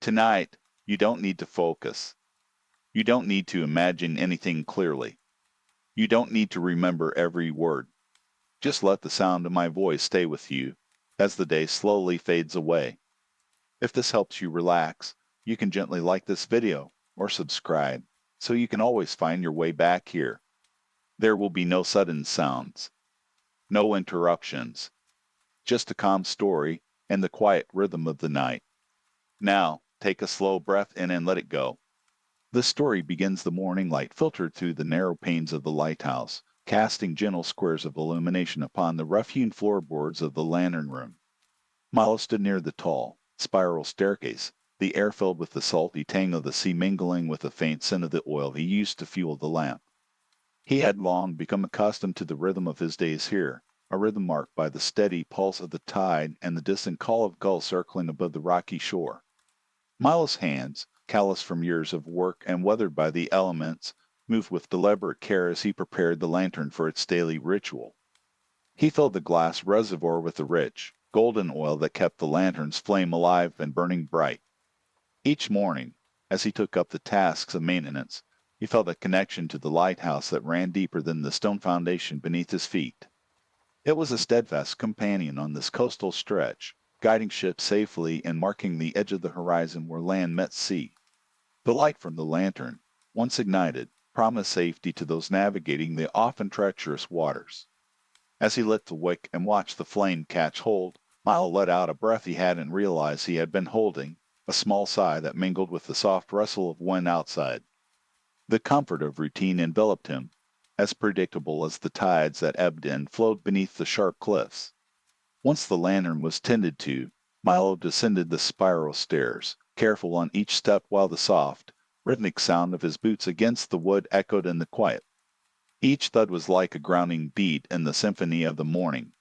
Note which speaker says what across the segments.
Speaker 1: Tonight, you don't need to focus. You don't need to imagine anything clearly. You don't need to remember every word. Just let the sound of my voice stay with you as the day slowly fades away. If this helps you relax, you can gently like this video or subscribe so you can always find your way back here. There will be no sudden sounds, no interruptions, just a calm story and the quiet rhythm of the night. Now, take a slow breath in and let it go. The story begins the morning light filtered through the narrow panes of the lighthouse, casting gentle squares of illumination upon the rough-hewn floorboards of the lantern room. Milo stood near the tall, spiral staircase, the air filled with the salty tang of the sea mingling with the faint scent of the oil he used to fuel the lamp. He had long become accustomed to the rhythm of his days here, a rhythm marked by the steady pulse of the tide and the distant call of gulls circling above the rocky shore. Milo's hands, calloused from years of work and weathered by the elements, moved with deliberate care as he prepared the lantern for its daily ritual. He filled the glass reservoir with the rich, golden oil that kept the lantern's flame alive and burning bright. Each morning, as he took up the tasks of maintenance, he felt a connection to the lighthouse that ran deeper than the stone foundation beneath his feet. It was a steadfast companion on this coastal stretch, guiding ships safely and marking the edge of the horizon where land met sea. The light from the lantern, once ignited, promised safety to those navigating the often treacherous waters. As he lit the wick and watched the flame catch hold, Milo let out a breath he hadn't realized he had been holding, a small sigh that mingled with the soft rustle of wind outside. The comfort of routine enveloped him, as predictable as the tides that ebbed and flowed beneath the sharp cliffs. Once the lantern was tended to, Milo descended the spiral stairs, careful on each step while the soft, rhythmic sound of his boots against the wood echoed in the quiet. Each thud was like a grounding beat in the symphony of the morning.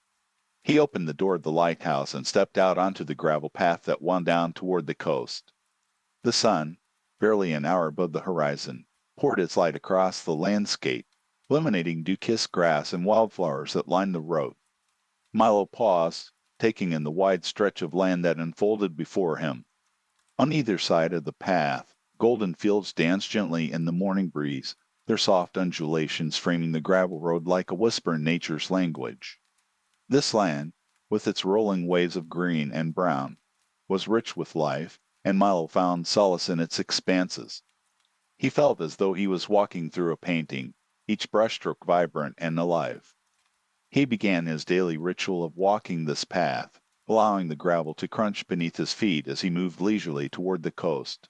Speaker 1: He opened the door of the lighthouse and stepped out onto the gravel path that wound down toward the coast. The sun, barely an hour above the horizon, poured its light across the landscape, illuminating dew-kissed grass and wildflowers that lined the road. Milo paused, taking in the wide stretch of land that unfolded before him. On either side of the path, golden fields danced gently in the morning breeze, their soft undulations framing the gravel road like a whisper in nature's language. This land, with its rolling waves of green and brown, was rich with life, and Milo found solace in its expanses. He felt as though he was walking through a painting, each brushstroke vibrant and alive. He began his daily ritual of walking this path, allowing the gravel to crunch beneath his feet as he moved leisurely toward the coast.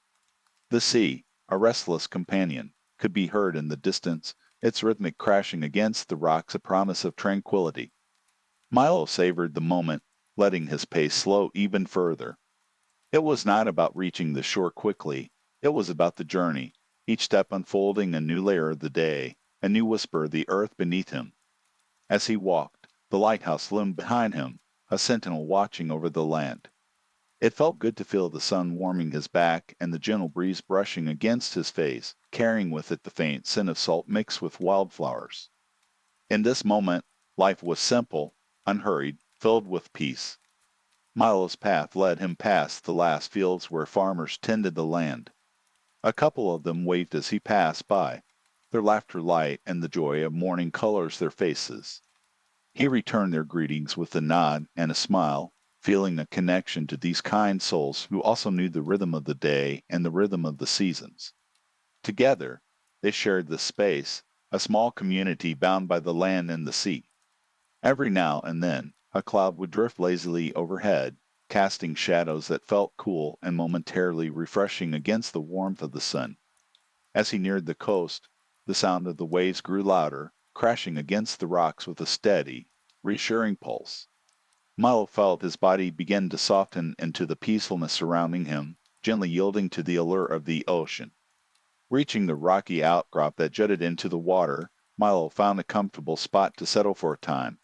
Speaker 1: The sea, a restless companion, could be heard in the distance, its rhythmic crashing against the rocks a promise of tranquility. Milo savored the moment, letting his pace slow even further. It was not about reaching the shore quickly. It was about the journey, each step unfolding a new layer of the day, a new whisper of the earth beneath him. As he walked, the lighthouse loomed behind him, a sentinel watching over the land. It felt good to feel the sun warming his back and the gentle breeze brushing against his face, carrying with it the faint scent of salt mixed with wildflowers. In this moment, life was simple, unhurried, filled with peace. Milo's path led him past the last fields where farmers tended the land. A couple of them waved as he passed by, their laughter light and the joy of morning colors their faces. He returned their greetings with a nod and a smile, feeling a connection to these kind souls who also knew the rhythm of the day and the rhythm of the seasons. Together, they shared this space, a small community bound by the land and the sea. Every now and then, a cloud would drift lazily overhead, casting shadows that felt cool and momentarily refreshing against the warmth of the sun. As he neared the coast, the sound of the waves grew louder, crashing against the rocks with a steady, reassuring pulse. Milo felt his body begin to soften into the peacefulness surrounding him, gently yielding to the allure of the ocean. Reaching the rocky outcrop that jutted into the water, Milo found a comfortable spot to settle for a time.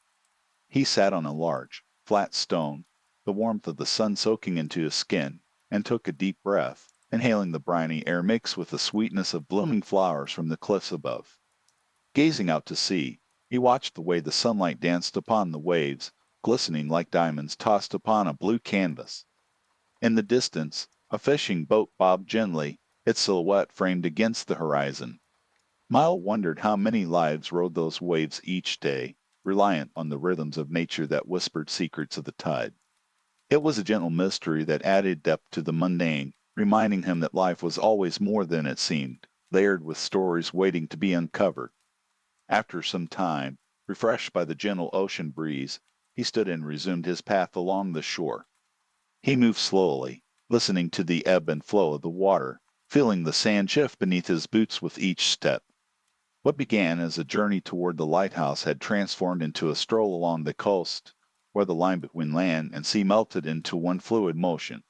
Speaker 1: He sat on a large, flat stone, the warmth of the sun soaking into his skin, and took a deep breath, inhaling the briny air mixed with the sweetness of blooming flowers from the cliffs above. Gazing out to sea, he watched the way the sunlight danced upon the waves, glistening like diamonds tossed upon a blue canvas. In the distance, A fishing boat bobbed gently, its silhouette framed against the horizon. Milo wondered how many lives rode those waves each day, reliant on the rhythms of nature that whispered secrets of the tide. It was a gentle mystery that added depth to the mundane, reminding him that life was always more than it seemed, layered with stories waiting to be uncovered. After some time, refreshed by the gentle ocean breeze, he stood and resumed his path along the shore. He moved slowly, listening to the ebb and flow of the water, feeling the sand shift beneath his boots with each step. What began as a journey toward the lighthouse had transformed into a stroll along the coast, where the line between land and sea melted into one fluid motion.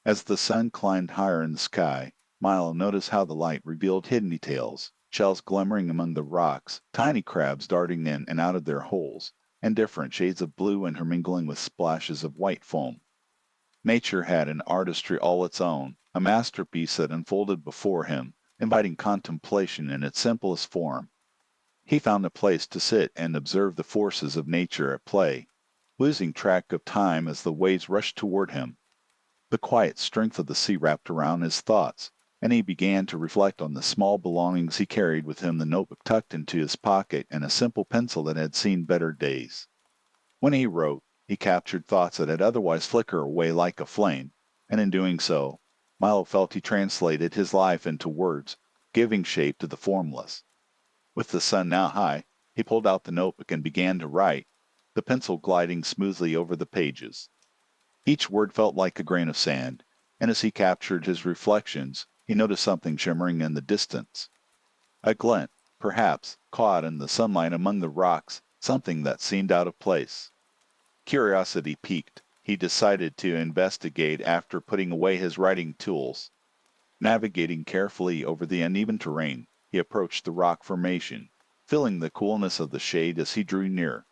Speaker 1: As the sun climbed higher in the sky, Milo noticed how the light revealed hidden details, shells glimmering among the rocks, tiny crabs darting in and out of their holes, and different shades of blue intermingling with splashes of white foam. Nature had an artistry all its own, a masterpiece that unfolded before him, inviting contemplation in its simplest form. He found a place to sit and observe the forces of nature at play, losing track of time as the waves rushed toward him. The quiet strength of the sea wrapped around his thoughts, and he began to reflect on the small belongings he carried with him, the notebook tucked into his pocket and a simple pencil that had seen better days. When he wrote, he captured thoughts that had otherwise flickered away like a flame, and in doing so, Milo felt he translated his life into words, giving shape to the formless. With the sun now high, he pulled out the notebook and began to write, the pencil gliding smoothly over the pages. Each word felt like a grain of sand, and as he captured his reflections, he noticed something shimmering in the distance. A glint, perhaps, caught in the sunlight among the rocks, something that seemed out of place. Curiosity piqued. He decided to investigate after putting away his writing tools. Navigating carefully over the uneven terrain, he approached the rock formation, feeling the coolness of the shade as he drew near.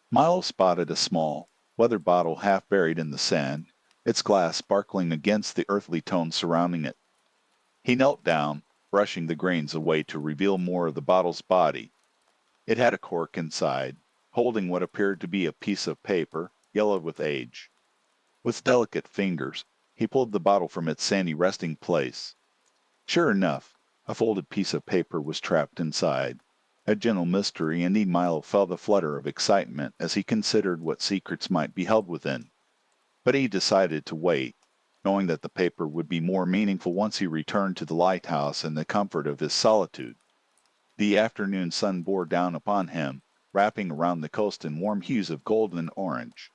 Speaker 1: Milo spotted a small, weather bottle half buried in the sand, its glass sparkling against the earthly tones surrounding it. He knelt down, brushing the grains away to reveal more of the bottle's body. It had a cork inside, holding what appeared to be a piece of paper, yellowed with age. With delicate fingers, he pulled the bottle from its sandy resting place. Sure enough, a folded piece of paper was trapped inside. A gentle mystery, indeed Milo felt a flutter of excitement as he considered what secrets might be held within. But he decided to wait, knowing that the paper would be more meaningful once he returned to the lighthouse in the comfort of his solitude. The afternoon sun bore down upon him, wrapping around the coast in warm hues of gold and orange.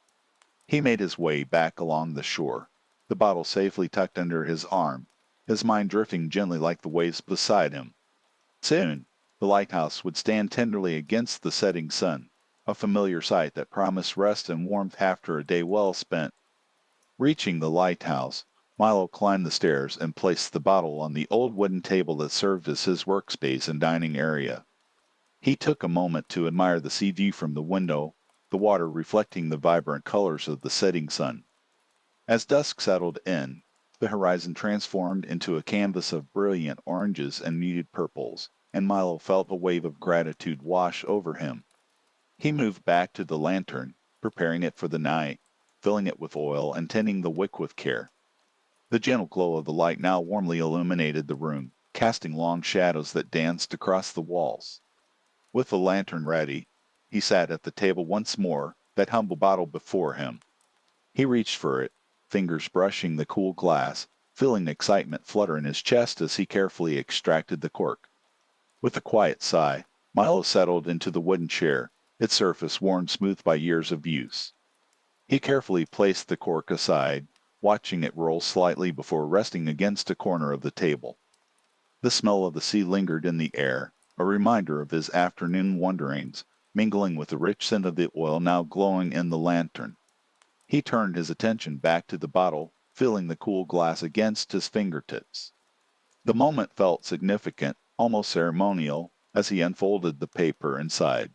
Speaker 1: He made his way back along the shore, the bottle safely tucked under his arm, his mind drifting gently like the waves beside him. Soon, the lighthouse would stand tenderly against the setting sun, a familiar sight that promised rest and warmth after a day well spent. Reaching the lighthouse, Milo climbed the stairs and placed the bottle on the old wooden table that served as his workspace and dining area. He took a moment to admire the sea view from the window, the water reflecting the vibrant colors of the setting sun. As dusk settled in, the horizon transformed into a canvas of brilliant oranges and muted purples, and Milo felt a wave of gratitude wash over him. He moved back to the lantern, preparing it for the night, filling it with oil and tending the wick with care. The gentle glow of the light now warmly illuminated the room, casting long shadows that danced across the walls. With the lantern ready, he sat at the table once more, that humble bottle before him. He reached for it, fingers brushing the cool glass, feeling excitement flutter in his chest as he carefully extracted the cork. With a quiet sigh, Milo settled into the wooden chair, its surface worn smooth by years of use. He carefully placed the cork aside, watching it roll slightly before resting against a corner of the table. The smell of the sea lingered in the air, a reminder of his afternoon wanderings, mingling with the rich scent of the oil now glowing in the lantern. He turned his attention back to the bottle, feeling the cool glass against his fingertips. The moment felt significant, almost ceremonial, as he unfolded the paper inside.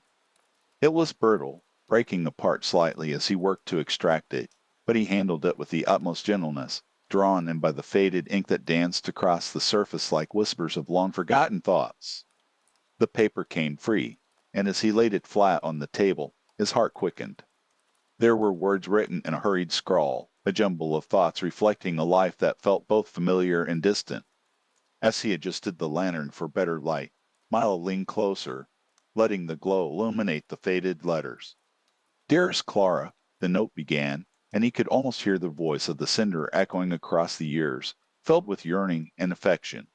Speaker 1: It was brittle, breaking apart slightly as he worked to extract it, but he handled it with the utmost gentleness, drawn in by the faded ink that danced across the surface like whispers of long-forgotten thoughts. The paper came free, and as he laid it flat on the table, his heart quickened. There were words written in a hurried scrawl, a jumble of thoughts reflecting a life that felt both familiar and distant. As he adjusted the lantern for better light, Milo leaned closer, letting the glow illuminate the faded letters. "Dearest Clara," the note began, and he could almost hear the voice of the sender echoing across the years, filled with yearning and affection.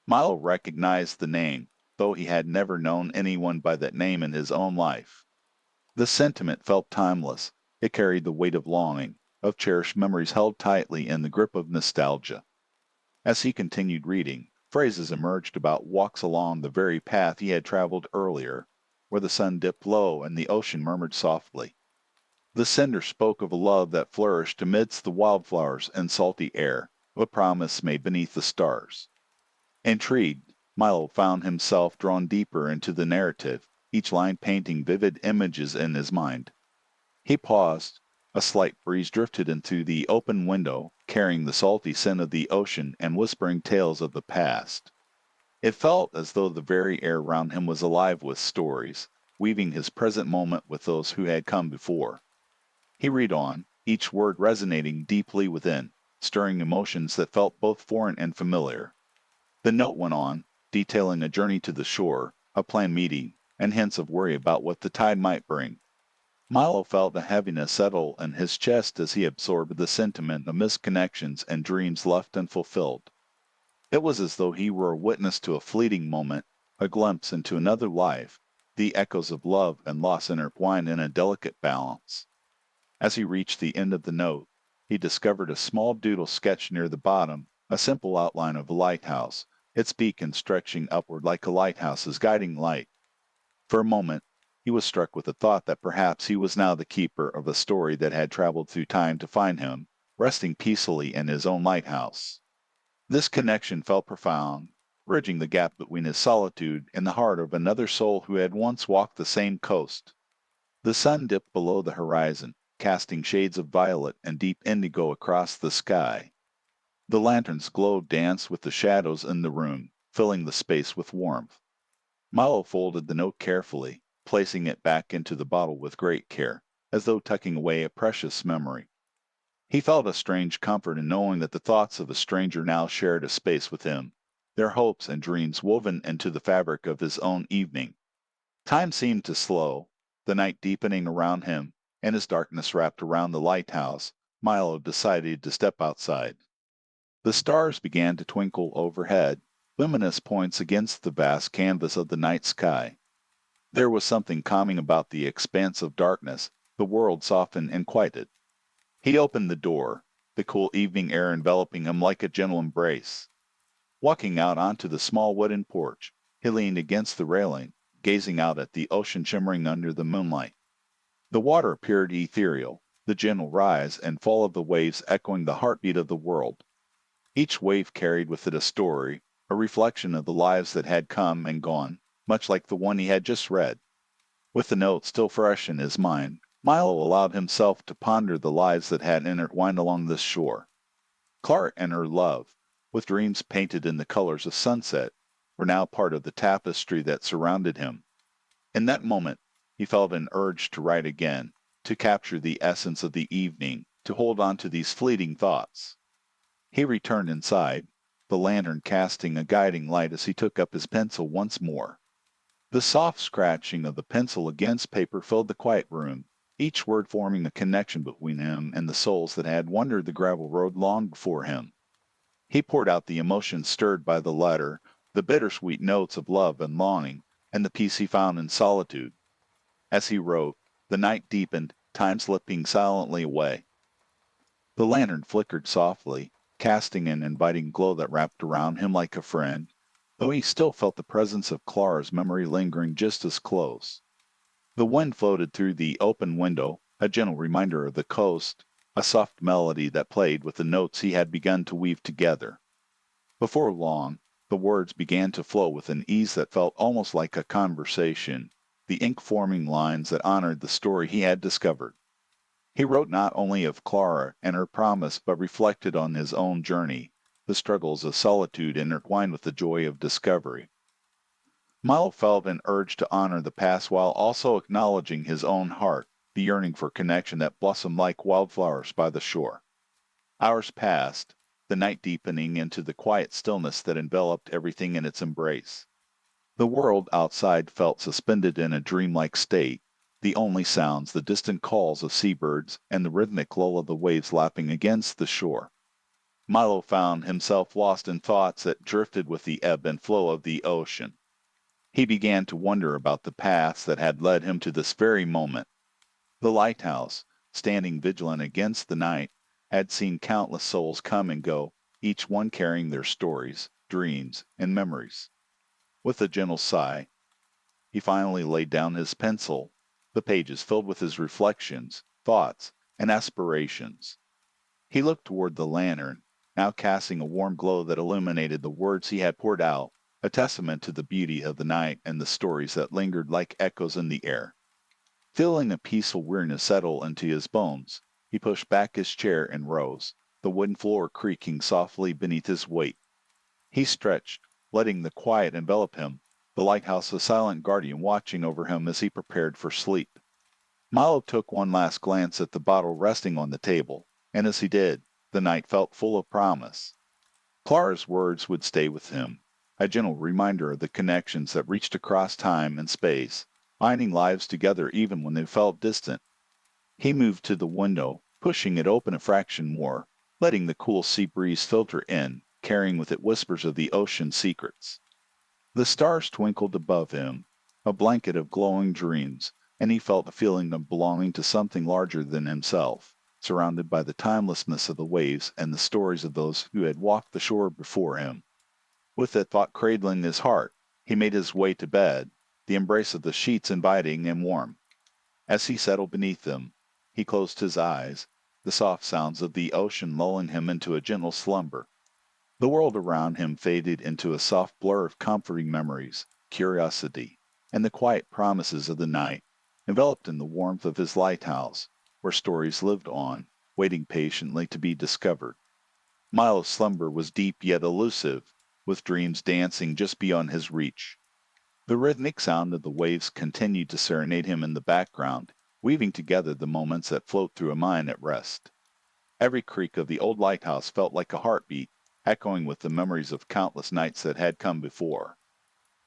Speaker 1: Milo recognized the name, though he had never known anyone by that name in his own life. The sentiment felt timeless. It carried the weight of longing, of cherished memories held tightly in the grip of nostalgia. As he continued reading, phrases emerged about walks along the very path he had traveled earlier, where the sun dipped low and the ocean murmured softly. The sender spoke of a love that flourished amidst the wildflowers and salty air, of a promise made beneath the stars. Intrigued, Milo found himself drawn deeper into the narrative, each line painting vivid images in his mind. He paused. A slight breeze drifted into the open window, carrying the salty scent of the ocean and whispering tales of the past. It felt as though the very air round him was alive with stories, weaving his present moment with those who had come before. He read on, each word resonating deeply within, stirring emotions that felt both foreign and familiar. The note went on, detailing a journey to the shore, a planned meeting, and hints of worry about what the tide might bring. Milo felt a heaviness settle in his chest as he absorbed the sentiment of missed connections and dreams left unfulfilled. It was as though he were a witness to a fleeting moment, a glimpse into another life, the echoes of love and loss intertwined in a delicate balance. As he reached the end of the note, he discovered a small doodle sketch near the bottom, a simple outline of a lighthouse, its beacon stretching upward like a lighthouse's guiding light. For a moment, he was struck with the thought that perhaps he was now the keeper of a story that had traveled through time to find him, resting peacefully in his own lighthouse. This connection felt profound, bridging the gap between his solitude and the heart of another soul who had once walked the same coast. The sun dipped below the horizon, casting shades of violet and deep indigo across the sky. The lantern's glow danced with the shadows in the room, filling the space with warmth. Milo folded the note carefully, placing it back into the bottle with great care, as though tucking away a precious memory. He felt a strange comfort in knowing that the thoughts of a stranger now shared a space with him, their hopes and dreams woven into the fabric of his own evening. Time seemed to slow, the night deepening around him, and as darkness wrapped around the lighthouse, Milo decided to step outside. The stars began to twinkle overhead, luminous points against the vast canvas of the night sky. There was something calming about the expanse of darkness, the world softened and quieted. He opened the door, the cool evening air enveloping him like a gentle embrace. Walking out onto the small wooden porch, he leaned against the railing, gazing out at the ocean shimmering under the moonlight. The water appeared ethereal, the gentle rise and fall of the waves echoing the heartbeat of the world. Each wave carried with it a story, a reflection of the lives that had come and gone, much like the one he had just read. With the note still fresh in his mind, Milo allowed himself to ponder the lives that had intertwined along this shore. Clara and her love, with dreams painted in the colors of sunset, were now part of the tapestry that surrounded him. In that moment, he felt an urge to write again, to capture the essence of the evening, to hold on to these fleeting thoughts. He returned inside, the lantern casting a guiding light as he took up his pencil once more. The soft scratching of the pencil against paper filled the quiet room, each word forming a connection between him and the souls that had wandered the gravel road long before him. He poured out the emotions stirred by the letter, the bittersweet notes of love and longing, and the peace he found in solitude. As he wrote, the night deepened, time slipping silently away. The lantern flickered softly, casting an inviting glow that wrapped around him like a friend, though he still felt the presence of Clara's memory lingering just as close. The wind floated through the open window, a gentle reminder of the coast, a soft melody that played with the notes he had begun to weave together. Before long, the words began to flow with an ease that felt almost like a conversation, the ink-forming lines that honored the story he had discovered. He wrote not only of Clara and her promise, but reflected on his own journey, the struggles of solitude intertwined with the joy of discovery. Milo felt an urge to honor the past while also acknowledging his own heart, the yearning for connection that blossomed like wildflowers by the shore. Hours passed, the night deepening into the quiet stillness that enveloped everything in its embrace. The world outside felt suspended in a dreamlike state, the only sounds the distant calls of seabirds and the rhythmic lull of the waves lapping against the shore. Milo found himself lost in thoughts that drifted with the ebb and flow of the ocean. He began to wonder about the paths that had led him to this very moment. The lighthouse, standing vigilant against the night, had seen countless souls come and go, each one carrying their stories, dreams, and memories. With a gentle sigh, he finally laid down his pencil, the pages filled with his reflections, thoughts, and aspirations. He looked toward the lantern, now casting a warm glow that illuminated the words he had poured out, a testament to the beauty of the night and the stories that lingered like echoes in the air. Feeling a peaceful weariness settle into his bones, he pushed back his chair and rose, the wooden floor creaking softly beneath his weight. He stretched, letting the quiet envelop him, the lighthouse a silent guardian watching over him as he prepared for sleep. Milo took one last glance at the bottle resting on the table, and as he did, the night felt full of promise. Clara's words would stay with him, a gentle reminder of the connections that reached across time and space, binding lives together even when they felt distant. He moved to the window, pushing it open a fraction more, letting the cool sea breeze filter in, carrying with it whispers of the ocean's secrets. The stars twinkled above him, a blanket of glowing dreams, and he felt a feeling of belonging to something larger than himself, surrounded by the timelessness of the waves and the stories of those who had walked the shore before him. With that thought cradling his heart, he made his way to bed, the embrace of the sheets inviting and warm. As he settled beneath them, he closed his eyes, the soft sounds of the ocean lulling him into a gentle slumber. The world around him faded into a soft blur of comforting memories, curiosity, and the quiet promises of the night, enveloped in the warmth of his lighthouse, where stories lived on, waiting patiently to be discovered. Milo's slumber was deep yet elusive, with dreams dancing just beyond his reach. The rhythmic sound of the waves continued to serenade him in the background, weaving together the moments that float through a mind at rest. Every creak of the old lighthouse felt like a heartbeat, echoing with the memories of countless nights that had come before.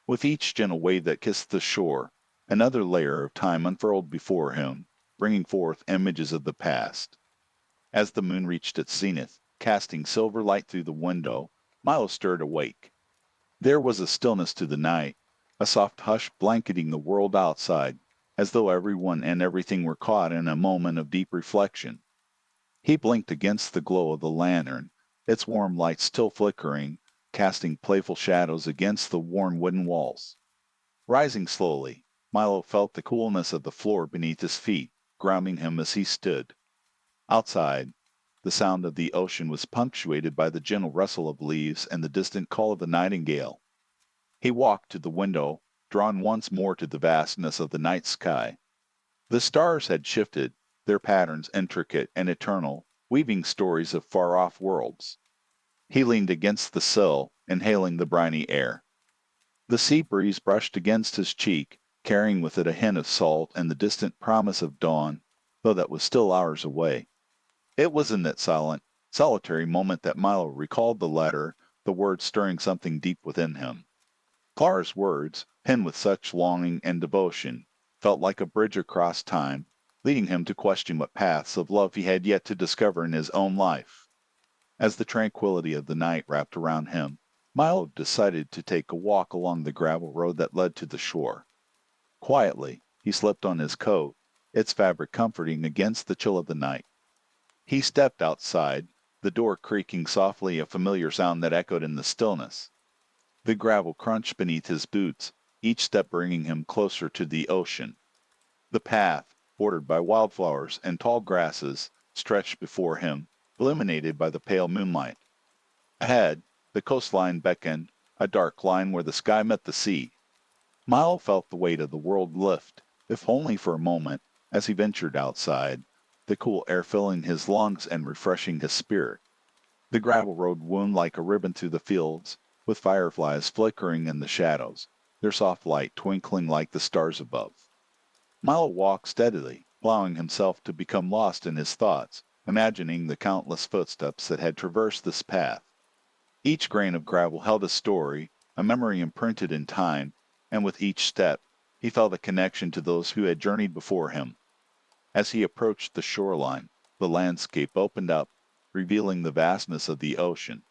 Speaker 1: With each gentle wave that kissed the shore, another layer of time unfurled before him, bringing forth images of the past. As the moon reached its zenith, casting silver light through the window, Milo stirred awake. There was a stillness to the night, a soft hush blanketing the world outside, as though everyone and everything were caught in a moment of deep reflection. He blinked against the glow of the lantern, its warm light still flickering, casting playful shadows against the worn wooden walls. Rising slowly, Milo felt the coolness of the floor beneath his feet, grounding him as he stood. Outside, the sound of the ocean was punctuated by the gentle rustle of leaves and the distant call of the nightingale. He walked to the window, drawn once more to the vastness of the night sky. The stars had shifted, their patterns intricate and eternal, weaving stories of far-off worlds. He leaned against the sill, inhaling the briny air. The sea breeze brushed against his cheek, carrying with it a hint of salt and the distant promise of dawn, though that was still hours away. It was in that silent, solitary moment that Milo recalled the letter, the words stirring something deep within him. Clara's words, penned with such longing and devotion, felt like a bridge across time, leading him to question what paths of love he had yet to discover in his own life. As the tranquility of the night wrapped around him, Milo decided to take a walk along the gravel road that led to the shore. Quietly, he slipped on his coat, its fabric comforting against the chill of the night. He stepped outside, the door creaking softly, a familiar sound that echoed in the stillness. The gravel crunched beneath his boots, each step bringing him closer to the ocean. The path, bordered by wildflowers and tall grasses, stretched before him, illuminated by the pale moonlight. Ahead, the coastline beckoned, a dark line where the sky met the sea. Milo felt the weight of the world lift, if only for a moment, as he ventured outside, the cool air filling his lungs and refreshing his spirit. The gravel road wound like a ribbon through the fields, with fireflies flickering in the shadows, their soft light twinkling like the stars above. Milo walked steadily, allowing himself to become lost in his thoughts, imagining the countless footsteps that had traversed this path. Each grain of gravel held a story, a memory imprinted in time, and with each step he felt a connection to those who had journeyed before him. As he approached the shoreline, the landscape opened up, revealing the vastness of the ocean.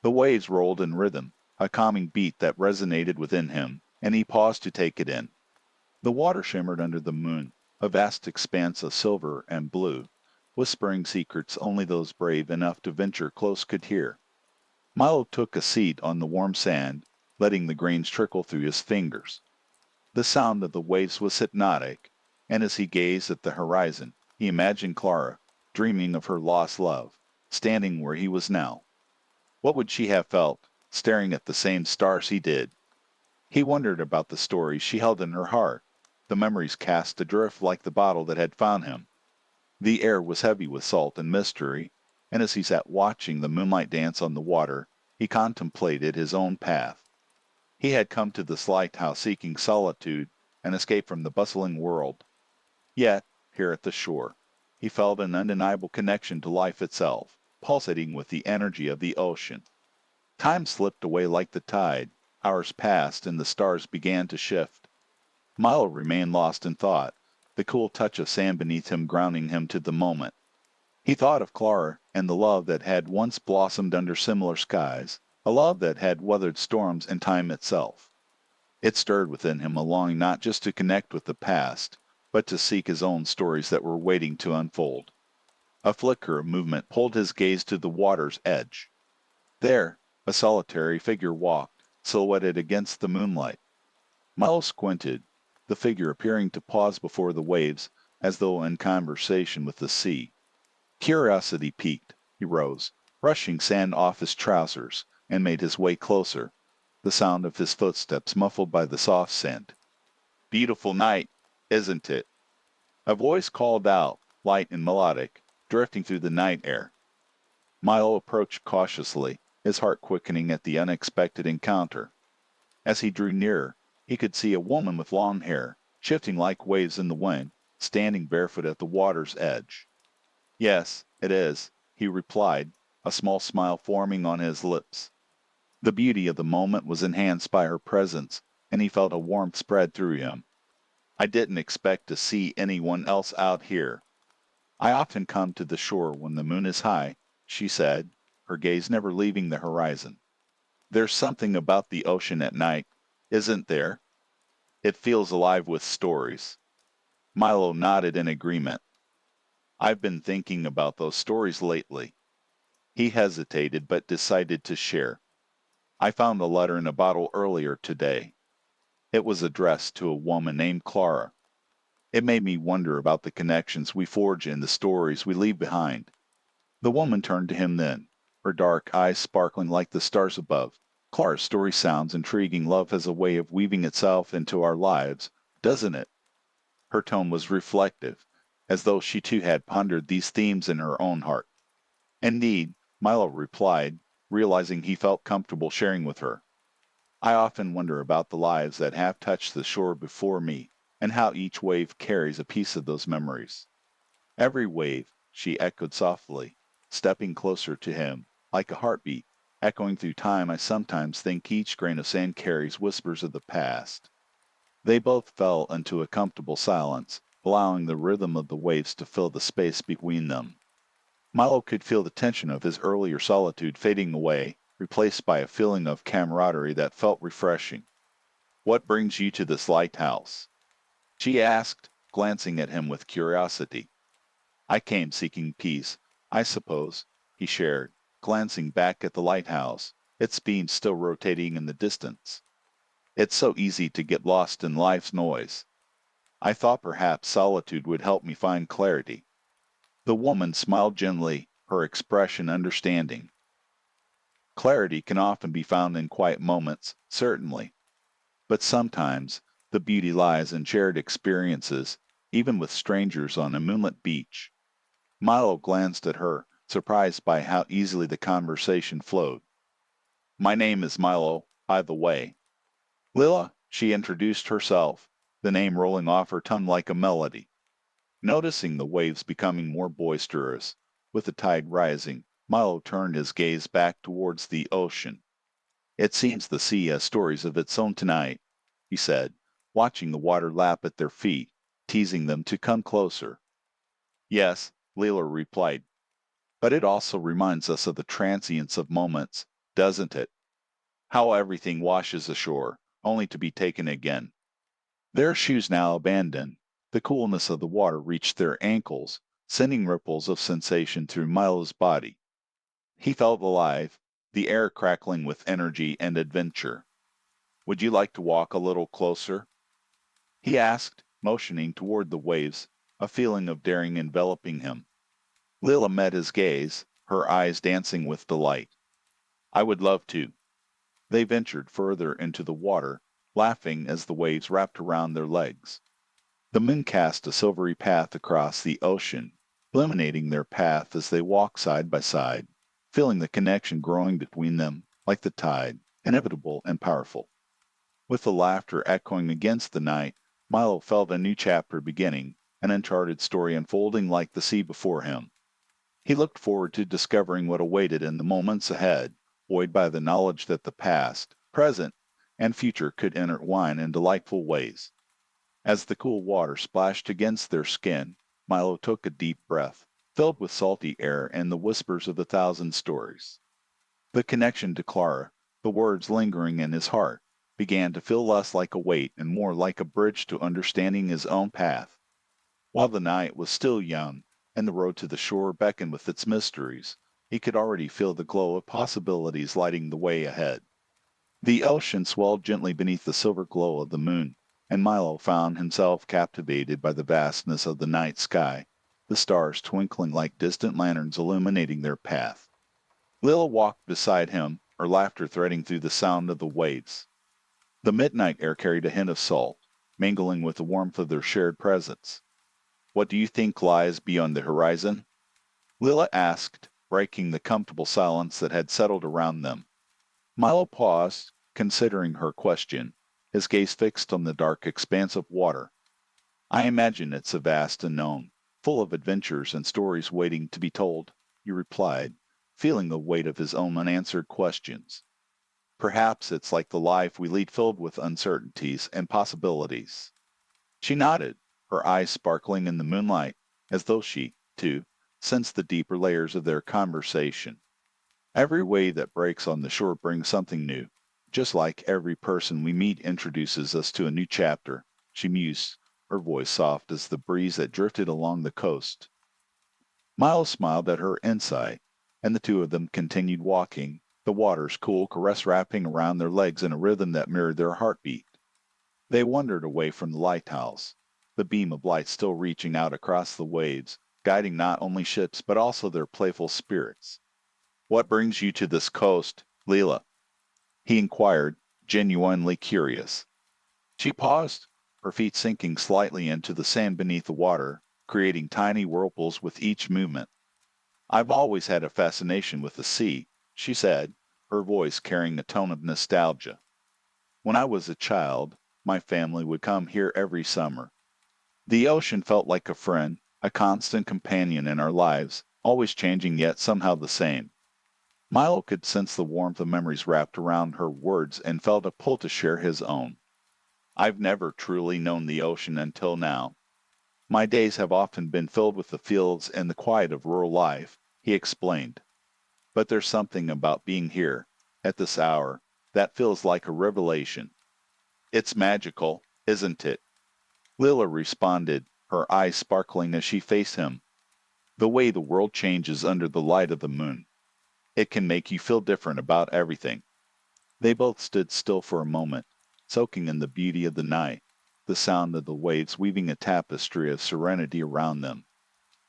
Speaker 1: The waves rolled in rhythm, a calming beat that resonated within him, and he paused to take it in. The water shimmered under the moon, a vast expanse of silver and blue, whispering secrets only those brave enough to venture close could hear. Milo took a seat on the warm sand, letting the grains trickle through his fingers. The sound of the waves was hypnotic, and as he gazed at the horizon, he imagined Clara, dreaming of her lost love, standing where he was now. What would she have felt, staring at the same stars he did? He wondered about the stories she held in her heart, the memories cast adrift like the bottle that had found him. The air was heavy with salt and mystery, and as he sat watching the moonlight dance on the water, he contemplated his own path. He had come to this lighthouse seeking solitude and escape from the bustling world. Yet, here at the shore, he felt an undeniable connection to life itself, pulsating with the energy of the ocean. Time slipped away like the tide, hours passed, and the stars began to shift. Milo remained lost in thought, the cool touch of sand beneath him grounding him to the moment. He thought of Clara and the love that had once blossomed under similar skies, a love that had weathered storms and time itself. It stirred within him a longing not just to connect with the past, but to seek his own stories that were waiting to unfold. A flicker of movement pulled his gaze to the water's edge. There, a solitary figure walked, silhouetted against the moonlight. Miles squinted, the figure appearing to pause before the waves, as though in conversation with the sea. Curiosity piqued, he rose, brushing sand off his trousers, and made his way closer, the sound of his footsteps muffled by the soft scent. Beautiful night, isn't it? A voice called out, light and melodic, drifting through the night air. Milo approached cautiously, his heart quickening at the unexpected encounter. As he drew nearer, he could see a woman with long hair, shifting like waves in the wind, standing barefoot at the water's edge. Yes, it is, he replied, a small smile forming on his lips. The beauty of the moment was enhanced by her presence, and he felt a warmth spread through him. I didn't expect to see anyone else out here. I often come to the shore when the moon is high, she said, her gaze never leaving the horizon. There's something about the ocean at night, isn't there? It feels alive with stories. Milo nodded in agreement. I've been thinking about those stories lately. He hesitated but decided to share. I found a letter in a bottle earlier today. It was addressed to a woman named Clara. It made me wonder about the connections we forge in the stories we leave behind. The woman turned to him then, her dark eyes sparkling like the stars above. Clara's story sounds intriguing. Love has a way of weaving itself into our lives, doesn't it? Her tone was reflective, as though she too had pondered these themes in her own heart. Indeed, Milo replied, realizing he felt comfortable sharing with her. I often wonder about the lives that have touched the shore before me, and how each wave carries a piece of those memories. Every wave, she echoed softly, stepping closer to him, like a heartbeat, echoing through time. I sometimes think each grain of sand carries whispers of the past. They both fell into a comfortable silence, allowing the rhythm of the waves to fill the space between them. Milo could feel the tension of his earlier solitude fading away, replaced by a feeling of camaraderie that felt refreshing. What brings you to this lighthouse? She asked, glancing at him with curiosity. I came seeking peace, I suppose, he shared, glancing back at the lighthouse, its beams still rotating in the distance. It's so easy to get lost in life's noise. I thought perhaps solitude would help me find clarity. The woman smiled gently, her expression understanding. Clarity can often be found in quiet moments, certainly, but sometimes the beauty lies in shared experiences, even with strangers on a moonlit beach. Milo glanced at her, surprised by how easily the conversation flowed. My name is Milo, by the way. Lila, she introduced herself, the name rolling off her tongue like a melody. Noticing the waves becoming more boisterous, With the tide rising, Milo turned his gaze back towards the ocean. It seems the sea has stories of its own tonight, he said, watching the water lap at their feet, teasing them to come closer. Yes, Leela replied, but it also reminds us of the transience of moments, doesn't it? How everything washes ashore, only to be taken again. Their shoes now abandoned, the coolness of the water reached their ankles, sending ripples of sensation through Milo's body. He felt alive, the air crackling with energy and adventure. Would you like to walk a little closer? He asked, motioning toward the waves, a feeling of daring enveloping him. Lila met his gaze, her eyes dancing with delight. I would love to. They ventured further into the water, laughing as the waves wrapped around their legs. The moon cast a silvery path across the ocean, illuminating their path as they walked side by side, feeling the connection growing between them like the tide, inevitable and powerful. With the laughter echoing against the night, Milo felt a new chapter beginning, an uncharted story unfolding like the sea before him. He looked forward to discovering what awaited in the moments ahead, buoyed by the knowledge that the past, present, and future could intertwine in delightful ways. As the cool water splashed against their skin, Milo took a deep breath, filled with salty air and the whispers of a thousand stories. The connection to Clara, the words lingering in his heart, began to feel less like a weight and more like a bridge to understanding his own path. While the night was still young, and the road to the shore beckoned with its mysteries, he could already feel the glow of possibilities lighting the way ahead. The ocean swelled gently beneath the silver glow of the moon, and Milo found himself captivated by the vastness of the night sky, the stars twinkling like distant lanterns illuminating their path. Lila walked beside him, her laughter threading through the sound of the waves. The midnight air carried a hint of salt, mingling with the warmth of their shared presence. What do you think lies beyond the horizon? Lila asked, breaking the comfortable silence that had settled around them. Milo paused, considering her question, his gaze fixed on the dark expanse of water. I imagine it's a vast unknown, full of adventures and stories waiting to be told, he replied, feeling the weight of his own unanswered questions. Perhaps it's like the life we lead filled with uncertainties and possibilities. She nodded, her eyes sparkling in the moonlight, as though she, too, sensed the deeper layers of their conversation. Every wave that breaks on the shore brings something new, just like every person we meet introduces us to a new chapter, she mused, her voice soft as the breeze that drifted along the coast. Miles smiled at her insight, and the two of them continued walking, the water's cool caress wrapping around their legs in a rhythm that mirrored their heartbeat. They wandered away from the lighthouse, the beam of light still reaching out across the waves, guiding not only ships but also their playful spirits. What brings you to this coast, Leela? He inquired, genuinely curious. She paused, her feet sinking slightly into the sand beneath the water, creating tiny whirlpools with each movement. I've always had a fascination with the sea, she said, her voice carrying a tone of nostalgia. When I was a child, my family would come here every summer. The ocean felt like a friend, a constant companion in our lives, always changing yet somehow the same. Milo could sense the warmth of memories wrapped around her words and felt a pull to share his own. I've never truly known the ocean until now. My days have often been filled with the fields and the quiet of rural life, he explained. But there's something about being here, at this hour, that feels like a revelation. It's magical, isn't it? Lila responded, her eyes sparkling as she faced him. The way the world changes under the light of the moon. It can make you feel different about everything. They both stood still for a moment, soaking in the beauty of the night, the sound of the waves weaving a tapestry of serenity around them.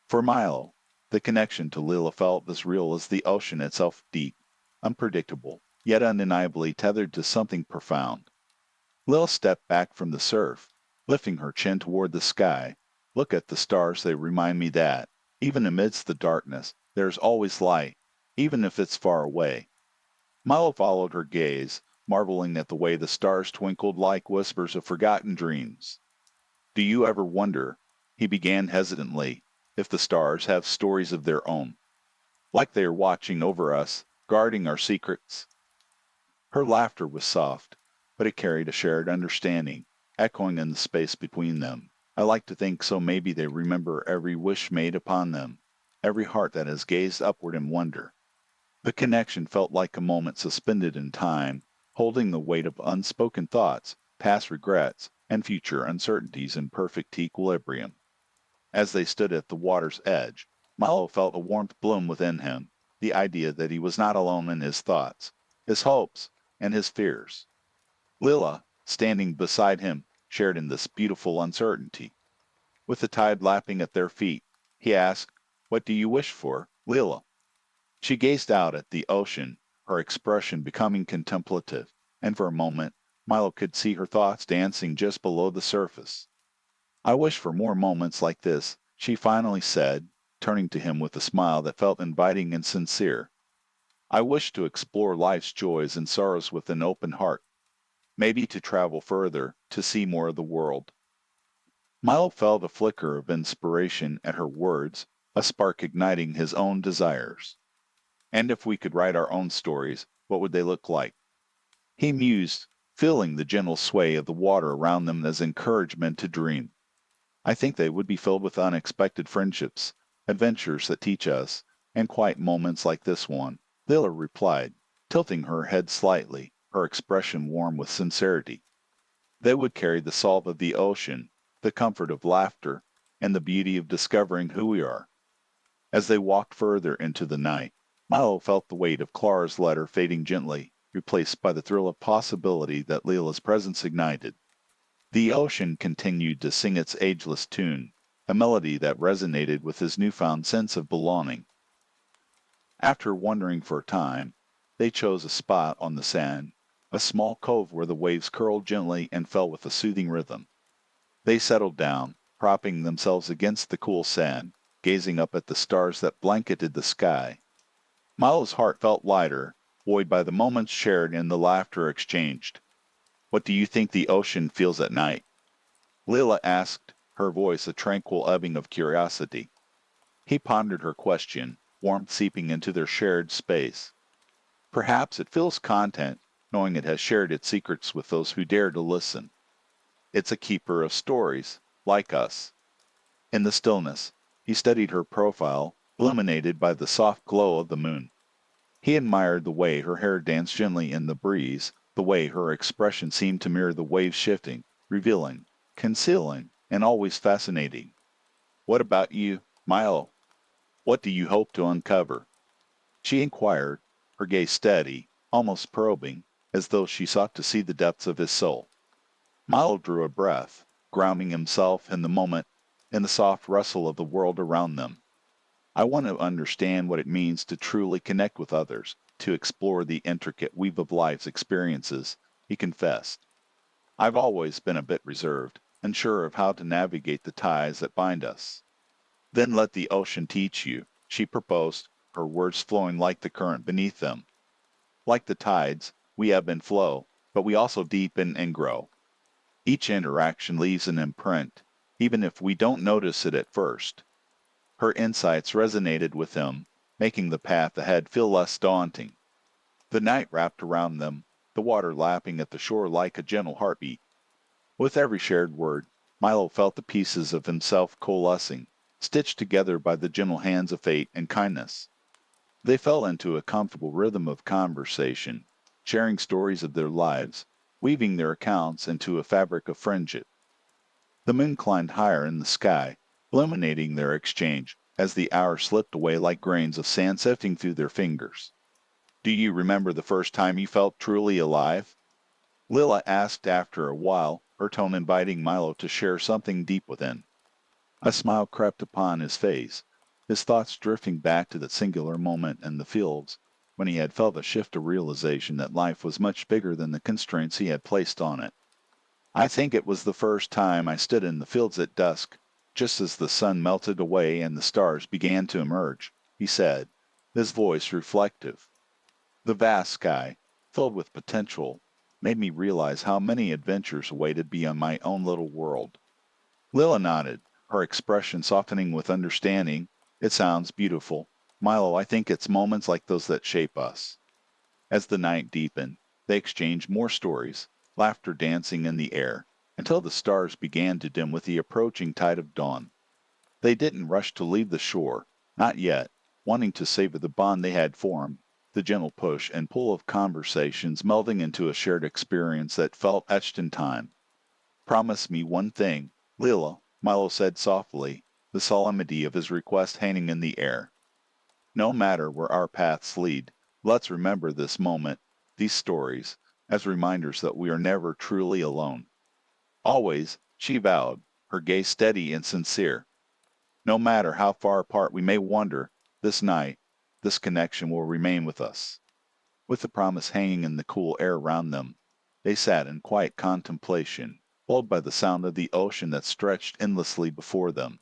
Speaker 1: For Milo, the connection to Lila felt as real as the ocean itself, deep, unpredictable, yet undeniably tethered to something profound. Lil stepped back from the surf, lifting her chin toward the sky. Look at the stars, they remind me that, even amidst the darkness, there's always light, even if it's far away. Milo followed her gaze, marveling at the way the stars twinkled like whispers of forgotten dreams. Do you ever wonder, he began hesitantly, if the stars have stories of their own? like they are watching over us, guarding our secrets. Her laughter was soft, but it carried a shared understanding, echoing in the space between them. I like to think so maybe they remember every wish made upon them, every heart that has gazed upward in wonder. The connection felt like a moment suspended in time, holding the weight of unspoken thoughts, past regrets, and future uncertainties in perfect equilibrium. As they stood at the water's edge, Milo felt a warmth bloom within him, the idea that he was not alone in his thoughts, his hopes, and his fears. Lila, standing beside him, shared in this beautiful uncertainty. With the tide lapping at their feet, he asked, "What do you wish for, Lila?" She gazed out at the ocean, her expression becoming contemplative, and for a moment Milo could see her thoughts dancing just below the surface. "I wish for more moments like this," she finally said, turning to him with a smile that felt inviting and sincere. "I wish to explore life's joys and sorrows with an open heart, maybe to travel further, to see more of the world." Milo felt a flicker of inspiration at her words, a spark igniting his own desires. "And if we could write our own stories, what would they look like?" He mused, feeling the gentle sway of the water around them as encouragement to dream. "I think they would be filled with unexpected friendships, adventures that teach us, and quiet moments like this one," Lila replied, tilting her head slightly, her expression warm with sincerity. "They would carry the salt of the ocean, the comfort of laughter, and the beauty of discovering who we are." As they walked further into the night, Milo felt the weight of Clara's letter fading gently, replaced by the thrill of possibility that Lila's presence ignited. The ocean continued to sing its ageless tune, a melody that resonated with his newfound sense of belonging. After wandering for a time, they chose a spot on the sand, a small cove where the waves curled gently and fell with a soothing rhythm. They settled down, propping themselves against the cool sand, gazing up at the stars that blanketed the sky. Milo's heart felt lighter, buoyed by the moments shared and the laughter exchanged. "What do you think the ocean feels at night?" Lila asked, her voice a tranquil ebbing of curiosity. He pondered her question, warmth seeping into their shared space. "Perhaps it feels content, knowing it has shared its secrets with those who dare to listen. It's a keeper of stories, like us." In the stillness, he studied her profile, illuminated by the soft glow of the moon. He admired the way her hair danced gently in the breeze, the way her expression seemed to mirror the waves shifting, revealing, concealing, and always fascinating. "What about you, Milo? What do you hope to uncover?" she inquired, her gaze steady, almost probing, as though she sought to see the depths of his soul. Milo drew a breath, grounding himself in the moment, in the soft rustle of the world around them. "I want to understand what it means to truly connect with others, to explore the intricate weave of life's experiences," he confessed. "I've always been a bit reserved, unsure of how to navigate the ties that bind us." "Then let the ocean teach you," she proposed, her words flowing like the current beneath them. "Like the tides, we ebb and flow, but we also deepen and grow. Each interaction leaves an imprint, even if we don't notice it at first." Her insights resonated with him, making the path ahead feel less daunting. The night wrapped around them, the water lapping at the shore like a gentle heartbeat. With every shared word, Milo felt the pieces of himself coalescing, stitched together by the gentle hands of fate and kindness. They fell into a comfortable rhythm of conversation, sharing stories of their lives, weaving their accounts into a fabric of friendship. The moon climbed higher in the sky, illuminating their exchange, as the hours slipped away like grains of sand sifting through their fingers. "Do you remember the first time you felt truly alive?" Lila asked after a while, her tone inviting Milo to share something deep within. A smile crept upon his face, his thoughts drifting back to that singular moment in the fields when he had felt a shift of realization that life was much bigger than the constraints he had placed on it. "I think it was the first time I stood in the fields at dusk, just as the sun melted away and the stars began to emerge," he said, his voice reflective. "The vast sky, filled with potential, made me realize how many adventures awaited beyond my own little world." Lila nodded, her expression softening with understanding. "It sounds beautiful," Milo, I think it's moments like those that shape us. As the night deepened, they exchanged more stories, laughter dancing in the air, until the stars began to dim with the approaching tide of dawn. They didn't rush to leave the shore, not yet, wanting to savor the bond they had formed, the gentle push and pull of conversations melding into a shared experience that felt etched in time. Promise me one thing, Lila, Milo said softly, the solemnity of his request hanging in the air. No matter where our paths lead, let's remember this moment, these stories, as reminders that we are never truly alone. Always, she vowed, her gaze steady and sincere. No matter how far apart we may wander, this night, this connection will remain with us. With the promise hanging in the cool air around them, they sat in quiet contemplation, lulled by the sound of the ocean that stretched endlessly before them.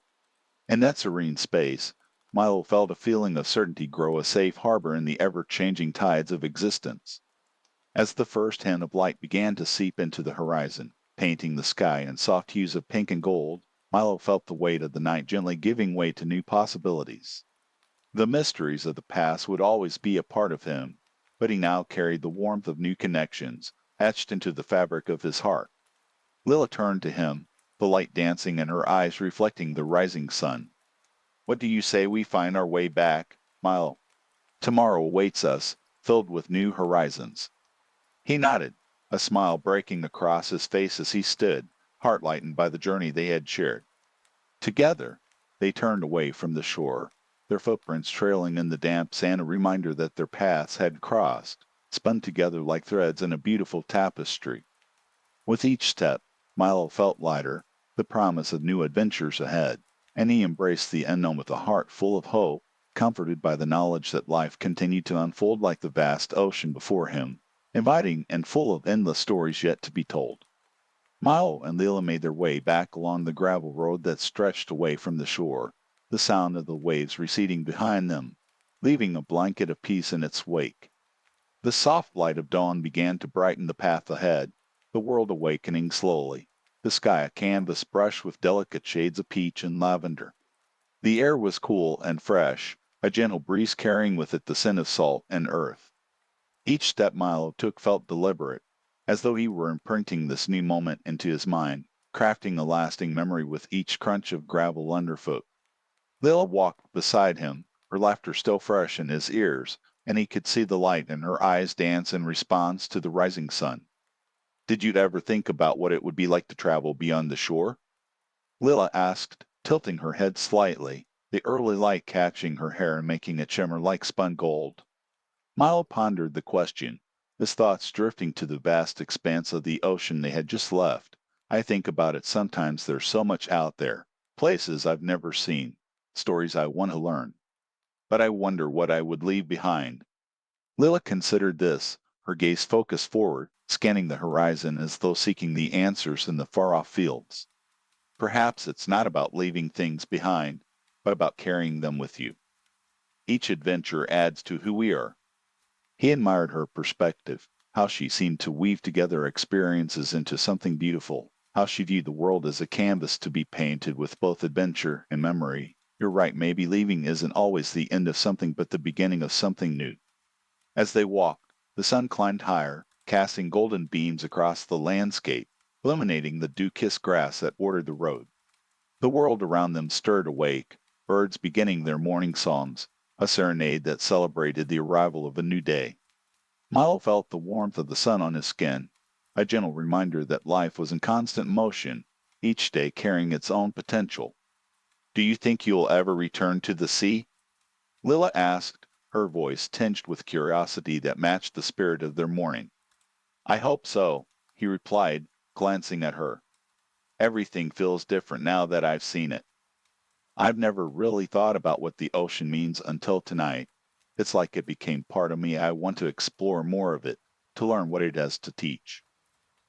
Speaker 1: In that serene space, Milo felt a feeling of certainty grow a safe harbor in the ever-changing tides of existence. As the first hint of light began to seep into the horizon, painting the sky in soft hues of pink and gold, Milo felt the weight of the night gently giving way to new possibilities. The mysteries of the past would always be a part of him, but he now carried the warmth of new connections, etched into the fabric of his heart. Lila turned to him, the light dancing in her eyes reflecting the rising sun. What do you say we find our way back, Milo? Tomorrow awaits us, filled with new horizons. He nodded, a smile breaking across his face as he stood, heart lightened by the journey they had shared. Together, they turned away from the shore, their footprints trailing in the damp sand, a reminder that their paths had crossed, spun together like threads in a beautiful tapestry. With each step, Milo felt lighter, the promise of new adventures ahead, and he embraced the unknown with a heart full of hope, comforted by the knowledge that life continued to unfold like the vast ocean before him, inviting and full of endless stories yet to be told. Milo and Leela made their way back along the gravel road that stretched away from the shore, the sound of the waves receding behind them, leaving a blanket of peace in its wake. The soft light of dawn began to brighten the path ahead, the world awakening slowly, the sky a canvas brushed with delicate shades of peach and lavender. The air was cool and fresh, a gentle breeze carrying with it the scent of salt and earth. Each step Milo took felt deliberate, as though he were imprinting this new moment into his mind, crafting a lasting memory with each crunch of gravel underfoot. Lila walked beside him, her laughter still fresh in his ears, and he could see the light in her eyes dance in response to the rising sun. Did you ever think about what it would be like to travel beyond the shore? Lila asked, tilting her head slightly, the early light catching her hair and making it shimmer like spun gold. Milo pondered the question, his thoughts drifting to the vast expanse of the ocean they had just left. I think about it sometimes. There's so much out there, places I've never seen, stories I want to learn. But I wonder what I would leave behind. Lila considered this, her gaze focused forward, scanning the horizon as though seeking the answers in the far-off fields. Perhaps it's not about leaving things behind, but about carrying them with you. Each adventure adds to who we are. He admired her perspective, how she seemed to weave together experiences into something beautiful, how she viewed the world as a canvas to be painted with both adventure and memory. You're right, maybe leaving isn't always the end of something but the beginning of something new. As they walked, the sun climbed higher, casting golden beams across the landscape, illuminating the dew-kissed grass that bordered the road. The world around them stirred awake, birds beginning their morning songs, a serenade that celebrated the arrival of a new day. Milo felt the warmth of the sun on his skin, a gentle reminder that life was in constant motion, each day carrying its own potential. Do you think you'll ever return to the sea? Lila asked, her voice tinged with curiosity that matched the spirit of their morning. I hope so, he replied, glancing at her. Everything feels different now that I've seen it. I've never really thought about what the ocean means until tonight. It's like it became part of me. I want to explore more of it, to learn what it has to teach.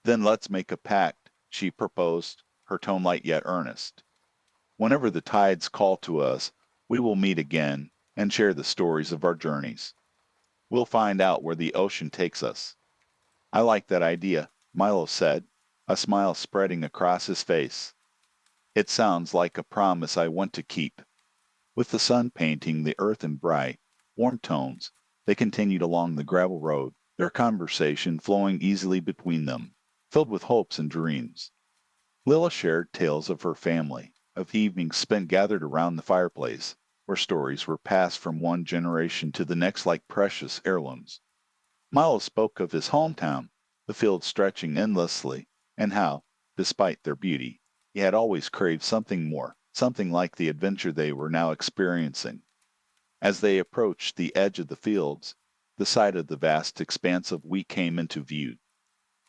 Speaker 1: Then let's make a pact, she proposed, her tone light yet earnest. Whenever the tides call to us, we will meet again and share the stories of our journeys. We'll find out where the ocean takes us. I like that idea, Milo said, a smile spreading across his face. It sounds like a promise I want to keep. With the sun painting the earth in bright, warm tones. They continued along the gravel road, their conversation flowing easily between them, filled with hopes and dreams. Lila shared tales of her family, of evenings spent gathered around the fireplace, where stories were passed from one generation to the next like precious heirlooms. Milo spoke of his hometown, the fields stretching endlessly, and how, despite their beauty, he had always craved something more, something like the adventure they were now experiencing. As they approached the edge of the fields, the sight of the vast expanse of wheat came into view.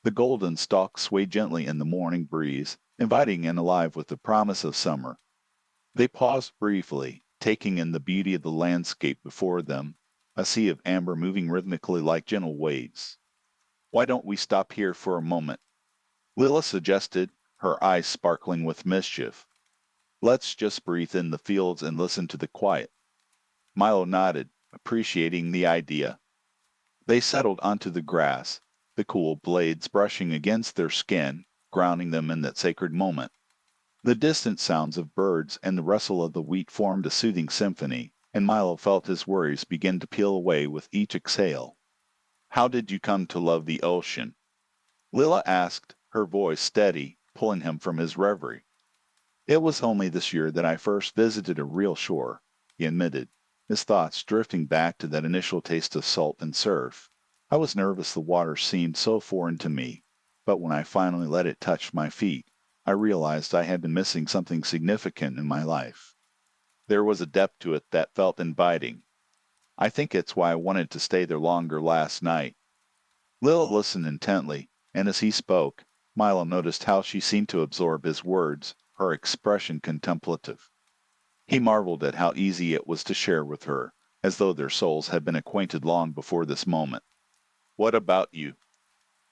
Speaker 1: The golden stalks swayed gently in the morning breeze, inviting and alive with the promise of summer. They paused briefly, taking in the beauty of the landscape before them, a sea of amber moving rhythmically like gentle waves. "Why don't we stop here for a moment?" Lila suggested, her eyes sparkling with mischief. "Let's just breathe in the fields and listen to the quiet." Milo nodded, appreciating the idea. They settled onto the grass, the cool blades brushing against their skin, grounding them in that sacred moment. The distant sounds of birds and the rustle of the wheat formed a soothing symphony, and Milo felt his worries begin to peel away with each exhale. "How did you come to love the ocean?" Lila asked, her voice steady, pulling him from his reverie. "It was only this year that I first visited a real shore," he admitted, his thoughts drifting back to that initial taste of salt and surf. "I was nervous the water seemed so foreign to me, but when I finally let it touch my feet, I realized I had been missing something significant in my life. There was a depth to it that felt inviting. I think it's why I wanted to stay there longer last night." Lil listened intently, and as he spoke, Milo noticed how she seemed to absorb his words, her expression contemplative. He marveled at how easy it was to share with her, as though their souls had been acquainted long before this moment. "What about you?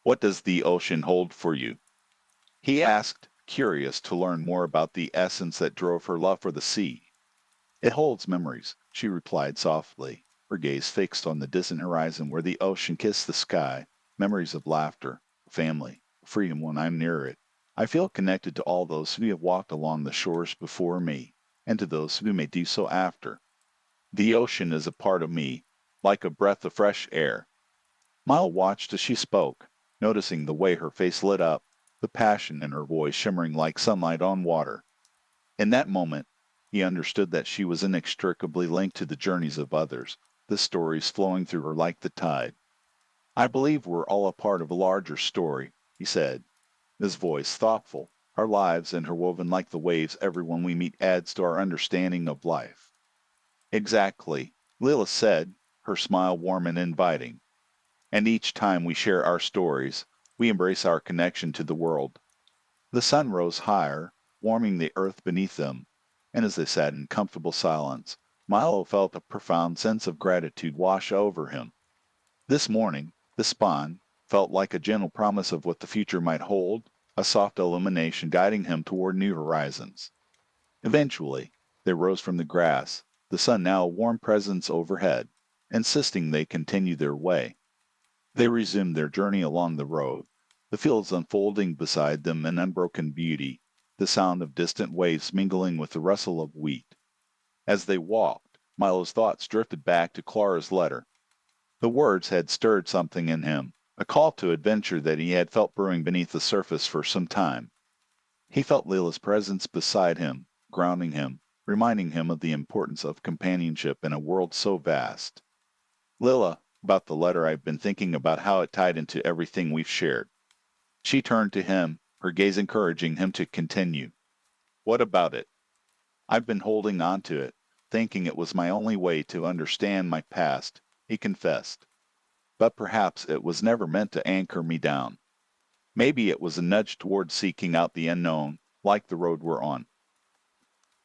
Speaker 1: What does the ocean hold for you?" he asked, curious to learn more about the essence that drove her love for the sea. "It holds memories," she replied softly, her gaze fixed on the distant horizon where the ocean kissed the sky, "memories of laughter, family, freedom when I'm near it. I feel connected to all those who have walked along the shores before me, and to those who may do so after. The ocean is a part of me, like a breath of fresh air." Mile watched as she spoke, noticing the way her face lit up, the passion in her voice shimmering like sunlight on water. In that moment, he understood that she was inextricably linked to the journeys of others, the stories flowing through her like the tide. "I believe we're all a part of a larger story," he said, his voice thoughtful, "our lives interwoven like the waves everyone we meet adds to our understanding of life." "Exactly," Lila said, her smile warm and inviting. "And each time we share our stories, we embrace our connection to the world." The sun rose higher, warming the earth beneath them, and as they sat in comfortable silence, Milo felt a profound sense of gratitude wash over him. This morning, the spawn felt like a gentle promise of what the future might hold, a soft illumination guiding him toward new horizons. Eventually, they rose from the grass, the sun now a warm presence overhead, insisting they continue their way. They resumed their journey along the road, the fields unfolding beside them in unbroken beauty, the sound of distant waves mingling with the rustle of wheat. As they walked, Milo's thoughts drifted back to Clara's letter. The words had stirred something in him, a call to adventure that he had felt brewing beneath the surface for some time. He felt Leila's presence beside him, grounding him, reminding him of the importance of companionship in a world so vast. "Lila, about the letter I've been thinking about how it tied into everything we've shared." She turned to him, her gaze encouraging him to continue. "What about it?" "I've been holding on to it, thinking it was my only way to understand my past," he confessed. "But perhaps it was never meant to anchor me down. Maybe it was a nudge toward seeking out the unknown, like the road we're on."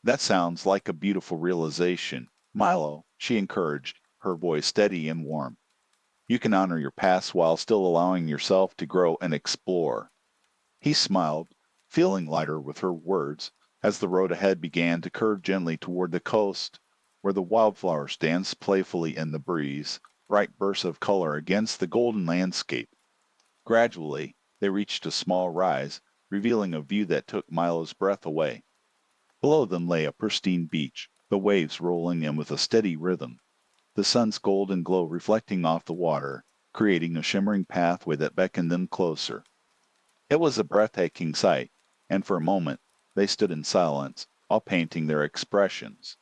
Speaker 1: "That sounds like a beautiful realization, Milo," she encouraged, her voice steady and warm. "You can honor your past while still allowing yourself to grow and explore." He smiled, feeling lighter with her words, as the road ahead began to curve gently toward the coast, where the wildflowers danced playfully in the breeze, bright bursts of color against the golden landscape. Gradually, they reached a small rise, revealing a view that took Milo's breath away. Below them lay a pristine beach, the waves rolling in with a steady rhythm. the sun's golden glow reflecting off the water, creating a shimmering pathway that beckoned them closer. It was a breathtaking sight, and for a moment they stood in silence, all painting their expressions.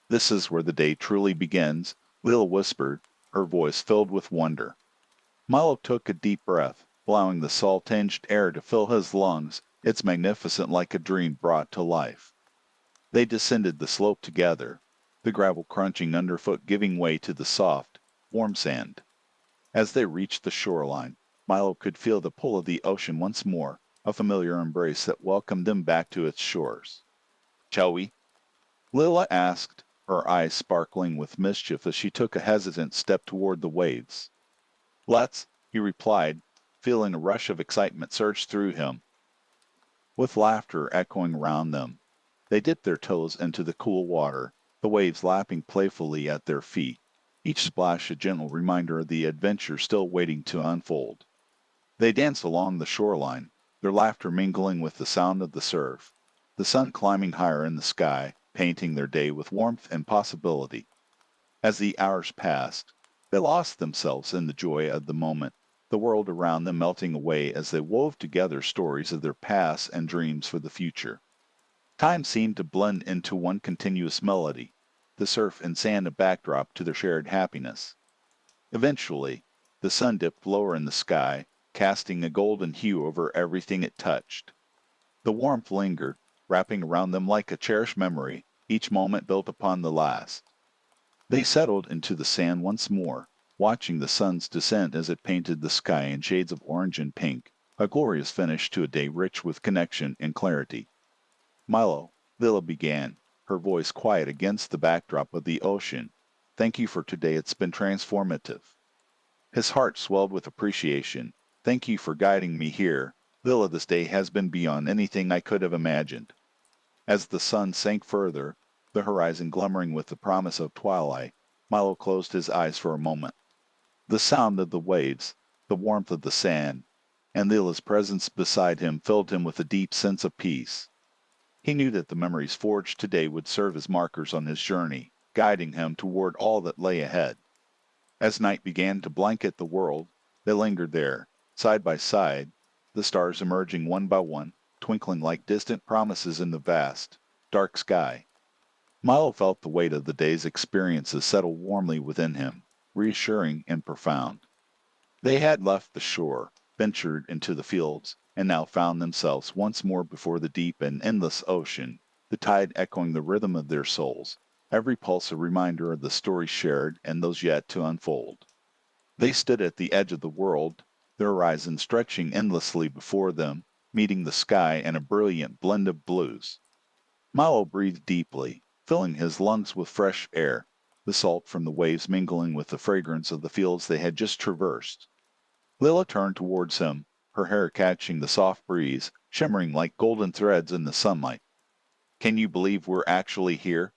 Speaker 1: "This is where the day truly begins," Lil whispered, her voice filled with wonder. Milo took a deep breath, allowing the salt-tinged air to fill his lungs, its magnificent like a dream brought to life. They descended the slope together, the gravel crunching underfoot giving way to the soft, warm sand. As they reached the shoreline, Milo could feel the pull of the ocean once more, a familiar embrace that welcomed them back to its shores. "Shall we?" Lilla asked, her eyes sparkling with mischief as she took a hesitant step toward the waves. "Let's," he replied, feeling a rush of excitement surge through him. With laughter echoing around them, they dipped their toes into the cool water, the waves lapping playfully at their feet, each splash a gentle reminder of the adventure still waiting to unfold. They danced along the shoreline, their laughter mingling with the sound of the surf, the sun climbing higher in the sky, painting their day with warmth and possibility. As the hours passed, they lost themselves in the joy of the moment, the world around them melting away as they wove together stories of their past and dreams for the future. Time seemed to blend into one continuous melody, the surf and sand a backdrop to their shared happiness. Eventually, the sun dipped lower in the sky, casting a golden hue over everything it touched. The warmth lingered, wrapping around them like a cherished memory, each moment built upon the last. They settled into the sand once more, watching the sun's descent as it painted the sky in shades of orange and pink, a glorious finish to a day rich with connection and clarity. "Milo," Lilla began, her voice quiet against the backdrop of the ocean, "thank you for today. It's been transformative." His heart swelled with appreciation. "Thank you for guiding me here. Lilla, this day has been beyond anything I could have imagined." As the sun sank further, the horizon glimmering with the promise of twilight, Milo closed his eyes for a moment. The sound of the waves, the warmth of the sand, and Lila's presence beside him filled him with a deep sense of peace. He knew that the memories forged today would serve as markers on his journey, guiding him toward all that lay ahead. As night began to blanket the world, they lingered there, side by side, the stars emerging one by one, twinkling like distant promises in the vast, dark sky. Milo felt the weight of the day's experiences settle warmly within him, reassuring and profound. They had left the shore, ventured into the fields, and now found themselves once more before the deep and endless ocean, the tide echoing the rhythm of their souls, every pulse a reminder of the stories shared and those yet to unfold. They stood at the edge of the world, the horizon stretching endlessly before them, meeting the sky in a brilliant blend of blues. Milo breathed deeply, filling his lungs with fresh air, the salt from the waves mingling with the fragrance of the fields they had just traversed. Lilla turned towards him, her hair catching the soft breeze, shimmering like golden threads in the sunlight. "Can you believe we're actually here?"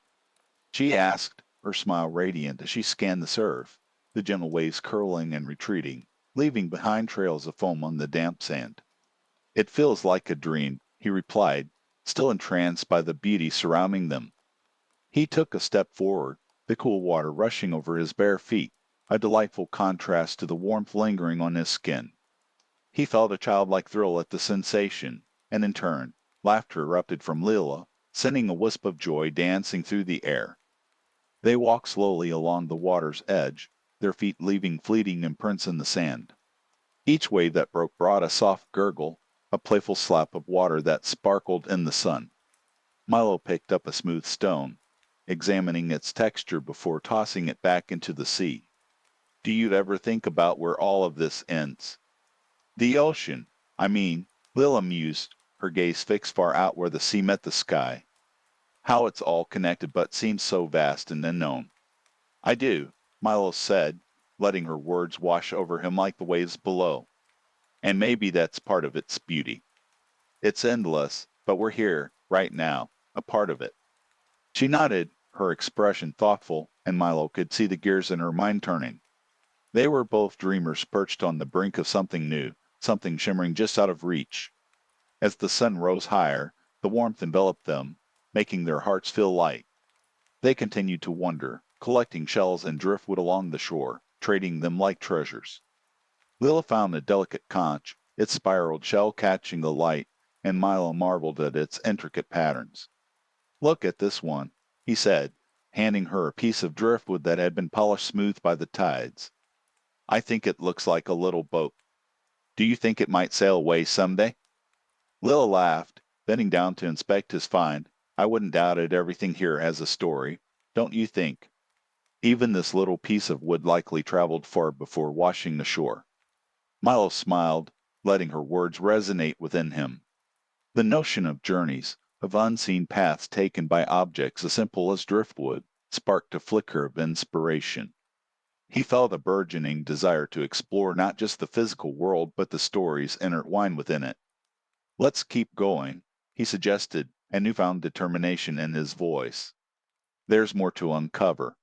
Speaker 1: she asked, her smile radiant as she scanned the surf, the gentle waves curling and retreating, leaving behind trails of foam on the damp sand. "It feels like a dream," he replied, still entranced by the beauty surrounding them. He took a step forward, the cool water rushing over his bare feet, a delightful contrast to the warmth lingering on his skin. He felt a childlike thrill at the sensation, and in turn, laughter erupted from Lila, sending a wisp of joy dancing through the air. They walked slowly along the water's edge, their feet leaving fleeting imprints in the sand. Each wave that broke brought a soft gurgle, a playful slap of water that sparkled in the sun. Milo picked up a smooth stone, examining its texture before tossing it back into the sea. "Do you ever think about where all of this ends?" "The ocean, I mean," Lila mused, her gaze fixed far out where the sea met the sky. "How it's all connected but seems so vast and unknown." "I do," Milo said, letting her words wash over him like the waves below. "And maybe that's part of its beauty. It's endless, but we're here, right now, a part of it." She nodded, her expression thoughtful, and Milo could see the gears in her mind turning. They were both dreamers perched on the brink of something new, something shimmering just out of reach. As the sun rose higher, the warmth enveloped them, making their hearts feel light. They continued to wonder, collecting shells and driftwood along the shore, trading them like treasures. Lila found a delicate conch, its spiraled shell catching the light, and Milo marveled at its intricate patterns. "Look at this one," he said, handing her a piece of driftwood that had been polished smooth by the tides. "I think it looks like a little boat. Do you think it might sail away someday?" Lila laughed, bending down to inspect his find. "I wouldn't doubt it. Everything here has a story. Don't you think? Even this little piece of wood likely traveled far before washing the shore." Milo smiled, letting her words resonate within him. The notion of journeys, of unseen paths taken by objects as simple as driftwood, sparked a flicker of inspiration. He felt a burgeoning desire to explore not just the physical world but the stories intertwined within it. "Let's keep going," he suggested, a newfound determination in his voice. "There's more to uncover."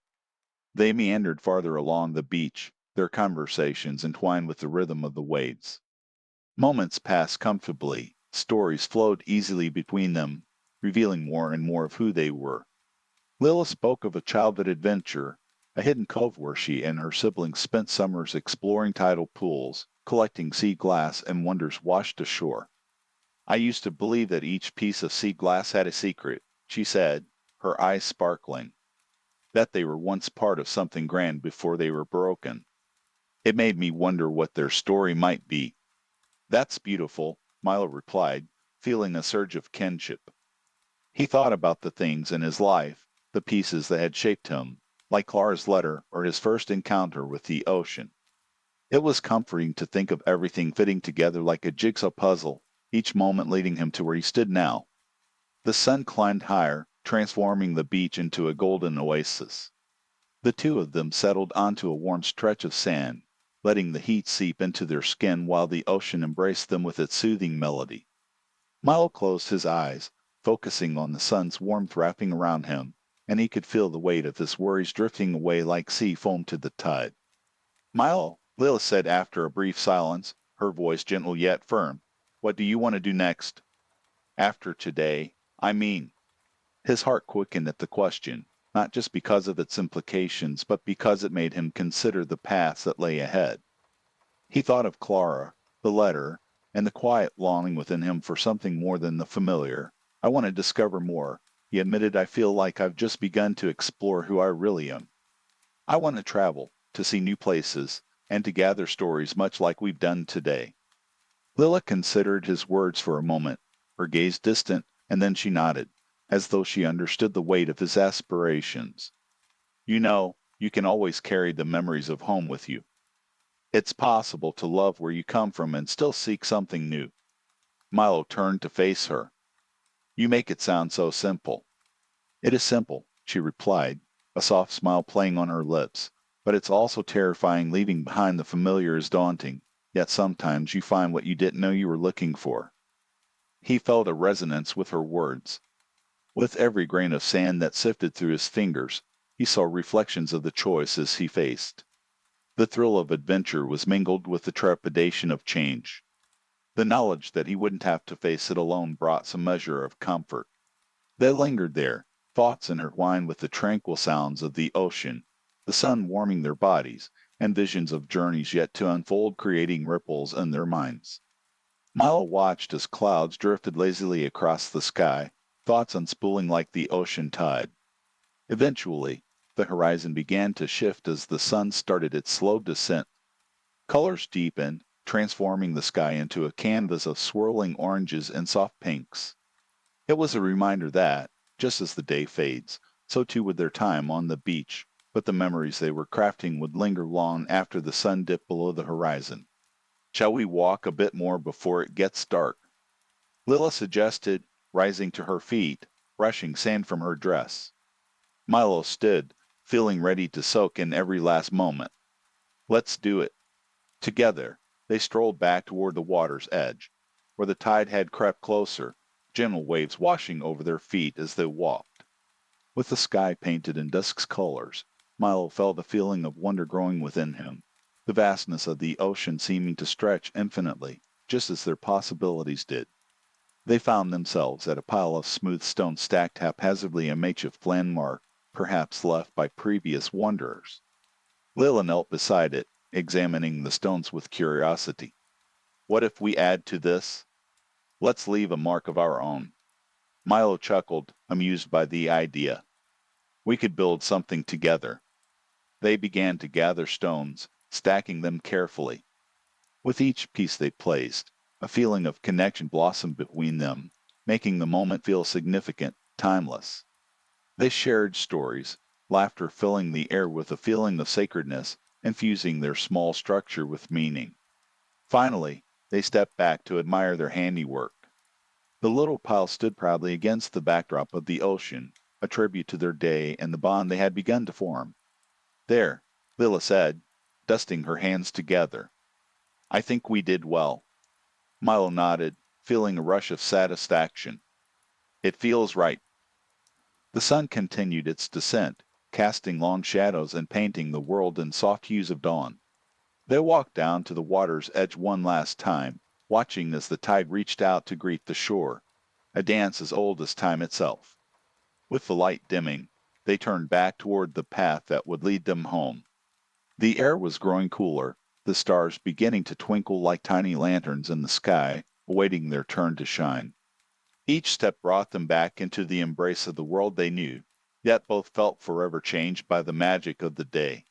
Speaker 1: They meandered farther along the beach, their conversations entwined with the rhythm of the waves. Moments passed comfortably, stories flowed easily between them, revealing more and more of who they were. Lila spoke of a childhood adventure, a hidden cove where she and her siblings spent summers exploring tidal pools, collecting sea glass and wonders washed ashore. "I used to believe that each piece of sea glass had a secret," she said, her eyes sparkling, "that they were once part of something grand before they were broken. It made me wonder what their story might be." "That's beautiful," Milo replied, feeling a surge of kinship. He thought about the things in his life, the pieces that had shaped him, like Clara's letter or his first encounter with the ocean. It was comforting to think of everything fitting together like a jigsaw puzzle, each moment leading him to where he stood now. The sun climbed higher, transforming the beach into a golden oasis. The two of them settled onto a warm stretch of sand, letting the heat seep into their skin while the ocean embraced them with its soothing melody. Milo closed his eyes, focusing on the sun's warmth wrapping around him, and he could feel the weight of his worries drifting away like sea foam to the tide. "Milo," Lila said after a brief silence, her voice gentle yet firm, "what do you want to do next?" "After today, I mean." His heart quickened at the question, not just because of its implications, but because it made him consider the paths that lay ahead. He thought of Clara, the letter, and the quiet longing within him for something more than the familiar. "I want to discover more," he admitted. "I feel like I've just begun to explore who I really am. I want to travel, to see new places, and to gather stories much like we've done today." Lila considered his words for a moment, her gaze distant, and then she nodded, as though she understood the weight of his aspirations. "You know, you can always carry the memories of home with you. It's possible to love where you come from and still seek something new." Milo turned to face her. "You make it sound so simple." "It is simple," she replied, a soft smile playing on her lips. "But it's also terrifying. Leaving behind the familiar is daunting, yet sometimes you find what you didn't know you were looking for." He felt a resonance with her words. With every grain of sand that sifted through his fingers, he saw reflections of the choices he faced. The thrill of adventure was mingled with the trepidation of change. The knowledge that he wouldn't have to face it alone brought some measure of comfort. They lingered there, thoughts intertwined with the tranquil sounds of the ocean, the sun warming their bodies, and visions of journeys yet to unfold creating ripples in their minds. Milo watched as clouds drifted lazily across the sky, thoughts unspooling like the ocean tide. Eventually, the horizon began to shift as the sun started its slow descent. Colors deepened, transforming the sky into a canvas of swirling oranges and soft pinks. It was a reminder that, just as the day fades, so too would their time on the beach, but the memories they were crafting would linger long after the sun dipped below the horizon. "Shall we walk a bit more before it gets dark?" Lila suggested, rising to her feet, brushing sand from her dress. Milo stood, feeling ready to soak in every last moment. "Let's do it." Together, they strolled back toward the water's edge, where the tide had crept closer, gentle waves washing over their feet as they walked. With the sky painted in dusk's colors, Milo felt a feeling of wonder growing within him, the vastness of the ocean seeming to stretch infinitely, just as their possibilities did. They found themselves at a pile of smooth stone stacked haphazardly in makeshift landmark, perhaps left by previous wanderers. Lila knelt beside it, examining the stones with curiosity. What if we add to this? Let's leave a mark of our own. Milo chuckled, amused by the idea. We could build something together. They began to gather stones, stacking them carefully. With each piece they placed, a feeling of connection blossomed between them, making the moment feel significant, timeless. They shared stories, laughter filling the air with a feeling of sacredness, infusing their small structure with meaning. Finally, they stepped back to admire their handiwork. The little pile stood proudly against the backdrop of the ocean, a tribute to their day and the bond they had begun to form. There, Lila said, dusting her hands together. I think we did well. Milo nodded, feeling a rush of satisfaction. It feels right. The sun continued its descent, casting long shadows and painting the world in soft hues of dawn. They walked down to the water's edge one last time, watching as the tide reached out to greet the shore, a dance as old as time itself. With the light dimming, they turned back toward the path that would lead them home. The air was growing cooler, the stars beginning to twinkle like tiny lanterns in the sky, awaiting their turn to shine. Each step brought them back into the embrace of the world they knew, yet both felt forever changed by the magic of the day.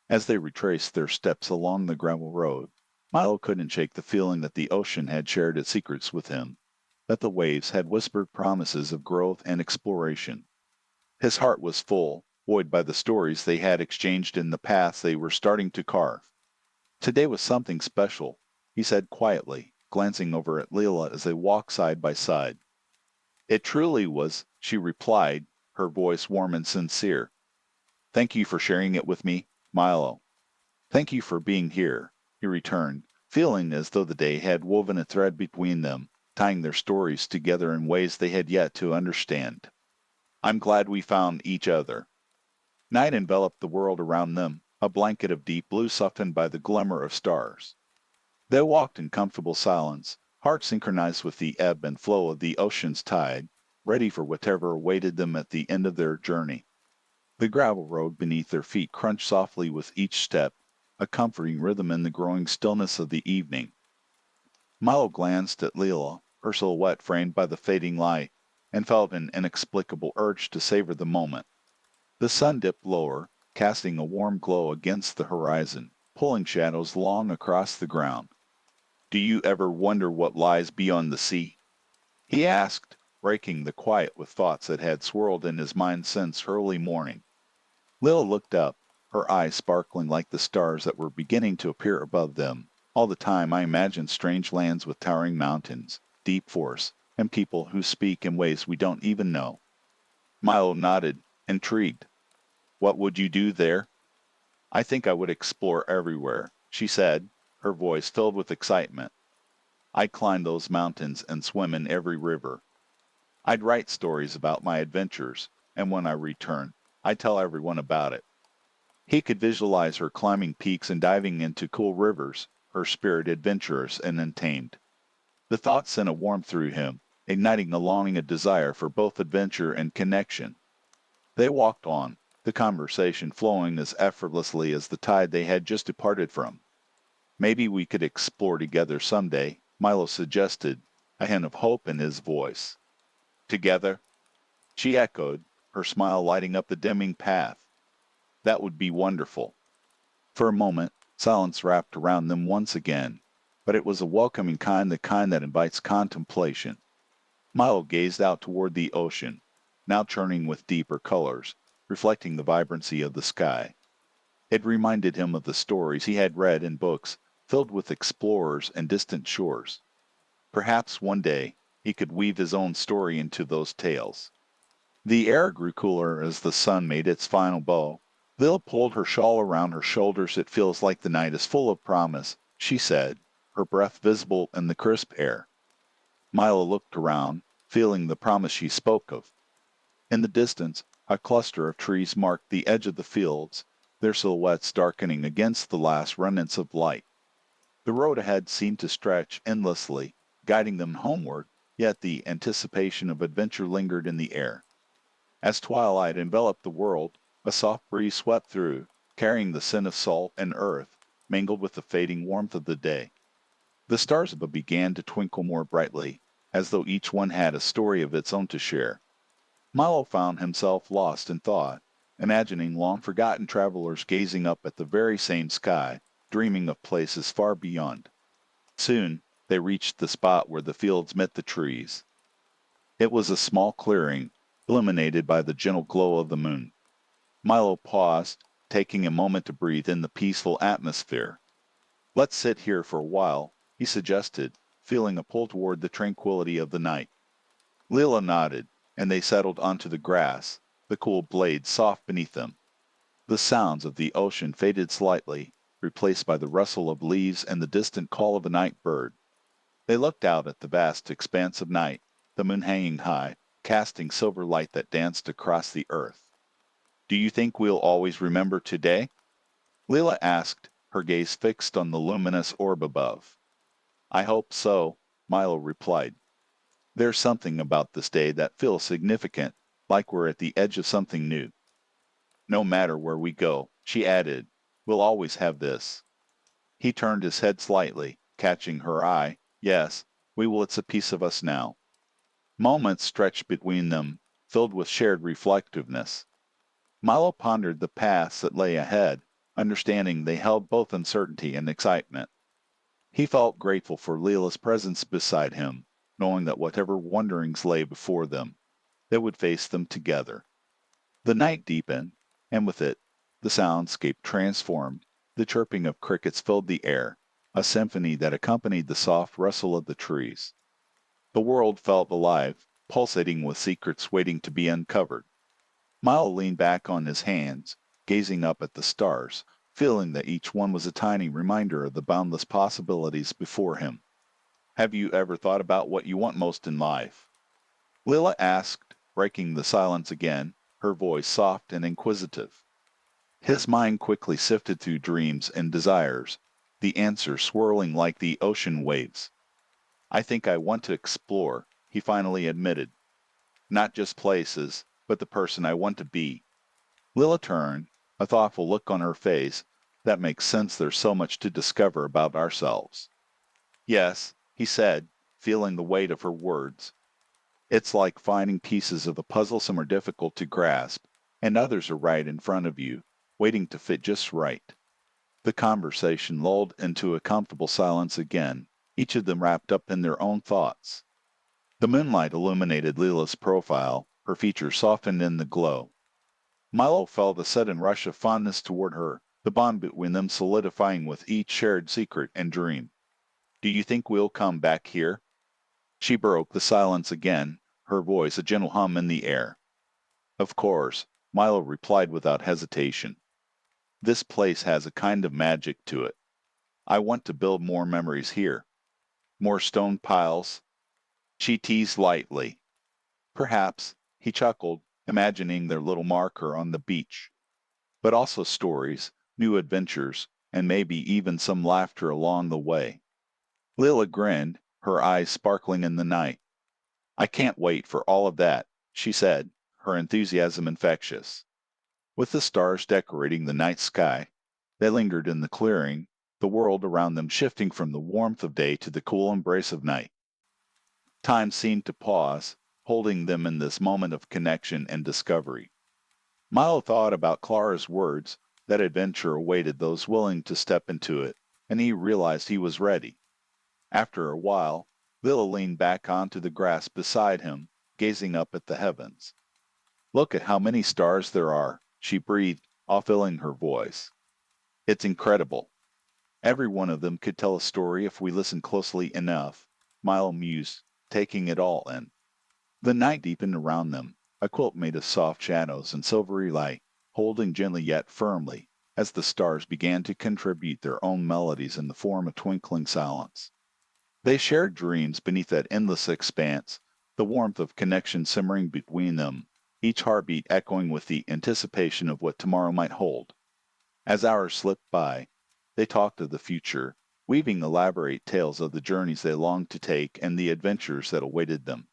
Speaker 1: As they retraced their steps along the gravel road, Milo couldn't shake the feeling that the ocean had shared its secrets with him, that the waves had whispered promises of growth and exploration. His heart was full, buoyed by the stories they had exchanged in the paths they were starting to carve. Today was something special, he said quietly, glancing over at Leela as they walked side by side. It truly was, she replied, her voice warm and sincere. Thank you for sharing it with me, Milo. Thank you for being here, he returned, feeling as though the day had woven a thread between them, tying their stories together in ways they had yet to understand. I'm glad we found each other. Night enveloped the world around them, a blanket of deep blue softened by the glimmer of stars. They walked in comfortable silence, hearts synchronized with the ebb and flow of the ocean's tide, ready for whatever awaited them at the end of their journey. The gravel road beneath their feet crunched softly with each step, a comforting rhythm in the growing stillness of the evening. Milo glanced at Leela, her silhouette framed by the fading light, and felt an inexplicable urge to savor the moment. The sun dipped lower, casting a warm glow against the horizon, pulling shadows long across the ground. Do you ever wonder what lies beyond the sea? He asked, breaking the quiet with thoughts that had swirled in his mind since early morning. Lil looked up, her eyes sparkling like the stars that were beginning to appear above them. All the time I imagined strange lands with towering mountains, deep forests, and people who speak in ways we don't even know. Milo nodded, intrigued. What would you do there? I think I would explore everywhere, she said, her voice filled with excitement. I'd climb those mountains and swim in every river. I'd write stories about my adventures, and when I return, I'd tell everyone about it. He could visualize her climbing peaks and diving into cool rivers, her spirit adventurous and untamed. The thought sent a warmth through him, igniting a longing and desire for both adventure and connection. They walked on, the conversation flowing as effortlessly as the tide they had just departed from. Maybe we could explore together someday, Milo suggested, a hint of hope in his voice. Together? She echoed, her smile lighting up the dimming path. That would be wonderful. For a moment, silence wrapped around them once again, but it was a welcoming kind, the kind that invites contemplation. Milo gazed out toward the ocean, now churning with deeper colors, reflecting the vibrancy of the sky. It reminded him of the stories he had read in books filled with explorers and distant shores. Perhaps one day he could weave his own story into those tales. The air grew cooler as the sun made its final bow. Lil pulled her shawl around her shoulders. It feels like the night is full of promise, she said, her breath visible in the crisp air. Milo looked around, feeling the promise she spoke of. In the distance, a cluster of trees marked the edge of the fields, their silhouettes darkening against the last remnants of light. The road ahead seemed to stretch endlessly, guiding them homeward, yet the anticipation of adventure lingered in the air. As twilight enveloped the world, a soft breeze swept through, carrying the scent of salt and earth, mingled with the fading warmth of the day. The stars above began to twinkle more brightly, as though each one had a story of its own to share. Milo found himself lost in thought, imagining long-forgotten travelers gazing up at the very same sky, dreaming of places far beyond. Soon, they reached the spot where the fields met the trees. It was a small clearing, illuminated by the gentle glow of the moon. Milo paused, taking a moment to breathe in the peaceful atmosphere. "Let's sit here for a while," he suggested, feeling a pull toward the tranquility of the night. Leela nodded, and they settled onto the grass, the cool blades soft beneath them. The sounds of the ocean faded slightly, replaced by the rustle of leaves and the distant call of a night bird. They looked out at the vast expanse of night, the moon hanging high, casting silver light that danced across the earth. "Do you think we'll always remember today?" Leela asked, her gaze fixed on the luminous orb above. "I hope so," Milo replied. "There's something about this day that feels significant, like we're at the edge of something new. No matter where we go," she added, "we'll always have this." He turned his head slightly, catching her eye. "Yes, we will. It's a piece of us now." Moments stretched between them, filled with shared reflectiveness. Milo pondered the paths that lay ahead, understanding they held both uncertainty and excitement. He felt grateful for Leela's presence beside him, knowing that whatever wanderings lay before them, they would face them together. The night deepened, and with it, the soundscape transformed. The chirping of crickets filled the air, a symphony that accompanied the soft rustle of the trees. The world felt alive, pulsating with secrets waiting to be uncovered. Milo leaned back on his hands, gazing up at the stars, feeling that each one was a tiny reminder of the boundless possibilities before him. "Have you ever thought about what you want most in life?" Lila asked, breaking the silence again, her voice soft and inquisitive. His mind quickly sifted through dreams and desires, the answers swirling like the ocean waves. "I think I want to explore," he finally admitted. "Not just places, but the person I want to be." Lila turned, a thoughtful look on her face. "That makes sense. There's so much to discover about ourselves." "Yes," he said, feeling the weight of her words. "It's like finding pieces of a puzzle. Some are difficult to grasp, and others are right in front of you, waiting to fit just right." The conversation lulled into a comfortable silence again, each of them wrapped up in their own thoughts. The moonlight illuminated Leela's profile, her features softened in the glow. Milo felt a sudden rush of fondness toward her, the bond between them solidifying with each shared secret and dream. "Do you think we'll come back here?" She broke the silence again, her voice a gentle hum in the air. "Of course," Milo replied without hesitation. "This place has a kind of magic to it. I want to build more memories here. More stone piles." She teased lightly. "Perhaps," he chuckled, imagining their little marker on the beach. "But also stories, new adventures, and maybe even some laughter along the way." Lila grinned, her eyes sparkling in the night. "I can't wait for all of that," she said, her enthusiasm infectious. With the stars decorating the night sky, they lingered in the clearing, the world around them shifting from the warmth of day to the cool embrace of night. Time seemed to pause, holding them in this moment of connection and discovery. Milo thought about Clara's words, that adventure awaited those willing to step into it, and he realized he was ready. After a while, Lila leaned back onto the grass beside him, gazing up at the heavens. "Look at how many stars there are," she breathed, all filling her voice. "It's incredible. Every one of them could tell a story if we listened closely enough," Milo mused, taking it all in. The night deepened around them, a quilt made of soft shadows and silvery light, holding gently yet firmly, as the stars began to contribute their own melodies in the form of twinkling silence. They shared dreams beneath that endless expanse, the warmth of connection simmering between them, each heartbeat echoing with the anticipation of what tomorrow might hold. As hours slipped by, they talked of the future, weaving elaborate tales of the journeys they longed to take and the adventures that awaited them.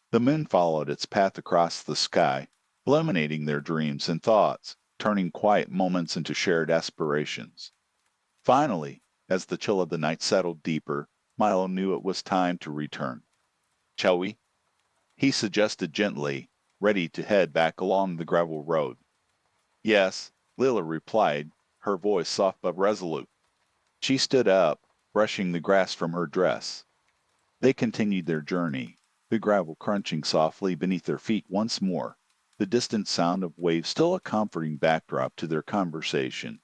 Speaker 1: The moon followed its path across the sky, illuminating their dreams and thoughts, turning quiet moments into shared aspirations. Finally, as the chill of the night settled deeper, Milo knew it was time to return. Shall we? He suggested gently, ready to head back along the gravel road. Yes, Lila replied, her voice soft but resolute. She stood up, brushing the grass from her dress. They continued their journey, the gravel crunching softly beneath their feet once more, the distant sound of waves still a comforting backdrop to their conversation.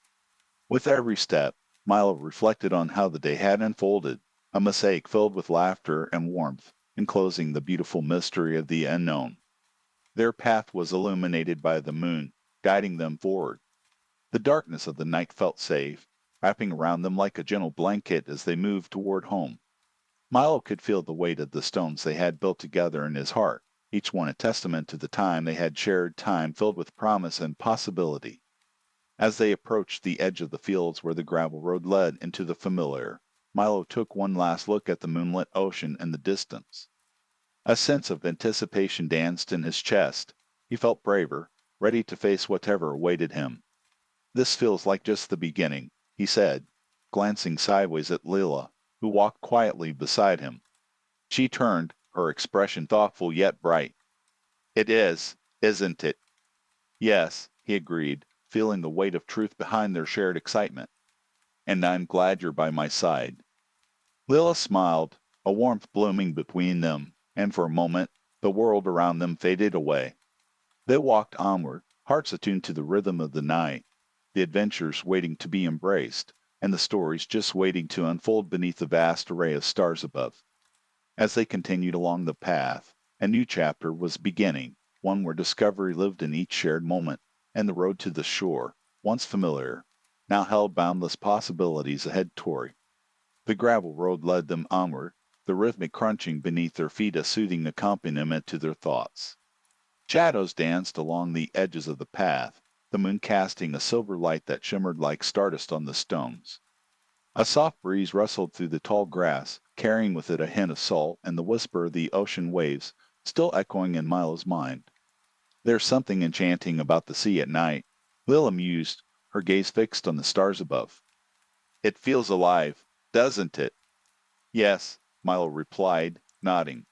Speaker 1: With every step, Milo reflected on how the day had unfolded, a mosaic filled with laughter and warmth, enclosing the beautiful mystery of the unknown. Their path was illuminated by the moon, guiding them forward. The darkness of the night felt safe, wrapping around them like a gentle blanket as they moved toward home. Milo could feel the weight of the stones they had built together in his heart, each one a testament to the time they had shared, time filled with promise and possibility. As they approached the edge of the fields where the gravel road led into the familiar, Milo took one last look at the moonlit ocean in the distance. A sense of anticipation danced in his chest. He felt braver, ready to face whatever awaited him. This feels like just the beginning, he said, glancing sideways at Lila, who walked quietly beside him. She turned, her expression thoughtful yet bright. It is, isn't it? Yes, he agreed, feeling the weight of truth behind their shared excitement. And I'm glad you're by my side. Lila smiled, a warmth blooming between them, and for a moment the world around them faded away. They walked onward, hearts attuned to the rhythm of the night, the adventures waiting to be embraced, and the stories just waiting to unfold beneath the vast array of stars above. As they continued along the path, a new chapter was beginning, one where discovery lived in each shared moment, and the road to the shore, once familiar, now held boundless possibilities ahead Tory. The gravel road led them onward, the rhythmic crunching beneath their feet a soothing accompaniment to their thoughts. Shadows danced along the edges of the path, the moon casting a silver light that shimmered like stardust on the stones. A soft breeze rustled through the tall grass, carrying with it a hint of salt and the whisper of the ocean waves, still echoing in Milo's mind. There's something enchanting about the sea at night, Lila mused, her gaze fixed on the stars above. It feels alive, doesn't it? Yes, Milo replied, nodding.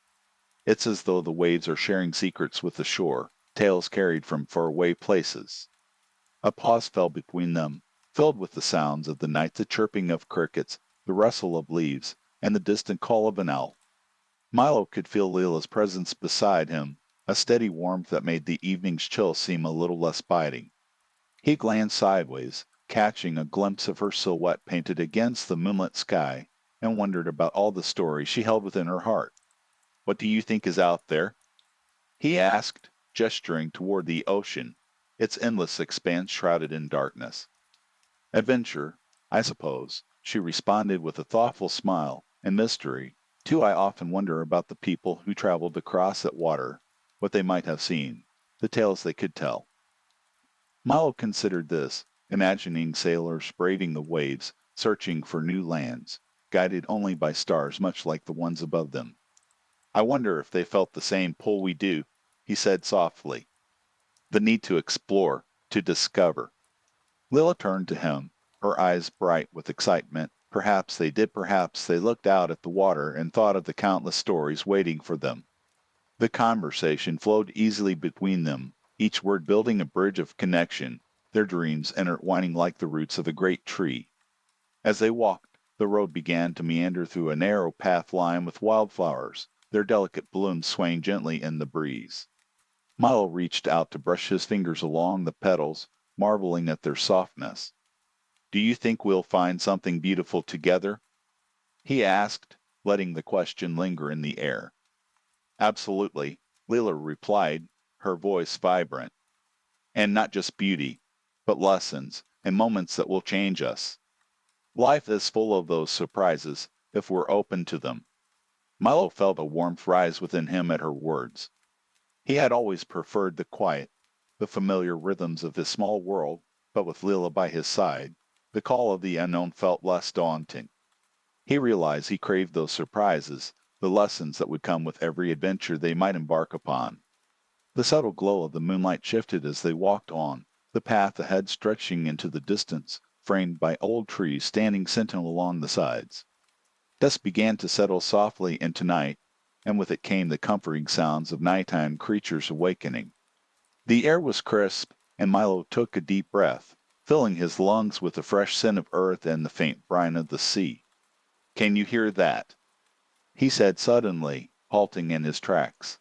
Speaker 1: It's as though the waves are sharing secrets with the shore, tales carried from faraway places. A pause fell between them, filled with the sounds of the night, the chirping of crickets, the rustle of leaves, and the distant call of an owl. Milo could feel Lila's presence beside him, a steady warmth that made the evening's chill seem a little less biting. He glanced sideways, catching a glimpse of her silhouette painted against the moonlit sky, and wondered about all the stories she held within her heart. What do you think is out there? He asked, gesturing toward the ocean, its endless expanse shrouded in darkness. Adventure, I suppose, she responded with a thoughtful smile, and mystery, too. I often wonder about the people who traveled across that water, what they might have seen, the tales they could tell. Milo considered this, imagining sailors braving the waves, searching for new lands, guided only by stars much like the ones above them. I wonder if they felt the same pull we do, he said softly. The need to explore, to discover. Lila turned to him, her eyes bright with excitement. Perhaps they did, perhaps they looked out at the water and thought of the countless stories waiting for them. The conversation flowed easily between them, each word building a bridge of connection, their dreams intertwining like the roots of a great tree. As they walked, the road began to meander through a narrow path lined with wildflowers, their delicate blooms swaying gently in the breeze. Milo reached out to brush his fingers along the petals, marveling at their softness. Do you think we'll find something beautiful together? He asked, letting the question linger in the air. Absolutely, Leela replied, her voice vibrant. And not just beauty, but lessons and moments that will change us. Life is full of those surprises if we're open to them. Milo felt a warmth rise within him at her words. He had always preferred the quiet, the familiar rhythms of his small world, but with Lila by his side, the call of the unknown felt less daunting. He realized he craved those surprises, the lessons that would come with every adventure they might embark upon. The subtle glow of the moonlight shifted as they walked on, the path ahead stretching into the distance, framed by old trees standing sentinel along the sides. Dusk began to settle softly into night, and with it came the comforting sounds of nighttime creatures awakening. The air was crisp, and Milo took a deep breath, filling his lungs with the fresh scent of earth and the faint brine of the sea. "Can you hear that?" he said suddenly, halting in his tracks.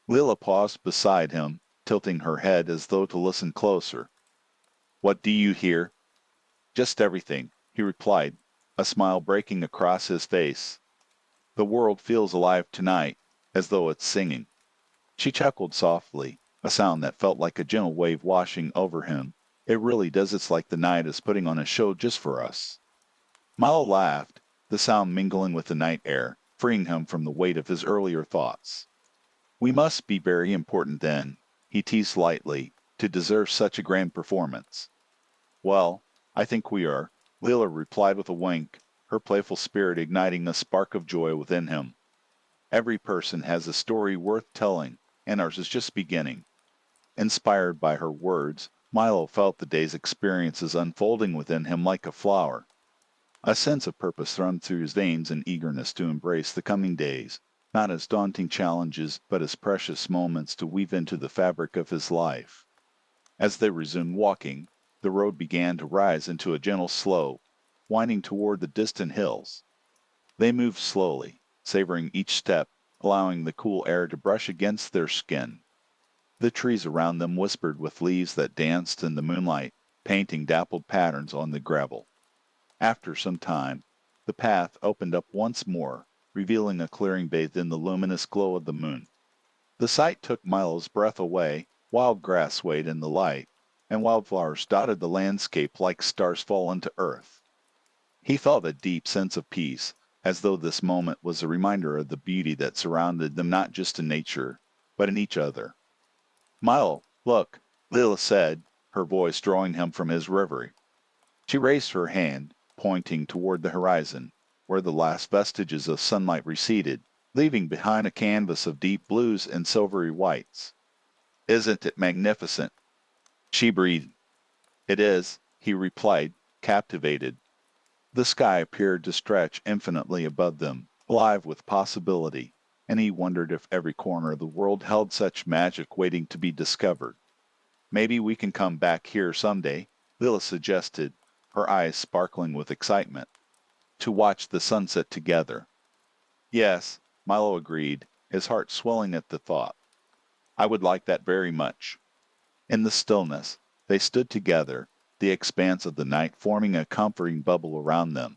Speaker 1: Lila paused beside him, tilting her head as though to listen closer. "What do you hear?" "Just everything," he replied, a smile breaking across his face. "The world feels alive tonight, as though it's singing." She chuckled softly, a sound that felt like a gentle wave washing over him. "It really does. It's like the night is putting on a show just for us." Milo laughed, the sound mingling with the night air, freeing him from the weight of his earlier thoughts. "We must be very important then," he teased lightly, "to deserve such a grand performance." "Well, I think we are," Leela replied with a wink, her playful spirit igniting a spark of joy within him. "Every person has a story worth telling, and ours is just beginning." Inspired by her words, Milo felt the day's experiences unfolding within him like a flower. A sense of purpose thrummed through his veins and eagerness to embrace the coming days, not as daunting challenges, but as precious moments to weave into the fabric of his life. As they resumed walking, the road began to rise into a gentle slope, winding toward the distant hills. They moved slowly, savoring each step, allowing the cool air to brush against their skin. The trees around them whispered with leaves that danced in the moonlight, painting dappled patterns on the gravel. After some time, the path opened up once more, revealing a clearing bathed in the luminous glow of the moon. The sight took Milo's breath away. Wild grass swayed in the light, and wildflowers dotted the landscape like stars fallen to earth. He felt a deep sense of peace, as though this moment was a reminder of the beauty that surrounded them not just in nature, but in each other. "Milo, look," Lila said, her voice drawing him from his reverie. She raised her hand, pointing toward the horizon, where the last vestiges of sunlight receded, leaving behind a canvas of deep blues and silvery whites. "Isn't it magnificent?" she breathed. "It is," he replied, captivated. The sky appeared to stretch infinitely above them, alive with possibility, and he wondered if every corner of the world held such magic waiting to be discovered. "Maybe we can come back here someday," Lila suggested, her eyes sparkling with excitement, "to watch the sunset together." "Yes," Milo agreed, his heart swelling at the thought. "I would like that very much." In the stillness, they stood together, the expanse of the night forming a comforting bubble around them.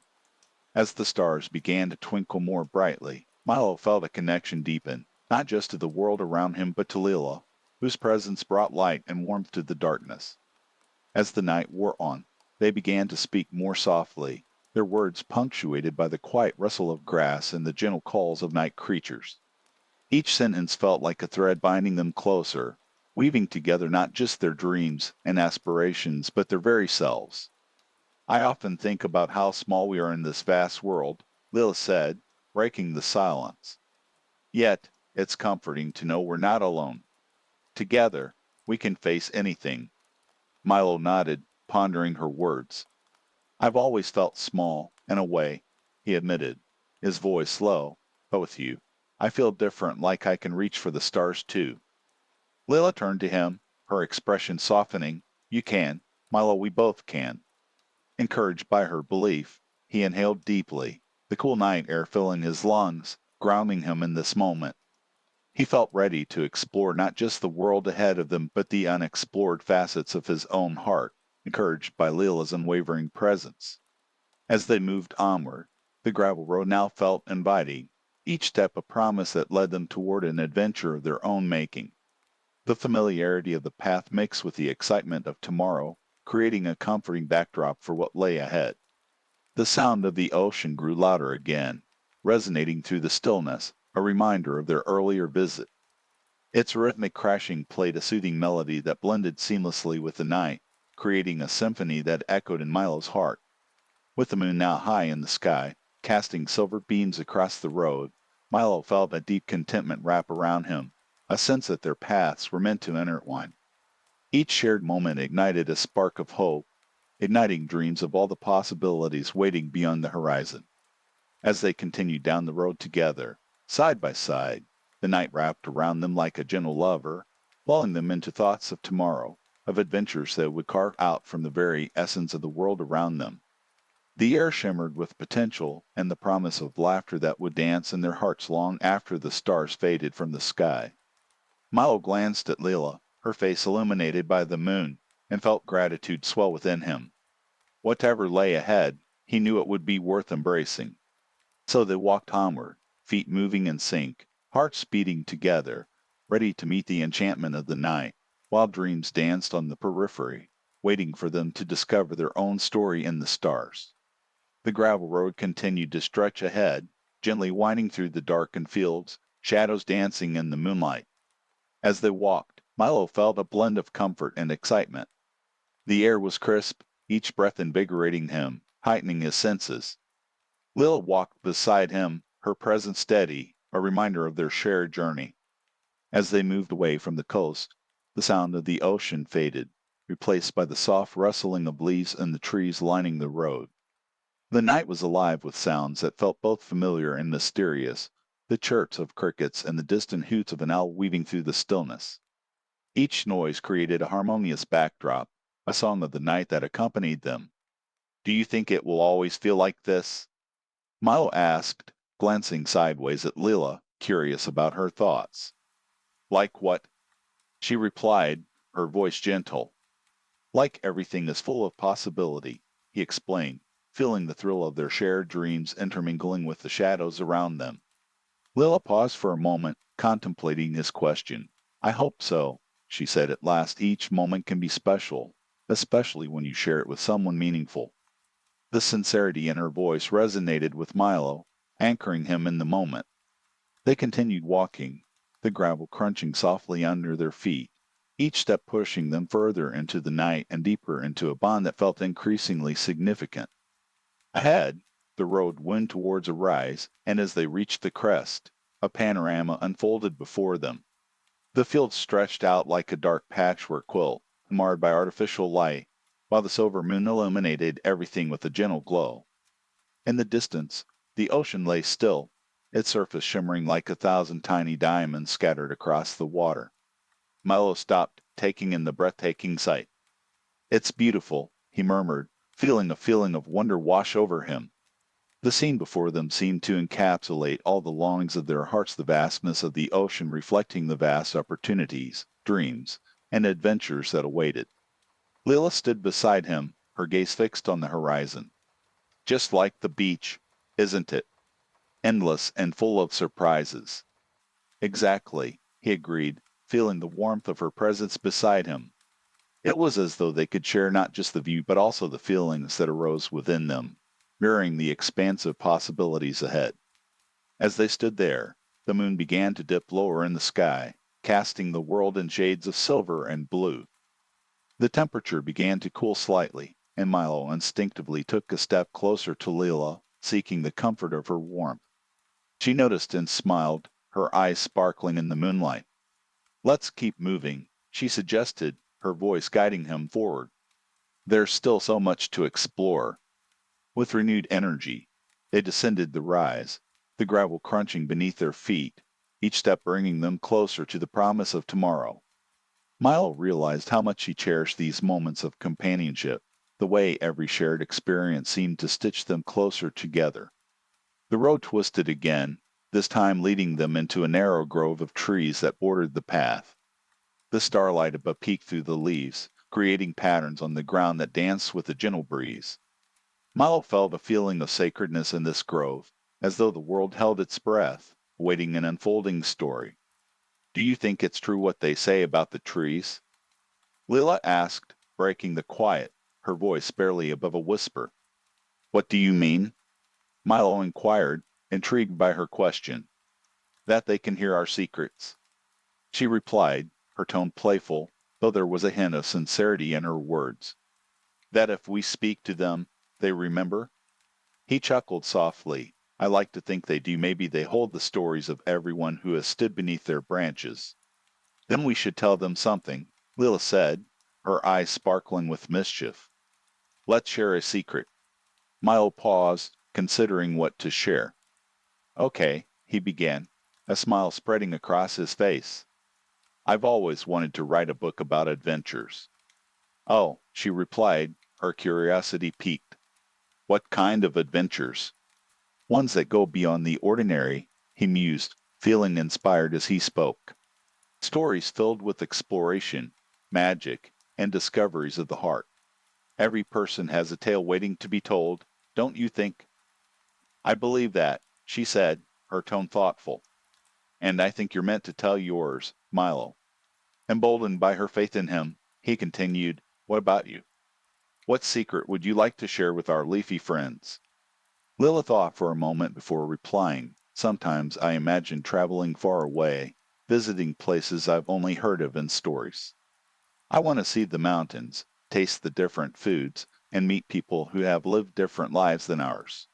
Speaker 1: As the stars began to twinkle more brightly, Milo felt a connection deepen, not just to the world around him but to Lila, whose presence brought light and warmth to the darkness. As the night wore on, they began to speak more softly, their words punctuated by the quiet rustle of grass and the gentle calls of night creatures. Each sentence felt like a thread binding them closer, weaving together not just their dreams and aspirations, but their very selves. "I often think about how small we are in this vast world," Lila said, breaking the silence. "Yet it's comforting to know we're not alone. Together, we can face anything." Milo nodded, pondering her words. "I've always felt small, in a way," he admitted, his voice low, "but with you, I feel different, like I can reach for the stars too." Lila turned to him, her expression softening. "You can, Milo, we both can." Encouraged by her belief, he inhaled deeply, the cool night air filling his lungs, grounding him in this moment. He felt ready to explore not just the world ahead of them, but the unexplored facets of his own heart, encouraged by Lila's unwavering presence. As they moved onward, the gravel road now felt inviting, each step a promise that led them toward an adventure of their own making. The familiarity of the path mixed with the excitement of tomorrow, creating a comforting backdrop for what lay ahead. The sound of the ocean grew louder again, resonating through the stillness, a reminder of their earlier visit. Its rhythmic crashing played a soothing melody that blended seamlessly with the night, creating a symphony that echoed in Milo's heart. With the moon now high in the sky, casting silver beams across the road, Milo felt a deep contentment wrap around him. a sense that their paths were meant to intertwine. Each shared moment ignited a spark of hope, igniting dreams of all the possibilities waiting beyond the horizon. As they continued down the road together, side by side, the night wrapped around them like a gentle lover, lulling them into thoughts of tomorrow, of adventures that would carve out from the very essence of the world around them. The air shimmered with potential and the promise of laughter that would dance in their hearts long after the stars faded from the sky. Milo glanced at Leela, her face illuminated by the moon, and felt gratitude swell within him. Whatever lay ahead, he knew it would be worth embracing. So they walked onward, feet moving in sync, hearts beating together, ready to meet the enchantment of the night, while dreams danced on the periphery, waiting for them to discover their own story in the stars. The gravel road continued to stretch ahead, gently winding through the darkened fields, shadows dancing in the moonlight. As they walked, Milo felt a blend of comfort and excitement. The air was crisp, each breath invigorating him, heightening his senses. Lil walked beside him, her presence steady, a reminder of their shared journey. As they moved away from the coast, the sound of the ocean faded, replaced by the soft rustling of leaves in the trees lining the road. The night was alive with sounds that felt both familiar and mysterious, the chirps of crickets and the distant hoots of an owl weaving through the stillness. Each noise created a harmonious backdrop, a song of the night that accompanied them. Do you think it will always feel like this? Milo asked, glancing sideways at Lila, curious about her thoughts. Like what? She replied, her voice gentle. Like everything is full of possibility, he explained, feeling the thrill of their shared dreams intermingling with the shadows around them. Lila paused for a moment, contemplating his question. I hope so, she said at last. Each moment can be special, especially when you share it with someone meaningful. The sincerity in her voice resonated with Milo, anchoring him in the moment. They continued walking, the gravel crunching softly under their feet, each step pushing them further into the night and deeper into a bond that felt increasingly significant. Ahead, the road wound towards a rise, and as they reached the crest, a panorama unfolded before them. The field stretched out like a dark patchwork quilt, marred by artificial light, while the silver moon illuminated everything with a gentle glow. In the distance, the ocean lay still, its surface shimmering like 1,000 tiny diamonds scattered across the water. Milo stopped, taking in the breathtaking sight. It's beautiful, he murmured, feeling a feeling of wonder wash over him. The scene before them seemed to encapsulate all the longings of their hearts, the vastness of the ocean reflecting the vast opportunities, dreams, and adventures that awaited. Lila stood beside him, her gaze fixed on the horizon. Just like the beach, isn't it? Endless and full of surprises. Exactly, he agreed, feeling the warmth of her presence beside him. It was as though they could share not just the view but also the feelings that arose within them, mirroring the expansive possibilities ahead. As they stood there, the moon began to dip lower in the sky, casting the world in shades of silver and blue. The temperature began to cool slightly, and Milo instinctively took a step closer to Leela, seeking the comfort of her warmth. She noticed and smiled, her eyes sparkling in the moonlight. Let's keep moving, she suggested, her voice guiding him forward. There's still so much to explore. With renewed energy, they descended the rise, the gravel crunching beneath their feet, each step bringing them closer to the promise of tomorrow. Milo realized how much he cherished these moments of companionship, the way every shared experience seemed to stitch them closer together. The road twisted again, this time leading them into a narrow grove of trees that bordered the path. The starlight above peeked through the leaves, creating patterns on the ground that danced with a gentle breeze. Milo felt a feeling of sacredness in this grove, as though the world held its breath, awaiting an unfolding story. Do you think it's true what they say about the trees? Lila asked, breaking the quiet, her voice barely above a whisper. What do you mean? Milo inquired, intrigued by her question. That they can hear our secrets. She replied, her tone playful, though there was a hint of sincerity in her words. That if we speak to them, they remember? He chuckled softly. I like to think they do. Maybe they hold the stories of everyone who has stood beneath their branches. Then we should tell them something, Lila said, her eyes sparkling with mischief. Let's share a secret. Milo paused, considering what to share. Okay, he began, a smile spreading across his face. I've always wanted to write a book about adventures. Oh, she replied, her curiosity piqued. What kind of adventures? Ones that go beyond the ordinary, he mused, feeling inspired as he spoke. Stories filled with exploration, magic, and discoveries of the heart. Every person has a tale waiting to be told, don't you think? I believe that, she said, her tone thoughtful. And I think you're meant to tell yours, Milo. Emboldened by her faith in him, he continued, what about you? What secret would you like to share with our leafy friends? Lila thought for a moment before replying. Sometimes I imagine traveling far away, visiting places I've only heard of in stories. I want to see the mountains, taste the different foods, and meet people who have lived different lives than ours.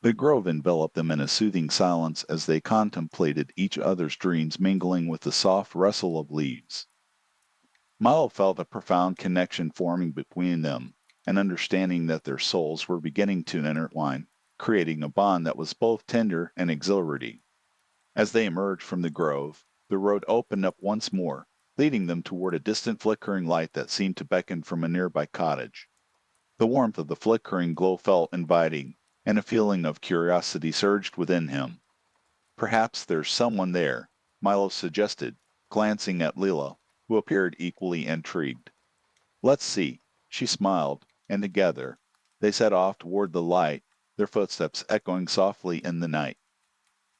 Speaker 1: The grove enveloped them in a soothing silence as they contemplated each other's dreams mingling with the soft rustle of leaves. Milo felt a profound connection forming between them, an understanding that their souls were beginning to intertwine, creating a bond that was both tender and exhilarating. As they emerged from the grove, the road opened up once more, leading them toward a distant flickering light that seemed to beckon from a nearby cottage. The warmth of the flickering glow felt inviting, and a feeling of curiosity surged within him. Perhaps there's someone there, Milo suggested, glancing at Leela, who appeared equally intrigued. Let's see. She smiled, and together they set off toward the light, their footsteps echoing softly in the night.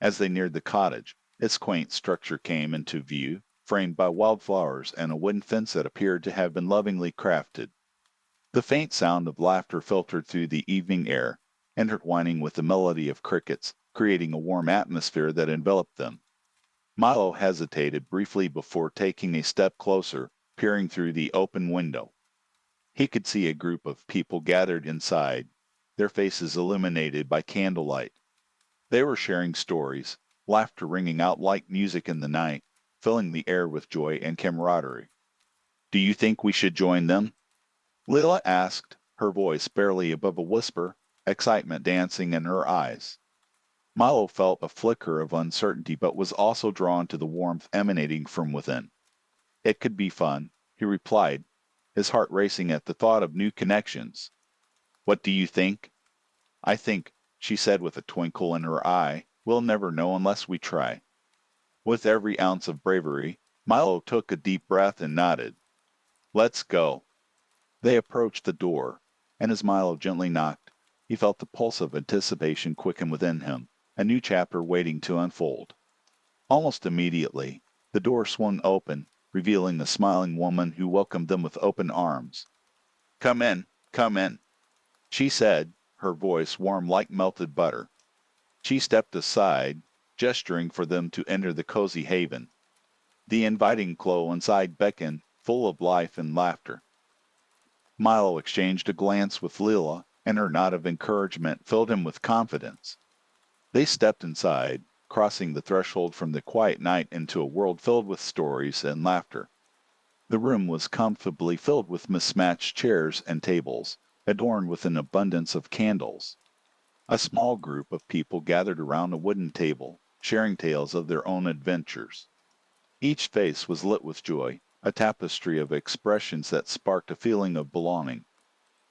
Speaker 1: As they neared the cottage, its quaint structure came into view, framed by wildflowers and a wooden fence that appeared to have been lovingly crafted. The faint sound of laughter filtered through the evening air, intertwining with the melody of crickets, creating a warm atmosphere that enveloped them. Milo hesitated briefly before taking a step closer, peering through the open window. He could see a group of people gathered inside, their faces illuminated by candlelight. They were sharing stories, laughter ringing out like music in the night, filling the air with joy and camaraderie. Do you think we should join them? Lila asked, her voice barely above a whisper, excitement dancing in her eyes. Milo felt a flicker of uncertainty but was also drawn to the warmth emanating from within. It could be fun, he replied, his heart racing at the thought of new connections. What do you think? I think, she said with a twinkle in her eye, we'll never know unless we try. With every ounce of bravery, Milo took a deep breath and nodded. Let's go. They approached the door, and as Milo gently knocked, he felt the pulse of anticipation quicken within him, a new chapter waiting to unfold. Almost immediately, the door swung open, revealing a smiling woman who welcomed them with open arms. Come in, come in, she said, her voice warm like melted butter. She stepped aside, gesturing for them to enter the cozy haven. The inviting glow inside beckoned, full of life and laughter. Milo exchanged a glance with Leela, and her nod of encouragement filled him with confidence. They stepped inside, crossing the threshold from the quiet night into a world filled with stories and laughter. The room was comfortably filled with mismatched chairs and tables, adorned with an abundance of candles. A small group of people gathered around a wooden table, sharing tales of their own adventures. Each face was lit with joy, a tapestry of expressions that sparked a feeling of belonging.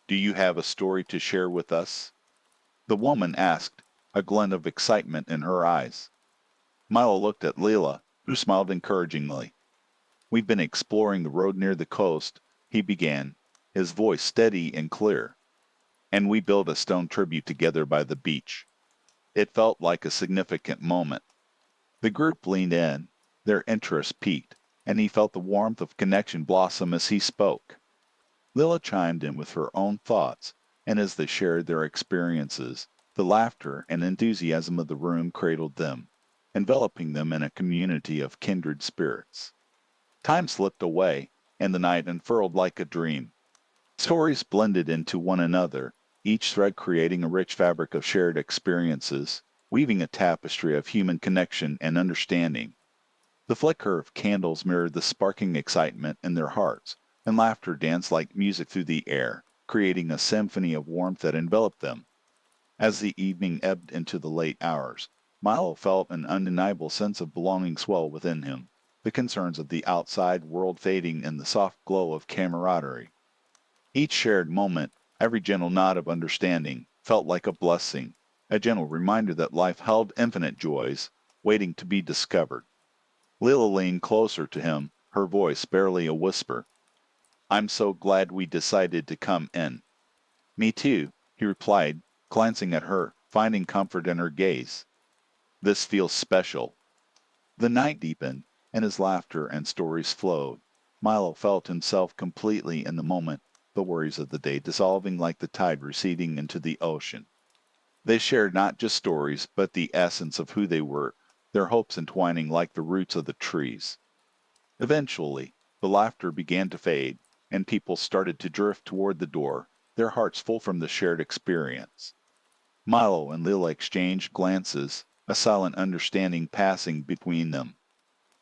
Speaker 1: Do you have a story to share with us? The woman asked, a glint of excitement in her eyes. Milo looked at Leela, who smiled encouragingly. We've been exploring the road near the coast, he began, his voice steady and clear. And we built a stone tribute together by the beach. It felt like a significant moment. The group leaned in, their interest piqued, and he felt the warmth of connection blossom as he spoke. Lila chimed in with her own thoughts, and as they shared their experiences, the laughter and enthusiasm of the room cradled them, enveloping them in a community of kindred spirits. Time slipped away, and the night unfurled like a dream. Stories blended into one another, each thread creating a rich fabric of shared experiences, weaving a tapestry of human connection and understanding. The flicker of candles mirrored the sparking excitement in their hearts, and laughter danced like music through the air, creating a symphony of warmth that enveloped them. As the evening ebbed into the late hours, Milo felt an undeniable sense of belonging swell within him, the concerns of the outside world fading in the soft glow of camaraderie. Each shared moment, every gentle nod of understanding, felt like a blessing, a gentle reminder that life held infinite joys, waiting to be discovered. Lila leaned closer to him, her voice barely a whisper. "I'm so glad we decided to come in." "Me too," he replied, glancing at her, finding comfort in her gaze. "This feels special." The night deepened, and as laughter and stories flowed, Milo felt himself completely in the moment, the worries of the day dissolving like the tide receding into the ocean. They shared not just stories, but the essence of who they were, their hopes entwining like the roots of the trees. Eventually, the laughter began to fade, and people started to drift toward the door, their hearts full from the shared experience. Milo and Lila exchanged glances, a silent understanding passing between them.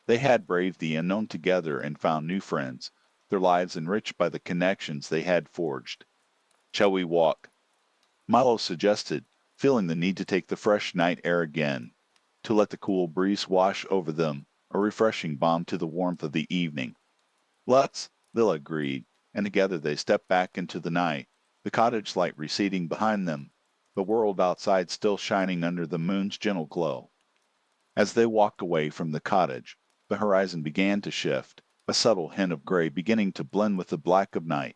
Speaker 1: They had braved the unknown together and found new friends, their lives enriched by the connections they had forged. "Shall we walk?" Milo suggested, feeling the need to take the fresh night air again, to let the cool breeze wash over them, a refreshing balm to the warmth of the evening. "Let's," Lila agreed, and together they stepped back into the night, the cottage light receding behind them, the world outside still shining under the moon's gentle glow. As they walked away from the cottage, the horizon began to shift, a subtle hint of gray beginning to blend with the black of night.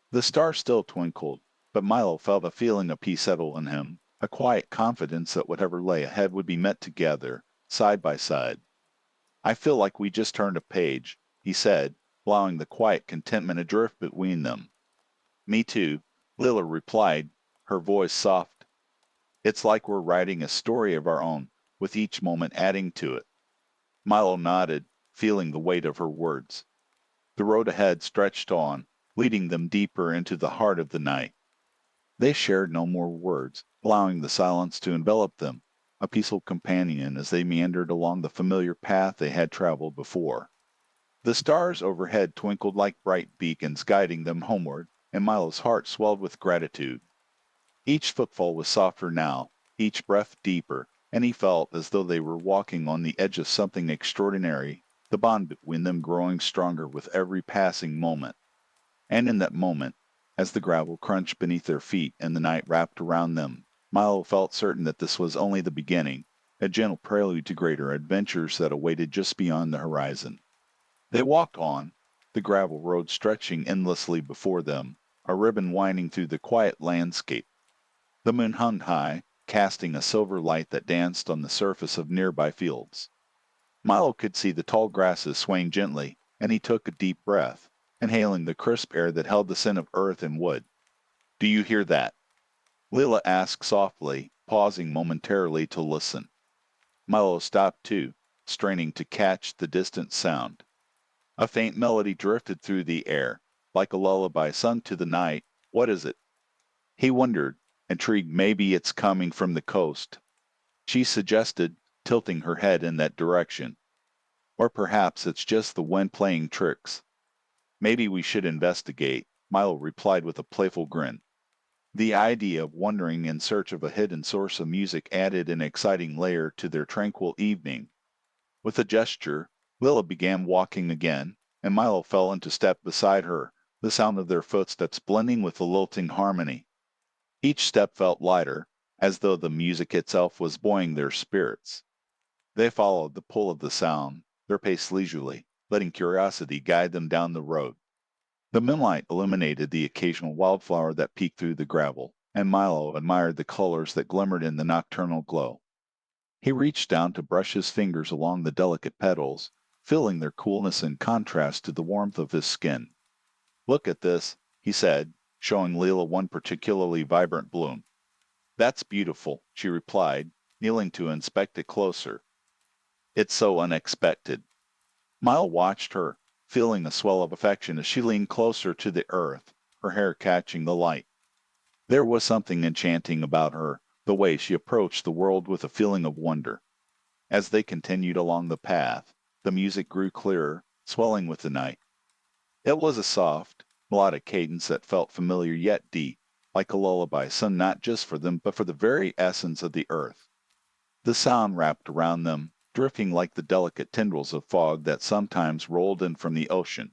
Speaker 1: The stars still twinkled, but Milo felt a feeling of peace settle in him, a quiet confidence that whatever lay ahead would be met together, side by side. "I feel like we just turned a page," he said, allowing the quiet contentment to drift between them. "Me too," Lila replied, her voice soft. "It's like we're writing a story of our own, with each moment adding to it." Milo nodded, feeling the weight of her words. The road ahead stretched on, leading them deeper into the heart of the night. They shared no more words, allowing the silence to envelop them, a peaceful companion as they meandered along the familiar path they had traveled before. The stars overhead twinkled like bright beacons guiding them homeward, and Milo's heart swelled with gratitude. Each footfall was softer now, each breath deeper, and he felt as though they were walking on the edge of something extraordinary, the bond between them growing stronger with every passing moment. And in that moment, as the gravel crunched beneath their feet and the night wrapped around them, Milo felt certain that this was only the beginning, a gentle prelude to greater adventures that awaited just beyond the horizon. They walked on, the gravel road stretching endlessly before them, a ribbon winding through the quiet landscape. The moon hung high, casting a silver light that danced on the surface of nearby fields. Milo could see the tall grasses swaying gently, and he took a deep breath, inhaling the crisp air that held the scent of earth and wood. "Do you hear that?" Lila asked softly, pausing momentarily to listen. Milo stopped too, straining to catch the distant sound. A faint melody drifted through the air, like a lullaby sung to the night. "What is it?" He wondered, intrigued. "Maybe it's coming from the coast," she suggested, tilting her head in that direction. "Or perhaps it's just the wind playing tricks." "Maybe we should investigate," Milo replied with a playful grin. The idea of wandering in search of a hidden source of music added an exciting layer to their tranquil evening. With a gesture, Lila began walking again, and Milo fell into step beside her, the sound of their footsteps blending with the lilting harmony. Each step felt lighter, as though the music itself was buoying their spirits. They followed the pull of the sound, their pace leisurely, letting curiosity guide them down the road. The moonlight illuminated the occasional wildflower that peeked through the gravel, and Milo admired the colors that glimmered in the nocturnal glow. He reached down to brush his fingers along the delicate petals, feeling their coolness in contrast to the warmth of his skin. "Look at this," he said, showing Leela one particularly vibrant bloom. "That's beautiful," she replied, kneeling to inspect it closer. "It's so unexpected." Milo watched her, feeling a swell of affection as she leaned closer to the earth, her hair catching the light. There was something enchanting about her, the way she approached the world with a feeling of wonder. As they continued along the path, The music grew clearer, swelling with the night. It was a soft, melodic cadence that felt familiar yet deep, like a lullaby sung not just for them, but for the very essence of the earth. The sound wrapped around them, drifting like the delicate tendrils of fog that sometimes rolled in from the ocean.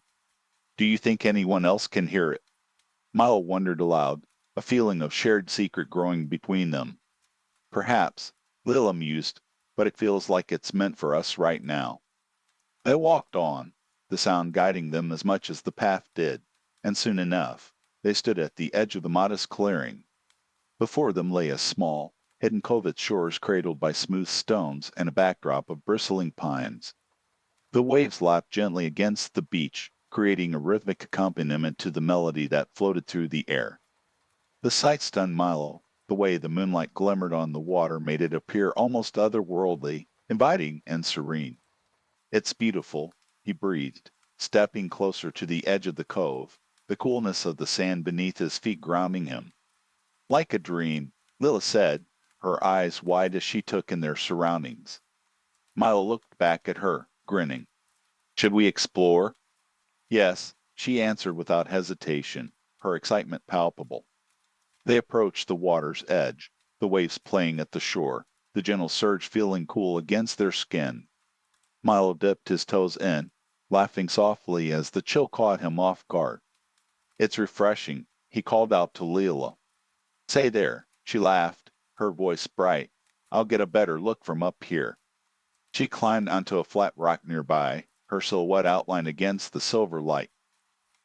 Speaker 1: Do you think anyone else can hear it? Milo wondered aloud, a feeling of shared secret growing between them. Perhaps, Lila mused, but it feels like it's meant for us right now. They walked on, the sound guiding them as much as the path did, and soon enough, they stood at the edge of the modest clearing. Before them lay a small, hidden cove its shores cradled by smooth stones and a backdrop of bristling pines. The waves lapped gently against the beach, creating a rhythmic accompaniment to the melody that floated through the air. The sight stunned Milo. The way the moonlight glimmered on the water made it appear almost otherworldly, inviting and serene. "It's beautiful," he breathed, stepping closer to the edge of the cove, the coolness of the sand beneath his feet grounding him. "Like a dream," Lila said, her eyes wide as she took in their surroundings. Milo looked back at her, grinning. "Should we explore?" "Yes," she answered without hesitation, her excitement palpable. They approached the water's edge, the waves playing at the shore, the gentle surge feeling cool against their skin. Milo dipped his toes in, laughing softly as the chill caught him off guard. "It's refreshing," he called out to Leela. "Say there," she laughed, her voice bright. "I'll get a better look from up here." She climbed onto a flat rock nearby, her silhouette outlined against the silver light.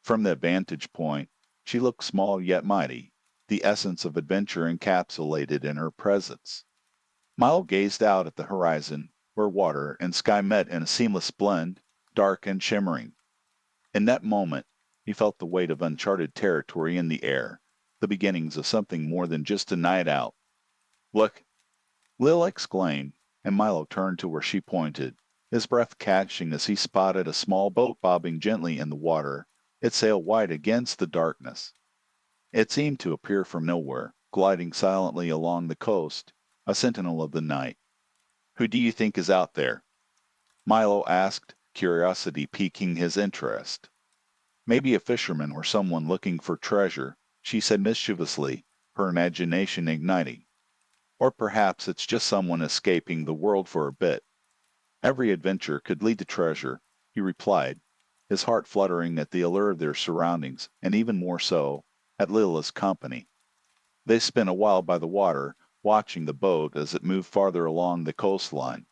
Speaker 1: From that vantage point, she looked small yet mighty, the essence of adventure encapsulated in her presence. Milo gazed out at the horizon, where water and sky met in a seamless blend, dark and shimmering. In that moment, he felt the weight of uncharted territory in the air, the beginnings of something more than just a night out. "Look!" Lil exclaimed, and Milo turned to where she pointed, his breath catching as he spotted a small boat bobbing gently in the water, its sail white against the darkness. It seemed to appear from nowhere, gliding silently along the coast, a sentinel of the night. "Who do you think is out there?" Milo asked, curiosity piquing his interest. "Maybe a fisherman or someone looking for treasure," she said mischievously, her imagination igniting. "Or perhaps it's just someone escaping the world for a bit. Every adventure could lead to treasure," he replied, his heart fluttering at the allure of their surroundings, and even more so, at Lila's company. They spent a while by the water, watching the boat as it moved farther along the coastline.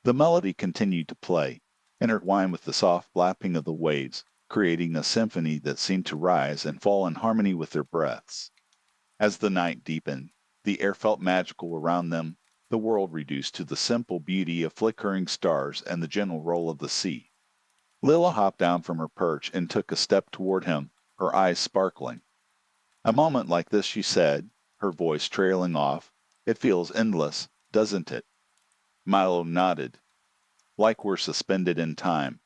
Speaker 1: The melody continued to play, intertwined with the soft lapping of the waves, creating a symphony that seemed to rise and fall in harmony with their breaths. As the night deepened, the air felt magical around them, the world reduced to the simple beauty of flickering stars and the gentle roll of the sea. Lila hopped down from her perch and took a step toward him, her eyes sparkling. "A moment like this," she said, her voice trailing off, "it feels endless, doesn't it?" Milo nodded. "Like we're suspended in time."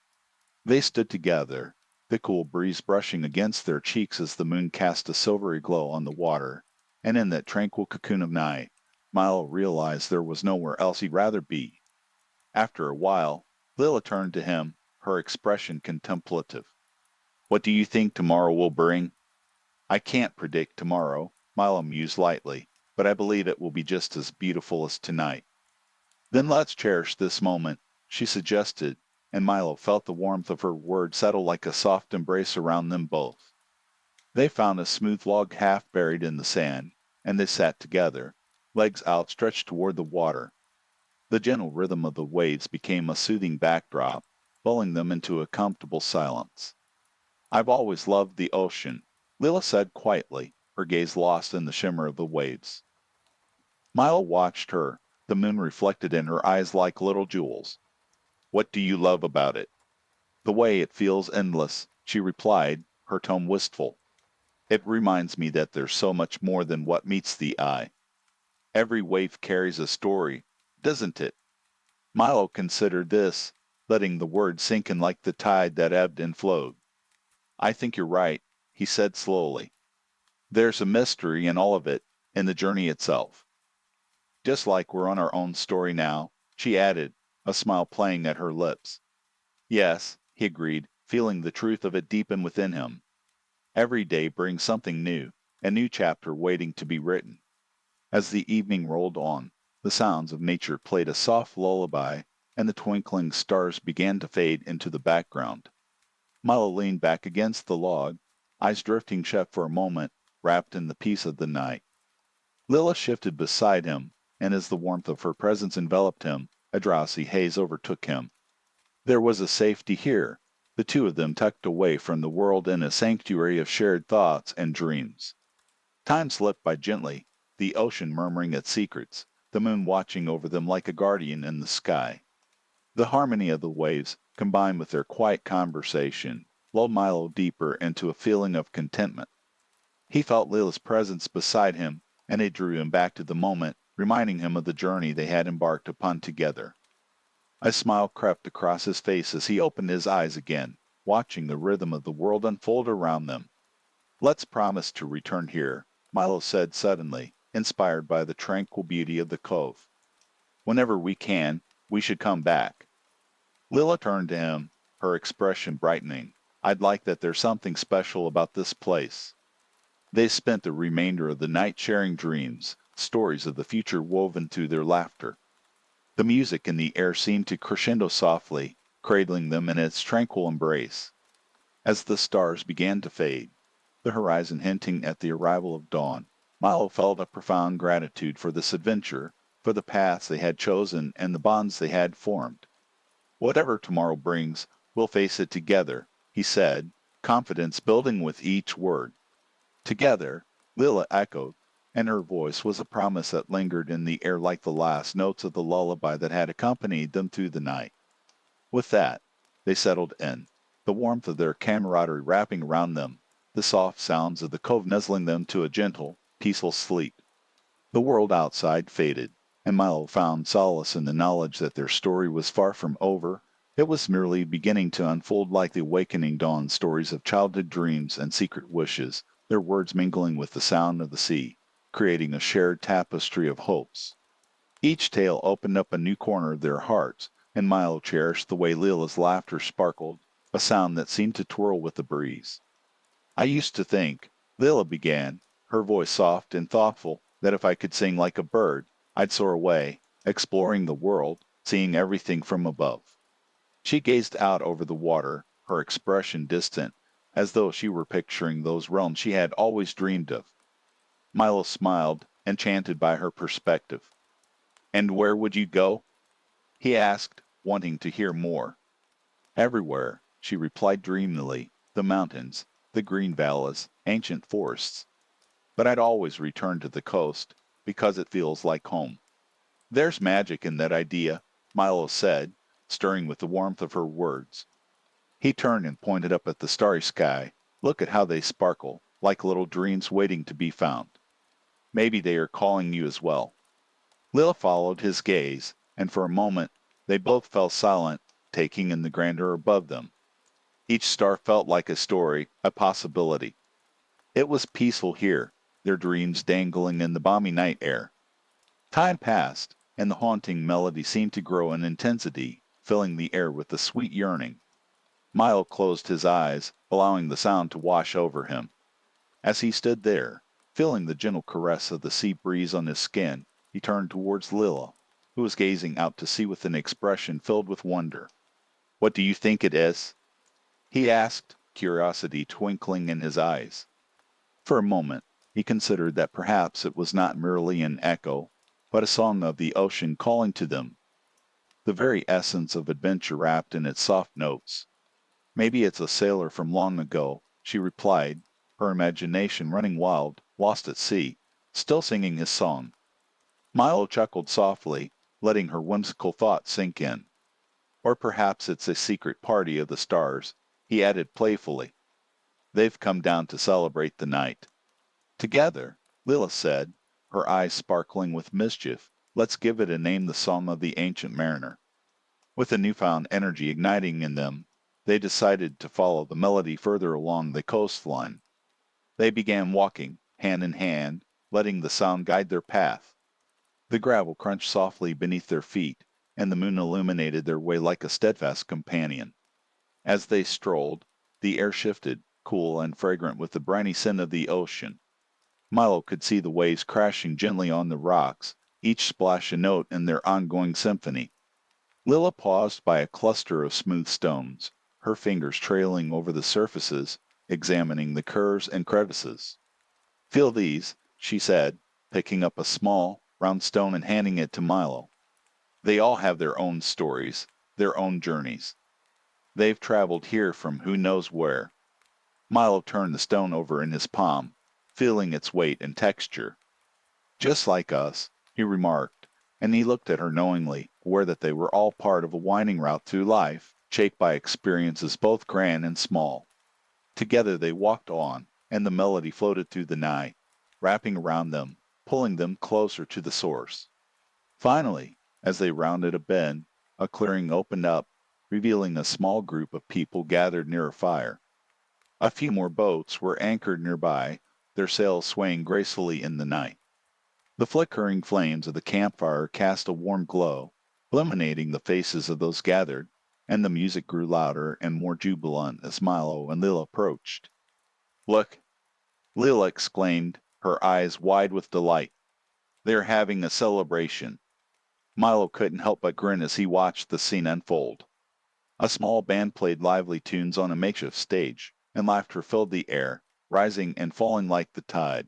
Speaker 1: They stood together, the cool breeze brushing against their cheeks as the moon cast a silvery glow on the water, and in that tranquil cocoon of night, Milo realized there was nowhere else he'd rather be. After a while, Lila turned to him, her expression contemplative. "What do you think tomorrow will bring?" "I can't predict tomorrow," Milo mused lightly, "but I believe it will be just as beautiful as tonight." "Then let's cherish this moment," she suggested, and Milo felt the warmth of her words settle like a soft embrace around them both. They found a smooth log half buried in the sand, and they sat together, legs outstretched toward the water. The gentle rhythm of the waves became a soothing backdrop, lulling them into a comfortable silence. "I've always loved the ocean," Lila said quietly, her gaze lost in the shimmer of the waves. Milo watched her, the moon reflected in her eyes like little jewels. "What do you love about it?" "The way it feels endless," she replied, her tone wistful. "It reminds me that there's so much more than what meets the eye. Every wave carries a story, doesn't it?" Milo considered this, letting the words sink in like the tide that ebbed and flowed. "I think you're right," he said slowly. "There's a mystery in all of it, in the journey itself. Just like we're on our own story now," she added, a smile playing at her lips. Yes, he agreed, feeling the truth of it deepen within him. Every day brings something new, a new chapter waiting to be written. As the evening rolled on, the sounds of nature played a soft lullaby, and the twinkling stars began to fade into the background. Milo leaned back against the log, eyes drifting shut for a moment, wrapped in the peace of the night. Lilla shifted beside him, and as the warmth of her presence enveloped him, a drowsy haze overtook him. There was a safety here, the two of them tucked away from the world in a sanctuary of shared thoughts and dreams. Time slipped by gently, the ocean murmuring its secrets, the moon watching over them like a guardian in the sky. The harmony of the waves, combined with their quiet conversation, lulled Milo deeper into a feeling of contentment. He felt Lila's presence beside him, and it drew him back to the moment, reminding him of the journey they had embarked upon together. A smile crept across his face as he opened his eyes again, watching the rhythm of the world unfold around them. "Let's promise to return here," Milo said suddenly, inspired by the tranquil beauty of the cove. "Whenever we can, we should come back." Lilla turned to him, her expression brightening. "I'd like that there's something special about this place." They spent the remainder of the night sharing dreams, stories of the future woven through their laughter. The music in the air seemed to crescendo softly, cradling them in its tranquil embrace. As the stars began to fade, the horizon hinting at the arrival of dawn, Milo felt a profound gratitude for this adventure, for the paths they had chosen and the bonds they had formed. "Whatever tomorrow brings, we'll face it together," he said, confidence building with each word. "Together," Lilla echoed, and her voice was a promise that lingered in the air like the last notes of the lullaby that had accompanied them through the night. With that, they settled in, the warmth of their camaraderie wrapping around them, the soft sounds of the cove nuzzling them to a gentle, peaceful sleep. The world outside faded, and Milo found solace in the knowledge that their story was far from over. It was merely beginning to unfold like the awakening dawn stories of childhood dreams and secret wishes, their words mingling with the sound of the sea, creating a shared tapestry of hopes. Each tale opened up a new corner of their hearts, and Milo cherished the way Lila's laughter sparkled, a sound that seemed to twirl with the breeze. "I used to think," Lila began, her voice soft and thoughtful, "that if I could sing like a bird, I'd soar away, exploring the world, seeing everything from above." She gazed out over the water, her expression distant, as though she were picturing those realms she had always dreamed of. Milo smiled, enchanted by her perspective. "And where would you go?" he asked, wanting to hear more. "Everywhere," she replied dreamily, "the mountains, the green valleys, ancient forests. But I'd always return to the coast, because it feels like home." "There's magic in that idea," Milo said, stirring with the warmth of her words. He turned and pointed up at the starry sky. "Look at how they sparkle, like little dreams waiting to be found. Maybe they are calling you as well." Lil followed his gaze, and for a moment they both fell silent, taking in the grandeur above them. Each star felt like a story, a possibility. It was peaceful here, their dreams dangling in the balmy night air. Time passed, and the haunting melody seemed to grow in intensity, filling the air with a sweet yearning. Milo closed his eyes, allowing the sound to wash over him. As he stood there, feeling the gentle caress of the sea breeze on his skin, he turned towards Lilla, who was gazing out to sea with an expression filled with wonder. "What do you think it is?" he asked, curiosity twinkling in his eyes. For a moment, he considered that perhaps it was not merely an echo, but a song of the ocean calling to them, the very essence of adventure wrapped in its soft notes. "Maybe it's a sailor from long ago," she replied, her imagination running wild, lost at sea, still singing his song. Milo chuckled softly, letting her whimsical thought sink in. "Or perhaps it's a secret party of the stars," he added playfully. "They've come down to celebrate the night." "Together," Lilith said, her eyes sparkling with mischief, "let's give it a name, the Song of the Ancient Mariner." With a newfound energy igniting in them, they decided to follow the melody further along the coastline. They began walking, hand in hand, letting the sound guide their path. The gravel crunched softly beneath their feet, and the moon illuminated their way like a steadfast companion. As they strolled, the air shifted, cool and fragrant with the briny scent of the ocean. Milo could see the waves crashing gently on the rocks, each splash a note in their ongoing symphony. Lilla paused by a cluster of smooth stones, her fingers trailing over the surfaces, examining the curves and crevices. Feel these, she said, picking up a small, round stone and handing it to Milo. They all have their own stories, their own journeys. They've traveled here from who knows where. Milo turned the stone over in his palm, feeling its weight and texture. Just like us, he remarked, and he looked at her knowingly, aware that they were all part of a winding route through life, shaped by experiences both grand and small. Together they walked on, and the melody floated through the night, wrapping around them, pulling them closer to the source. Finally, as they rounded a bend, a clearing opened up, revealing a small group of people gathered near a fire. A few more boats were anchored nearby, their sails swaying gracefully in the night. The flickering flames of the campfire cast a warm glow, illuminating the faces of those gathered, and the music grew louder and more jubilant as Milo and Lila approached. "Look!" Lila exclaimed, her eyes wide with delight. "They are having a celebration." Milo couldn't help but grin as he watched the scene unfold. A small band played lively tunes on a makeshift stage, and laughter filled the air, rising and falling like the tide.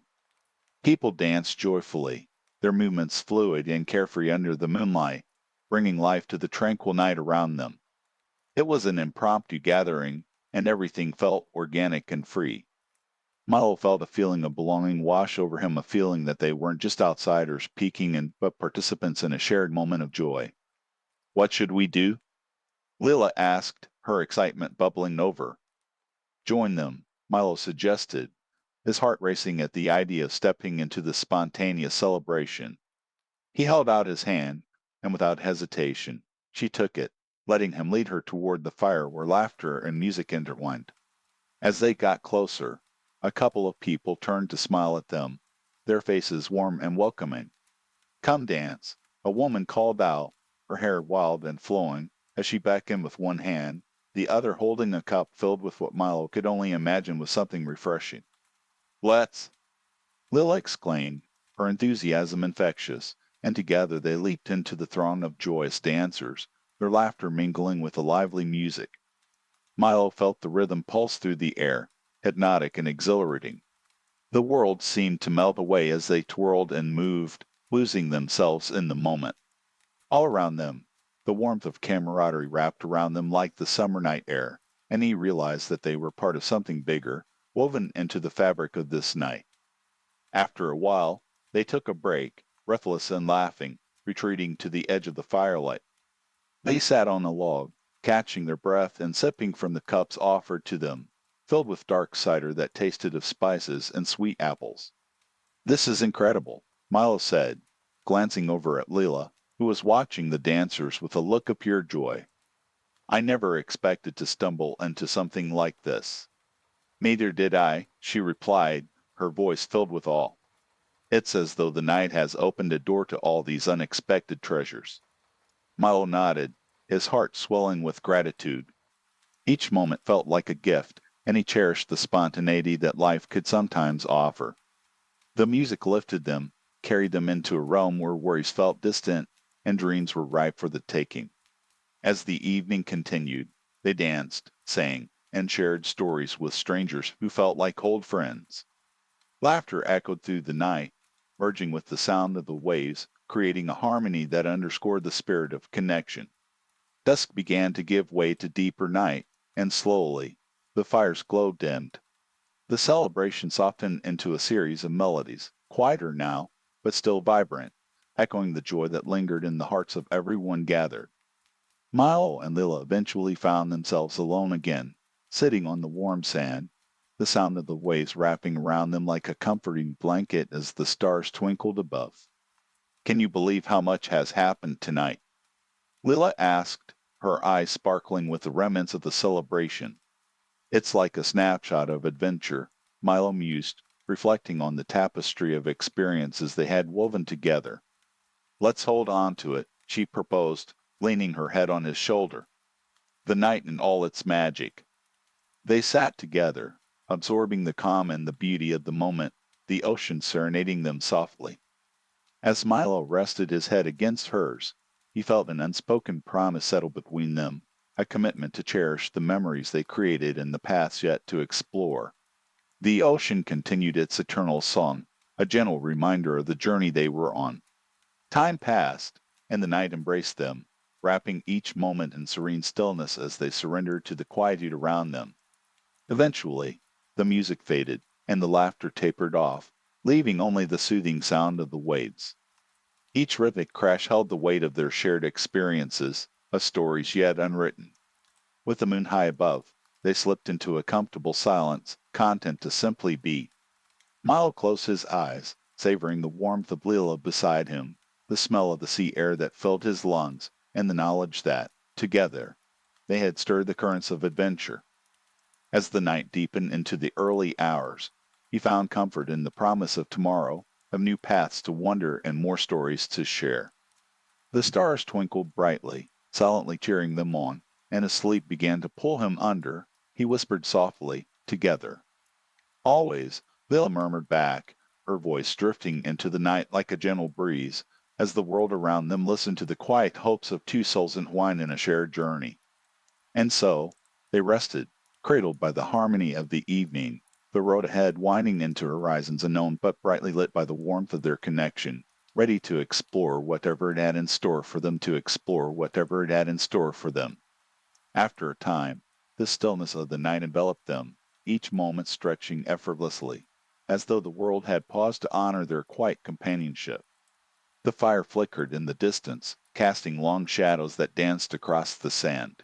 Speaker 1: People danced joyfully, their movements fluid and carefree under the moonlight, bringing life to the tranquil night around them. It was an impromptu gathering, and everything felt organic and free. Milo felt a feeling of belonging wash over him, a feeling that they weren't just outsiders peeking in, but participants in a shared moment of joy. "What should we do?" Lila asked, her excitement bubbling over. "Join them," Milo suggested, his heart racing at the idea of stepping into the spontaneous celebration. He held out his hand, and without hesitation, she took it, letting him lead her toward the fire where laughter and music intertwined. As they got closer, a couple of people turned to smile at them, their faces warm and welcoming. "Come dance," a woman called out, her hair wild and flowing, as she beckoned with one hand, the other holding a cup filled with what Milo could only imagine was something refreshing. "Let's!" Lil exclaimed, her enthusiasm infectious, and together they leaped into the throng of joyous dancers, their laughter mingling with the lively music. Milo felt the rhythm pulse through the air, hypnotic and exhilarating. The world seemed to melt away as they twirled and moved, losing themselves in the moment. All around them, the warmth of camaraderie wrapped around them like the summer night air, and he realized that they were part of something bigger, woven into the fabric of this night. After a while, they took a break, breathless and laughing, retreating to the edge of the firelight. They sat on a log, catching their breath and sipping from the cups offered to them, filled with dark cider that tasted of spices and sweet apples. "This is incredible," Milo said, glancing over at Leela, who was watching the dancers with a look of pure joy. "I never expected to stumble into something like this." "Neither did I," she replied, her voice filled with awe. "It's as though the night has opened a door to all these unexpected treasures." Milo nodded, his heart swelling with gratitude. Each moment felt like a gift, and he cherished the spontaneity that life could sometimes offer. The music lifted them, carried them into a realm where worries felt distant and dreams were ripe for the taking. As the evening continued, they danced, sang, and shared stories with strangers who felt like old friends. Laughter echoed through the night, merging with the sound of the waves, creating a harmony that underscored the spirit of connection. Dusk began to give way to deeper night, and slowly, the fire's glow dimmed. The celebration softened into a series of melodies, quieter now, but still vibrant, echoing the joy that lingered in the hearts of everyone gathered. Milo and Lila eventually found themselves alone again, sitting on the warm sand, the sound of the waves wrapping around them like a comforting blanket as the stars twinkled above. "Can you believe how much has happened tonight?" Lila asked, her eyes sparkling with the remnants of the celebration. "It's like a snapshot of adventure," Milo mused, reflecting on the tapestry of experiences they had woven together. "Let's hold on to it," she proposed, leaning her head on his shoulder. the night in all its magic. They sat together, absorbing the calm and the beauty of the moment, the ocean serenading them softly. As Milo rested his head against hers, he felt an unspoken promise settle between them, a commitment to cherish the memories they created and the paths yet to explore. The ocean continued its eternal song, a gentle reminder of the journey they were on. Time passed, and the night embraced them, wrapping each moment in serene stillness as they surrendered to the quietude around them. Eventually, the music faded, and the laughter tapered off, leaving only the soothing sound of the waves. Each rhythmic crash held the weight of their shared experiences, of stories yet unwritten. With the moon high above, they slipped into a comfortable silence, content to simply be. Milo closed his eyes, savoring the warmth of Leela beside him, the smell of the sea air that filled his lungs, and the knowledge that, together, they had stirred the currents of adventure. As the night deepened into the early hours, he found comfort in the promise of tomorrow, of new paths to wander and more stories to share. The stars twinkled brightly, silently cheering them on, and as sleep began to pull him under, he whispered softly, "Together." "Always," Lila murmured back, her voice drifting into the night like a gentle breeze, as the world around them listened to the quiet hopes of two souls entwined in a shared journey. And so, they rested, cradled by the harmony of the evening, the road ahead winding into horizons unknown but brightly lit by the warmth of their connection, ready to explore whatever it had in store for them to explore whatever it had in store for them. After a time, the stillness of the night enveloped them, each moment stretching effortlessly, as though the world had paused to honor their quiet companionship. The fire flickered in the distance, casting long shadows that danced across the sand.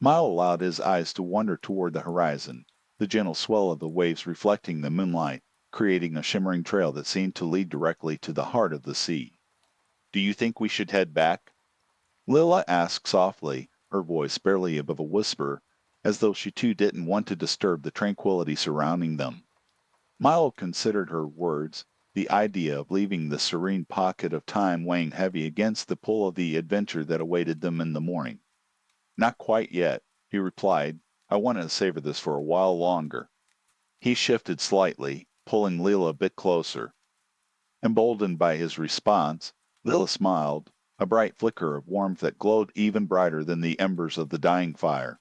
Speaker 1: Milo allowed his eyes to wander toward the horizon, the gentle swell of the waves reflecting the moonlight, creating a shimmering trail that seemed to lead directly to the heart of the sea. "Do you think we should head back?" Lilla asked softly, her voice barely above a whisper, as though she too didn't want to disturb the tranquility surrounding them. Milo considered her words, the idea of leaving the serene pocket of time weighing heavy against the pull of the adventure that awaited them in the morning. "Not quite yet," he replied. "I want to savor this for a while longer." He shifted slightly, pulling Leela a bit closer. Emboldened by his response, Leela smiled, a bright flicker of warmth that glowed even brighter than the embers of the dying fire.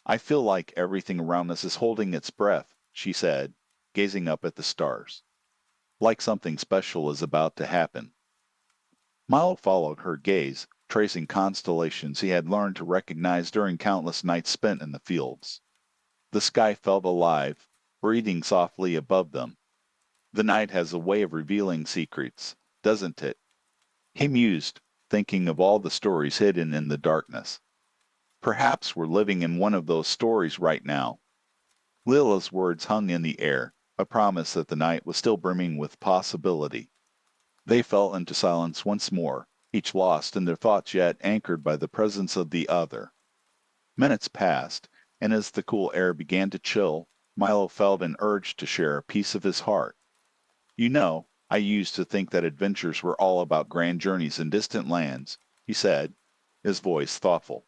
Speaker 1: "I feel like everything around us is holding its breath," she said, gazing up at the stars. "Like something special is about to happen." Milo followed her gaze, tracing constellations he had learned to recognize during countless nights spent in the fields. The sky felt alive, breathing softly above them. "The night has a way of revealing secrets, doesn't it?" He mused, thinking of all the stories hidden in the darkness. "Perhaps we're living in one of those stories right now." Lila's words hung in the air, a promise that the night was still brimming with possibility. They fell into silence once more, each lost in their thoughts yet anchored by the presence of the other. Minutes passed, and as the cool air began to chill, Milo felt an urge to share a piece of his heart. "You know, I used to think that adventures were all about grand journeys in distant lands," he said, his voice thoughtful.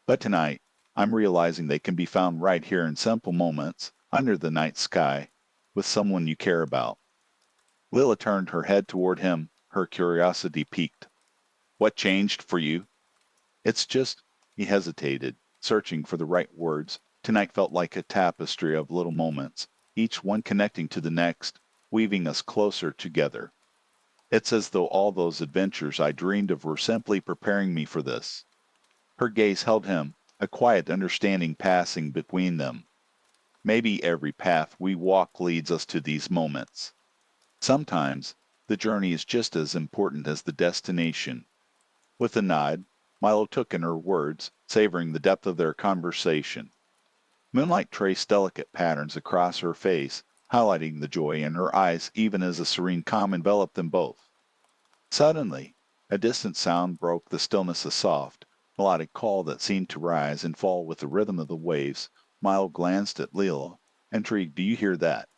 Speaker 1: "But tonight, I'm realizing they can be found right here in simple moments, under the night sky, with someone you care about." Lila turned her head toward him, her curiosity piqued. "What changed for you?" "It's just—" He hesitated, searching for the right words. Tonight felt like a tapestry of little moments, each one connecting to the next, weaving us closer together. "It's as though all those adventures I dreamed of were simply preparing me for this." Her gaze held him, a quiet understanding passing between them. "Maybe every path we walk leads us to these moments. Sometimes the journey is just as important as the destination." With a nod, Milo took in her words, savoring the depth of their conversation. Moonlight traced delicate patterns across her face, highlighting the joy in her eyes even as a serene calm enveloped them both. Suddenly, a distant sound broke the stillness, a soft, melodic call that seemed to rise and fall with the rhythm of the waves. Milo glanced at Leela, intrigued. "Do you hear that?"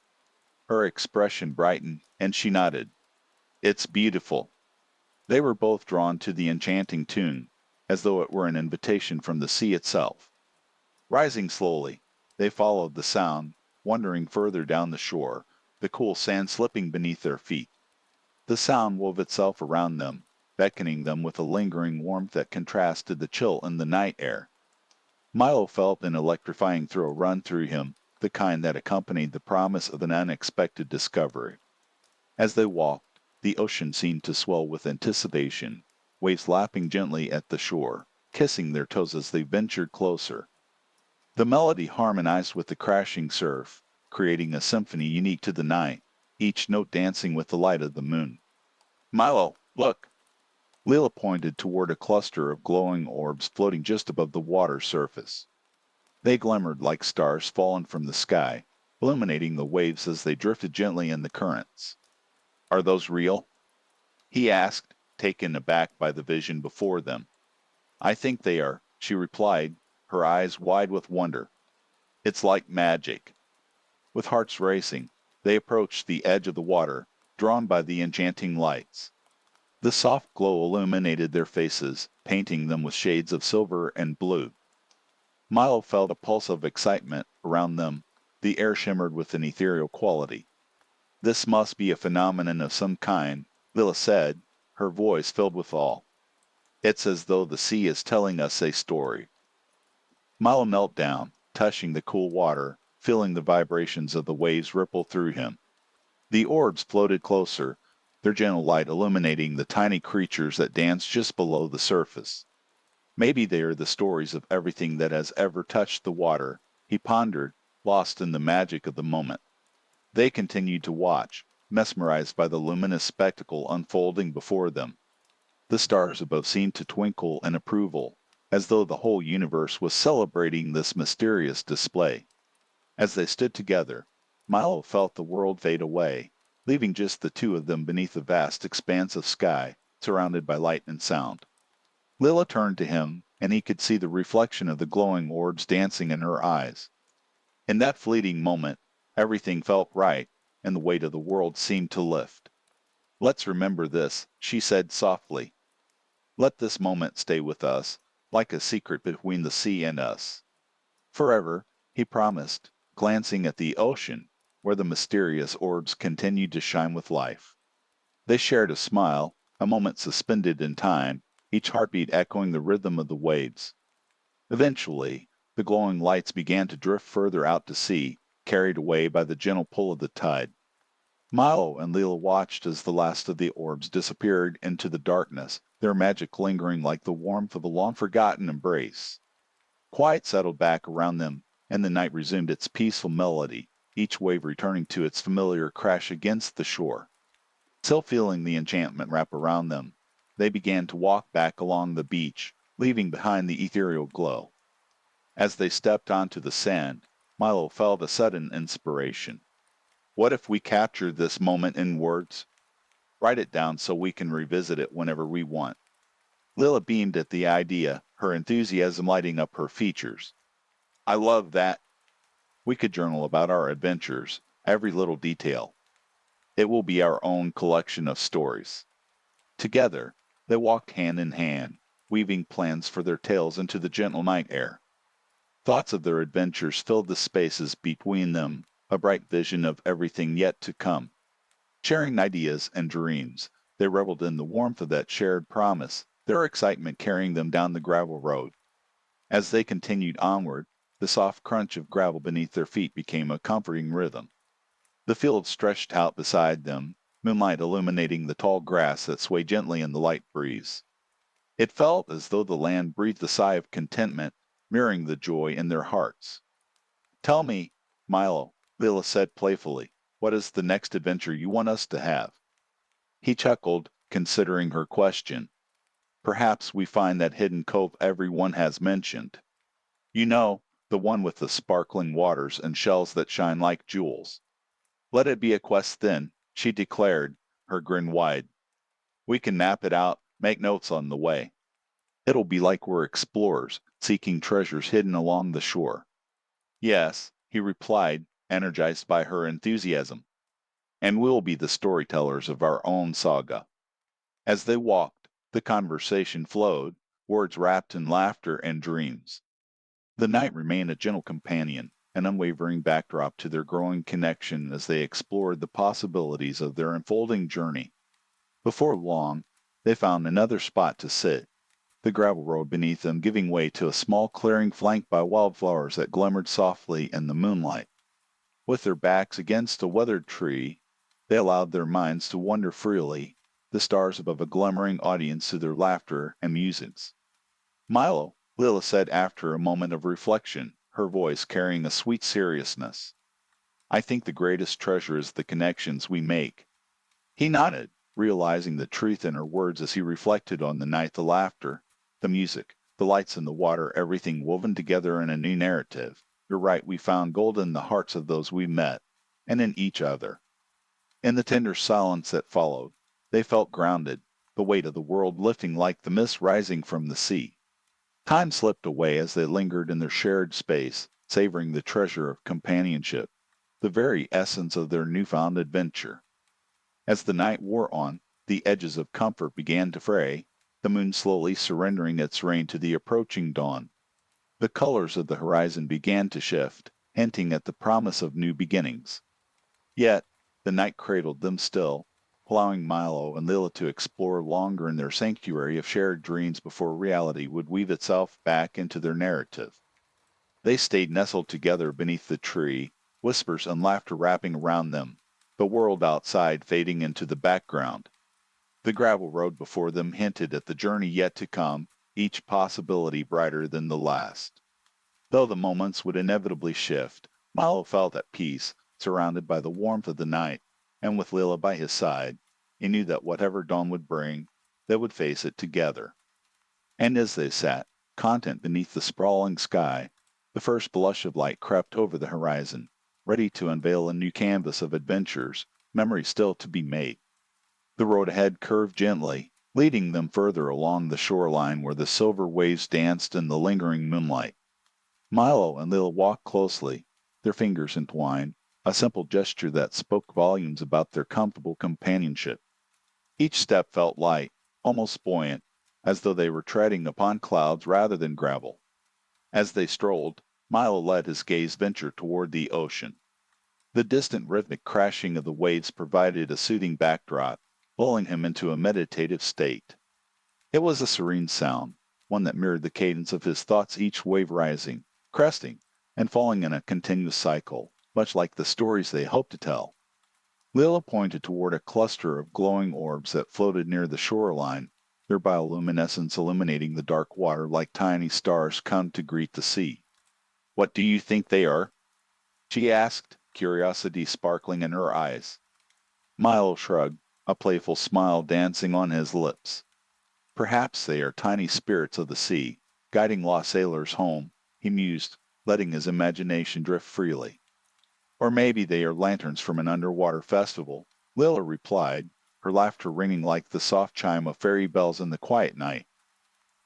Speaker 1: Her expression brightened, and she nodded. "It's beautiful." They were both drawn to the enchanting tune. as though it were an invitation from the sea itself. Rising slowly, they followed the sound, wandering further down the shore, the cool sand slipping beneath their feet. The sound wove itself around them, beckoning them with a lingering warmth that contrasted the chill in the night air. Milo felt an electrifying thrill run through him, the kind that accompanied the promise of an unexpected discovery. As they walked, the ocean seemed to swell with anticipation, waves lapping gently at the shore, kissing their toes as they ventured closer. The melody harmonized with the crashing surf, creating a symphony unique to the night, each note dancing with the light of the moon. Milo, look! Leela pointed toward a cluster of glowing orbs floating just above the water's surface. They glimmered like stars fallen from the sky, illuminating the waves as they drifted gently in the currents. Are those real? He asked, taken aback by the vision before them. I think they are, she replied, her eyes wide with wonder. It's like magic. With hearts racing, they approached the edge of the water, drawn by the enchanting lights. The soft glow illuminated their faces, painting them with shades of silver and blue. Milo felt a pulse of excitement around them. The air shimmered with an ethereal quality. This must be a phenomenon of some kind, Lila said, her voice filled with awe. It's as though the sea is telling us a story. Milo knelt down, touching the cool water, feeling the vibrations of the waves ripple through him. The orbs floated closer, their gentle light illuminating the tiny creatures that danced just below the surface. Maybe they are the stories of everything that has ever touched the water, he pondered, lost in the magic of the moment. They continued to watch, mesmerized by the luminous spectacle unfolding before them. The stars above seemed to twinkle in approval, as though the whole universe was celebrating this mysterious display. As they stood together, Milo felt the world fade away, leaving just the two of them beneath a vast expanse of sky, surrounded by light and sound. Lila turned to him, and he could see the reflection of the glowing orbs dancing in her eyes. In that fleeting moment, everything felt right, and the weight of the world seemed to lift. Let's remember this, she said softly. Let this moment stay with us, like a secret between the sea and us. Forever, he promised, glancing at the ocean, where the mysterious orbs continued to shine with life. They shared a smile, a moment suspended in time, each heartbeat echoing the rhythm of the waves. Eventually, the glowing lights began to drift further out to sea, carried away by the gentle pull of the tide. Milo and Leela watched as the last of the orbs disappeared into the darkness, their magic lingering like the warmth of a long-forgotten embrace. Quiet settled back around them, and the night resumed its peaceful melody, each wave returning to its familiar crash against the shore. Still feeling the enchantment wrap around them, they began to walk back along the beach, leaving behind the ethereal glow. As they stepped onto the sand, Milo felt a sudden inspiration. What if we captured this moment in words? Write it down so we can revisit it whenever we want. Lila beamed at the idea, her enthusiasm lighting up her features. I love that. We could journal about our adventures, every little detail. It will be our own collection of stories. Together, they walked hand in hand, weaving plans for their tales into the gentle night air. Thoughts of their adventures filled the spaces between them, a bright vision of everything yet to come. Sharing ideas and dreams, they reveled in the warmth of that shared promise, their excitement carrying them down the gravel road. As they continued onward, the soft crunch of gravel beneath their feet became a comforting rhythm. The field stretched out beside them, moonlight illuminating the tall grass that swayed gently in the light breeze. It felt as though the land breathed a sigh of contentment, mirroring the joy in their hearts. Tell me, Milo, Lila said playfully, what is the next adventure you want us to have? He chuckled, considering her question. Perhaps we find that hidden cove everyone has mentioned. You know, the one with the sparkling waters and shells that shine like jewels. Let it be a quest then, she declared, her grin wide. We can map it out, make notes on the way. It'll be like we're explorers, seeking treasures hidden along the shore. Yes, he replied, energized by her enthusiasm. And we'll be the storytellers of our own saga. As they walked, the conversation flowed, words wrapped in laughter and dreams. The night remained a gentle companion, an unwavering backdrop to their growing connection as they explored the possibilities of their unfolding journey. Before long, they found another spot to sit, the gravel road beneath them giving way to a small clearing flanked by wildflowers that glimmered softly in the moonlight. With their backs against a weathered tree, they allowed their minds to wander freely, the stars above a glimmering audience to their laughter and musings. Milo, Lila said after a moment of reflection, her voice carrying a sweet seriousness. I think the greatest treasure is the connections we make. He nodded, realizing the truth in her words as he reflected on the night, the laughter, the music, the lights in the water, everything woven together in a new narrative. You're right, we found gold in the hearts of those we met, and in each other. In the tender silence that followed, they felt grounded, the weight of the world lifting like the mist rising from the sea. Time slipped away as they lingered in their shared space, savoring the treasure of companionship, the very essence of their newfound adventure. As the night wore on, the edges of comfort began to fray, the moon slowly surrendering its reign to the approaching dawn. The colors of the horizon began to shift, hinting at the promise of new beginnings. Yet, the night cradled them still, allowing Milo and Lila to explore longer in their sanctuary of shared dreams before reality would weave itself back into their narrative. They stayed nestled together beneath the tree, whispers and laughter wrapping around them, the world outside fading into the background. The gravel road before them hinted at the journey yet to come, each possibility brighter than the last. Though the moments would inevitably shift, Milo felt at peace, surrounded by the warmth of the night, and with Lila by his side. He knew that whatever dawn would bring, they would face it together. And as they sat, content beneath the sprawling sky, the first blush of light crept over the horizon, ready to unveil a new canvas of adventures, memories still to be made. The road ahead curved gently, leading them further along the shoreline where the silver waves danced in the lingering moonlight. Milo and Lil walked closely, their fingers entwined, a simple gesture that spoke volumes about their comfortable companionship. Each step felt light, almost buoyant, as though they were treading upon clouds rather than gravel. As they strolled, Milo let his gaze venture toward the ocean. The distant rhythmic crashing of the waves provided a soothing backdrop, lulling him into a meditative state. It was a serene sound, one that mirrored the cadence of his thoughts, each wave rising, cresting, and falling in a continuous cycle, much like the stories they hoped to tell. Lila pointed toward a cluster of glowing orbs that floated near the shoreline, their bioluminescence illuminating the dark water like tiny stars come to greet the sea. What do you think they are? She asked, curiosity sparkling in her eyes. Milo shrugged, a playful smile dancing on his lips. Perhaps they are tiny spirits of the sea, guiding lost sailors home, he mused, letting his imagination drift freely. Or maybe they are lanterns from an underwater festival, Lila replied, her laughter ringing like the soft chime of fairy bells in the quiet night.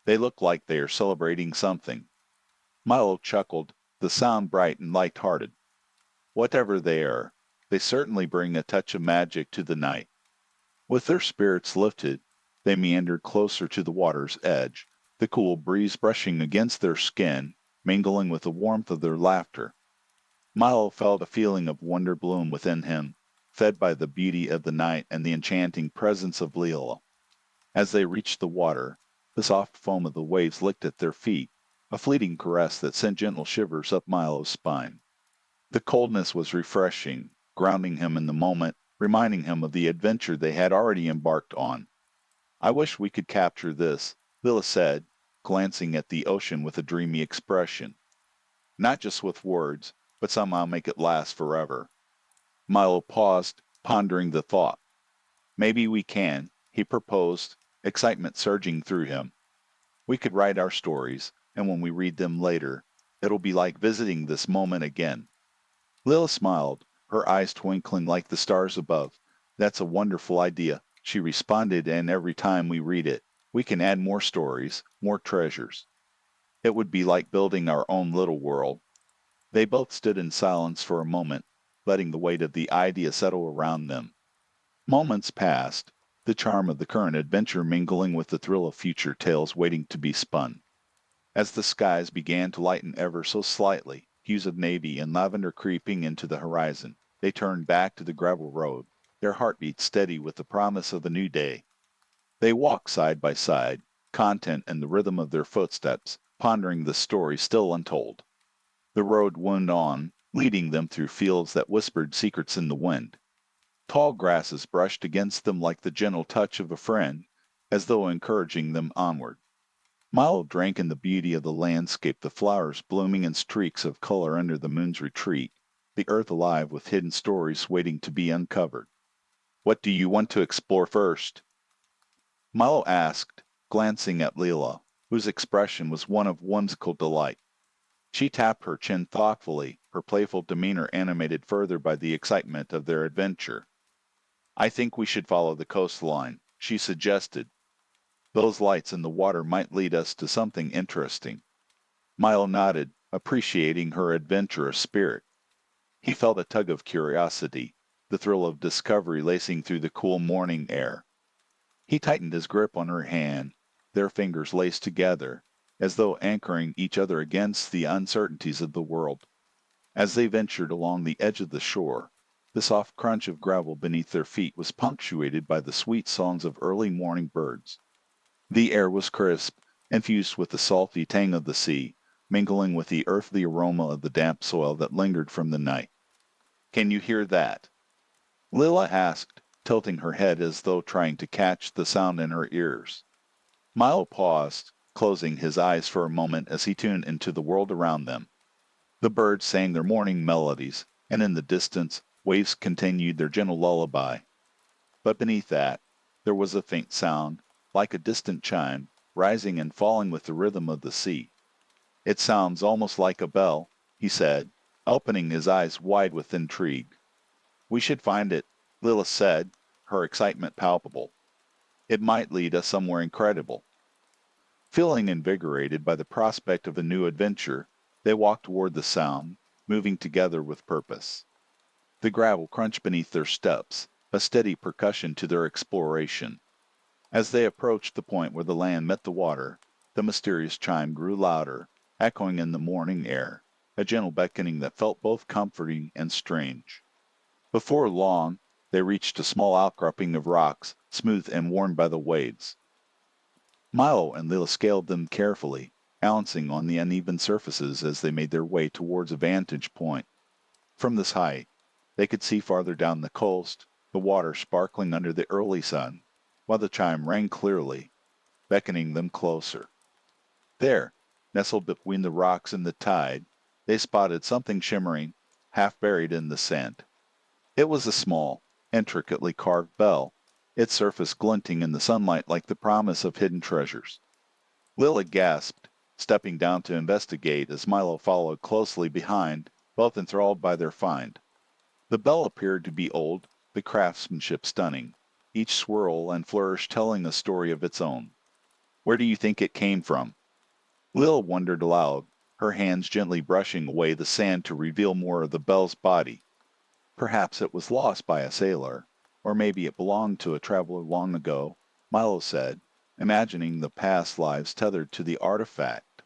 Speaker 1: They look like they are celebrating something. Milo chuckled, the sound bright and light-hearted. Whatever they are, they certainly bring a touch of magic to the night. With their spirits lifted, they meandered closer to the water's edge, the cool breeze brushing against their skin, mingling with the warmth of their laughter. Milo felt a feeling of wonder bloom within him, fed by the beauty of the night and the enchanting presence of Leela. As they reached the water, the soft foam of the waves licked at their feet, a fleeting caress that sent gentle shivers up Milo's spine. The coldness was refreshing, grounding him in the moment, reminding him of the adventure they had already embarked on. I wish we could capture this, Lila said, glancing at the ocean with a dreamy expression. Not just with words, but somehow make it last forever. Milo paused, pondering the thought. Maybe we can, he proposed, excitement surging through him. We could write our stories, and when we read them later, it'll be like visiting this moment again. Lila smiled, her eyes twinkling like the stars above. That's a wonderful idea, she responded, and every time we read it, we can add more stories, more treasures. It would be like building our own little world. They both stood in silence for a moment, letting the weight of the idea settle around them. Moments passed. the charm of the current adventure mingling with the thrill of future tales waiting to be spun. As the skies began to lighten ever so slightly, hues of navy and lavender creeping into the horizon, they turned back to the gravel road, their heartbeats steady with the promise of a new day. They walked side by side, content in the rhythm of their footsteps, pondering the story still untold. The road wound on, leading them through fields that whispered secrets in the wind. Tall grasses brushed against them like the gentle touch of a friend, as though encouraging them onward. Milo drank in the beauty of the landscape, the flowers blooming in streaks of color under the moon's retreat, the earth alive with hidden stories waiting to be uncovered. What do you want to explore first? Milo asked, glancing at Leela, whose expression was one of whimsical delight. She tapped her chin thoughtfully, her playful demeanor animated further by the excitement of their adventure. I think we should follow the coastline, she suggested. Those lights in the water might lead us to something interesting. Milo nodded, appreciating her adventurous spirit. He felt a tug of curiosity, the thrill of discovery lacing through the cool morning air. He tightened his grip on her hand, their fingers laced together, as though anchoring each other against the uncertainties of the world. As they ventured along the edge of the shore, the soft crunch of gravel beneath their feet was punctuated by the sweet songs of early morning birds. The air was crisp, infused with the salty tang of the sea, mingling with the earthly aroma of the damp soil that lingered from the night. Can you hear that? Lilla asked, tilting her head as though trying to catch the sound in her ears. Milo paused, closing his eyes for a moment as he tuned into the world around them. The birds sang their morning melodies, and in the distance, waves continued their gentle lullaby. But beneath that, there was a faint sound, like a distant chime, rising and falling with the rhythm of the sea. It sounds almost like a bell, he said, opening his eyes wide with intrigue. We should find it, Lilith said, her excitement palpable. It might lead us somewhere incredible. Feeling invigorated by the prospect of a new adventure, they walked toward the sound, moving together with purpose. The gravel crunched beneath their steps, a steady percussion to their exploration. As they approached the point where the land met the water, the mysterious chime grew louder, echoing in the morning air, a gentle beckoning that felt both comforting and strange. Before long, they reached a small outcropping of rocks, smooth and worn by the waves. Milo and Lila scaled them carefully, balancing on the uneven surfaces as they made their way towards a vantage point. From this height, they could see farther down the coast, the water sparkling under the early sun, while the chime rang clearly, beckoning them closer. There, nestled between the rocks and the tide, they spotted something shimmering, half buried in the sand. It was a small, intricately carved bell, its surface glinting in the sunlight like the promise of hidden treasures. Lilla gasped, stepping down to investigate as Milo followed closely behind, both enthralled by their find. The bell appeared to be old, the craftsmanship stunning, each swirl and flourish telling a story of its own. Where do you think it came from? Lil wondered aloud, her hands gently brushing away the sand to reveal more of the bell's body. Perhaps it was lost by a sailor, or maybe it belonged to a traveler long ago, Milo said, imagining the past lives tethered to the artifact.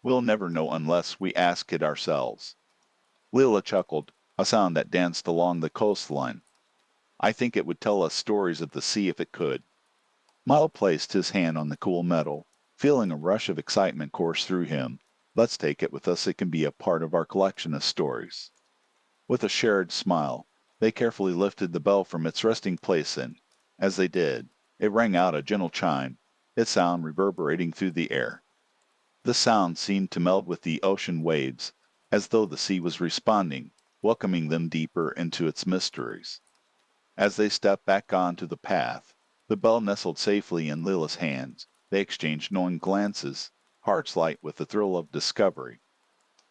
Speaker 1: We'll never know unless we ask it ourselves. Lila chuckled, a sound that danced along the coastline. I think it would tell us stories of the sea if it could. Milo placed his hand on the cool metal, feeling a rush of excitement course through him. Let's take it with us. It can be a part of our collection of stories. With a shared smile, they carefully lifted the bell from its resting place and, as they did, it rang out a gentle chime, its sound reverberating through the air. The sound seemed to meld with the ocean waves, as though the sea was responding, welcoming them deeper into its mysteries. As they stepped back onto the path, the bell nestled safely in Lila's hands. They exchanged knowing glances, hearts light with the thrill of discovery.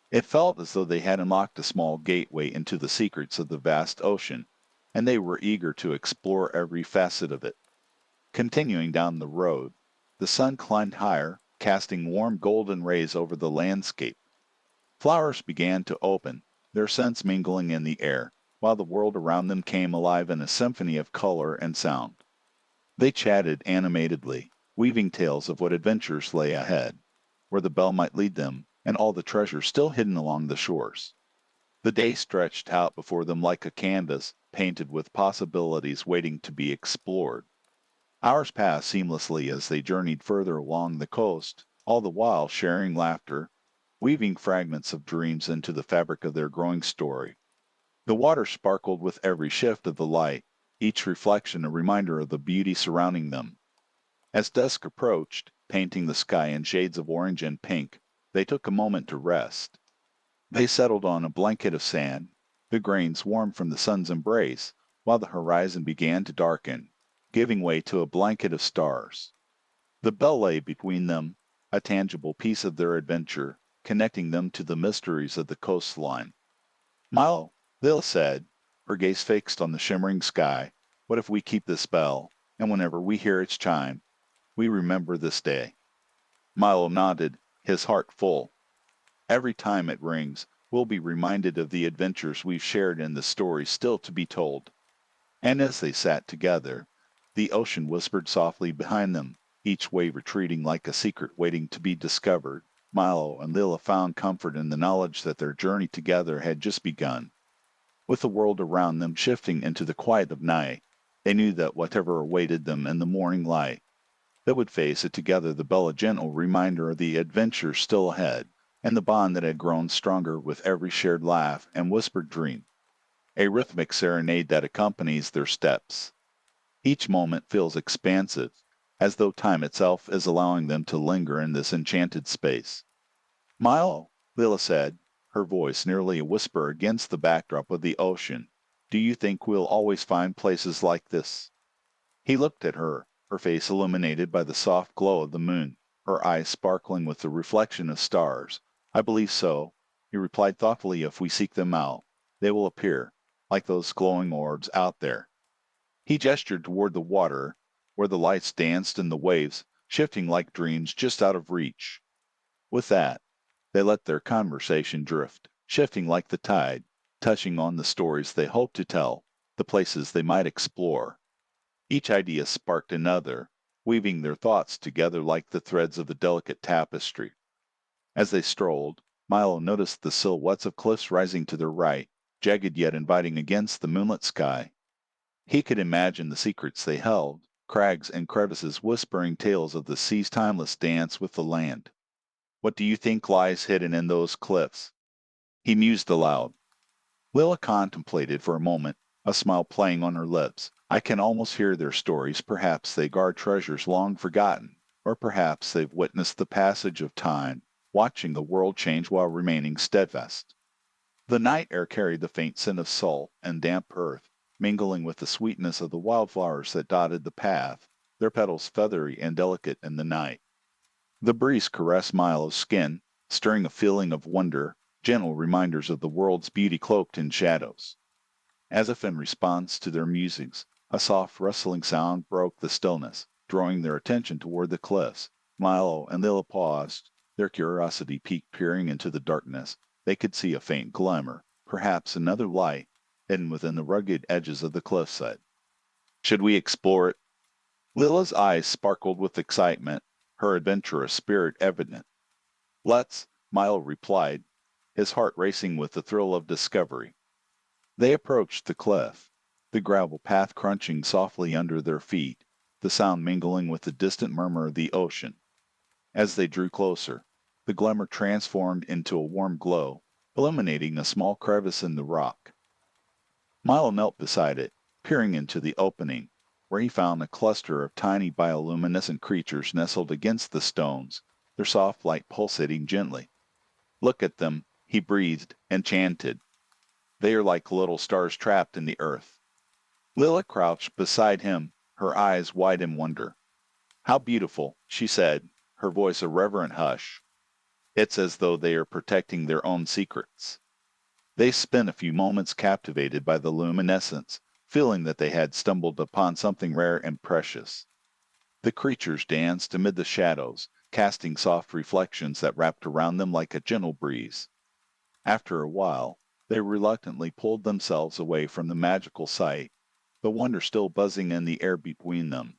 Speaker 1: It felt as though they had unlocked a small gateway into the secrets of the vast ocean, and they were eager to explore every facet of it. Continuing down the road, the sun climbed higher, casting warm golden rays over the landscape. Flowers began to open, their scents mingling in the air, while the world around them came alive in a symphony of color and sound. They chatted animatedly, weaving tales of what adventures lay ahead, where the bell might lead them, and all the treasure still hidden along the shores. The day stretched out before them like a canvas painted with possibilities waiting to be explored. Hours passed seamlessly as they journeyed further along the coast, all the while sharing laughter, weaving fragments of dreams into the fabric of their growing story. The water sparkled with every shift of the light, each reflection a reminder of the beauty surrounding them. As dusk approached, painting the sky in shades of orange and pink, they took a moment to rest. They settled on a blanket of sand, the grains warm from the sun's embrace, while the horizon began to darken, giving way to a blanket of stars. The bell lay between them, a tangible piece of their adventure, connecting them to the mysteries of the coastline. Milo, Lil said, her gaze fixed on the shimmering sky, what if we keep this bell, and whenever we hear its chime, we remember this day? Milo nodded, his heart full. Every time it rings, we'll be reminded of the adventures we've shared and the stories still to be told. And as they sat together, the ocean whispered softly behind them, each wave retreating like a secret waiting to be discovered. Milo and Lila found comfort in the knowledge that their journey together had just begun. With the world around them shifting into the quiet of night, they knew that whatever awaited them in the morning light, they would face it together, the bell a gentle reminder of the adventure still ahead, and the bond that had grown stronger with every shared laugh and whispered dream, a rhythmic serenade that accompanies their steps. Each moment feels expansive, as though time itself is allowing them to linger in this enchanted space. Milo, Lila said, her voice nearly a whisper against the backdrop of the ocean, do you think we'll always find places like this? He looked at her, her face illuminated by the soft glow of the moon, her eyes sparkling with the reflection of stars. I believe so, he replied thoughtfully. If we seek them out, they will appear, like those glowing orbs out there. He gestured toward the water, where the lights danced in the waves, shifting like dreams just out of reach. With that, they let their conversation drift, shifting like the tide, touching on the stories they hoped to tell, the places they might explore. Each idea sparked another, weaving their thoughts together like the threads of a delicate tapestry. As they strolled, Milo noticed the silhouettes of cliffs rising to their right, jagged yet inviting against the moonlit sky. He could imagine the secrets they held, crags and crevices whispering tales of the sea's timeless dance with the land. What do you think lies hidden in those cliffs? He mused aloud. Lila contemplated for a moment, a smile playing on her lips. I can almost hear their stories. Perhaps they guard treasures long forgotten, or perhaps they've witnessed the passage of time, watching the world change while remaining steadfast. The night air carried the faint scent of salt and damp earth, mingling with the sweetness of the wildflowers that dotted the path, their petals feathery and delicate in the night. The breeze caressed Milo's skin, stirring a feeling of wonder, gentle reminders of the world's beauty cloaked in shadows. As if in response to their musings, a soft rustling sound broke the stillness, drawing their attention toward the cliffs. Milo and Lila paused, their curiosity piqued. Peering into the darkness. They could see a faint glimmer, perhaps another light, hidden within the rugged edges of the cliffside. Should we explore it? Lila's eyes sparkled with excitement, her adventurous spirit evident. Let's, Milo replied, his heart racing with the thrill of discovery. They approached the cliff, the gravel path crunching softly under their feet, the sound mingling with the distant murmur of the ocean. As they drew closer, the glimmer transformed into a warm glow, illuminating a small crevice in the rock. Milo knelt beside it, peering into the opening, where he found a cluster of tiny bioluminescent creatures nestled against the stones, their soft light pulsating gently. Look at them, he breathed, enchanted. They are like little stars trapped in the earth. Lila crouched beside him, her eyes wide in wonder. How beautiful, she said, her voice a reverent hush. It's as though they are protecting their own secrets. They spent a few moments captivated by the luminescence, feeling that they had stumbled upon something rare and precious. The creatures danced amid the shadows, casting soft reflections that wrapped around them like a gentle breeze. After a while, they reluctantly pulled themselves away from the magical sight, the wonder still buzzing in the air between them.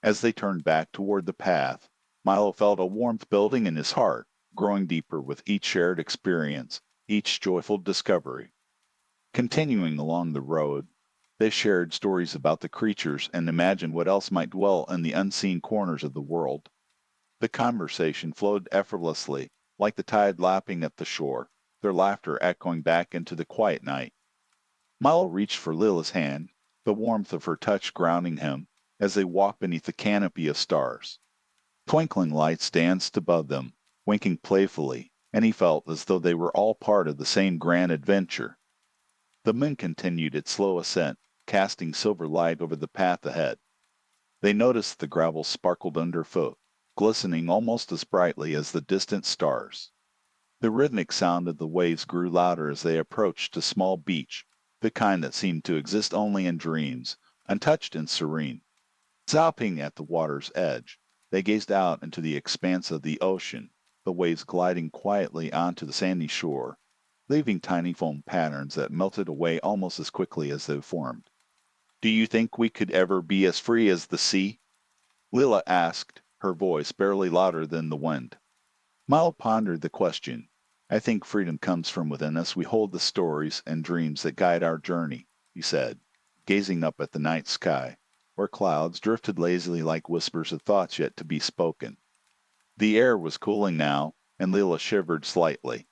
Speaker 1: As they turned back toward the path, Milo felt a warmth building in his heart, growing deeper with each shared experience, each joyful discovery. Continuing along the road, they shared stories about the creatures and imagined what else might dwell in the unseen corners of the world. The conversation flowed effortlessly, like the tide lapping at the shore, their laughter echoing back into the quiet night. Milo reached for Lila's hand, the warmth of her touch grounding him, as they walked beneath the canopy of stars. Twinkling lights danced above them, winking playfully, and he felt as though they were all part of the same grand adventure. The moon continued its slow ascent, casting silver light over the path ahead. They noticed the gravel sparkled underfoot, glistening almost as brightly as the distant stars. The rhythmic sound of the waves grew louder as they approached a small beach, the kind that seemed to exist only in dreams, untouched and serene. Stopping at the water's edge, they gazed out into the expanse of the ocean, the waves gliding quietly onto the sandy shore, leaving tiny foam patterns that melted away almost as quickly as they formed. "Do you think we could ever be as free as the sea?" Lila asked, her voice barely louder than the wind. Milo pondered the question. "I think freedom comes from within us. We hold the stories and dreams that guide our journey," he said, gazing up at the night sky, where clouds drifted lazily like whispers of thoughts yet to be spoken. The air was cooling now, and Lila shivered slightly.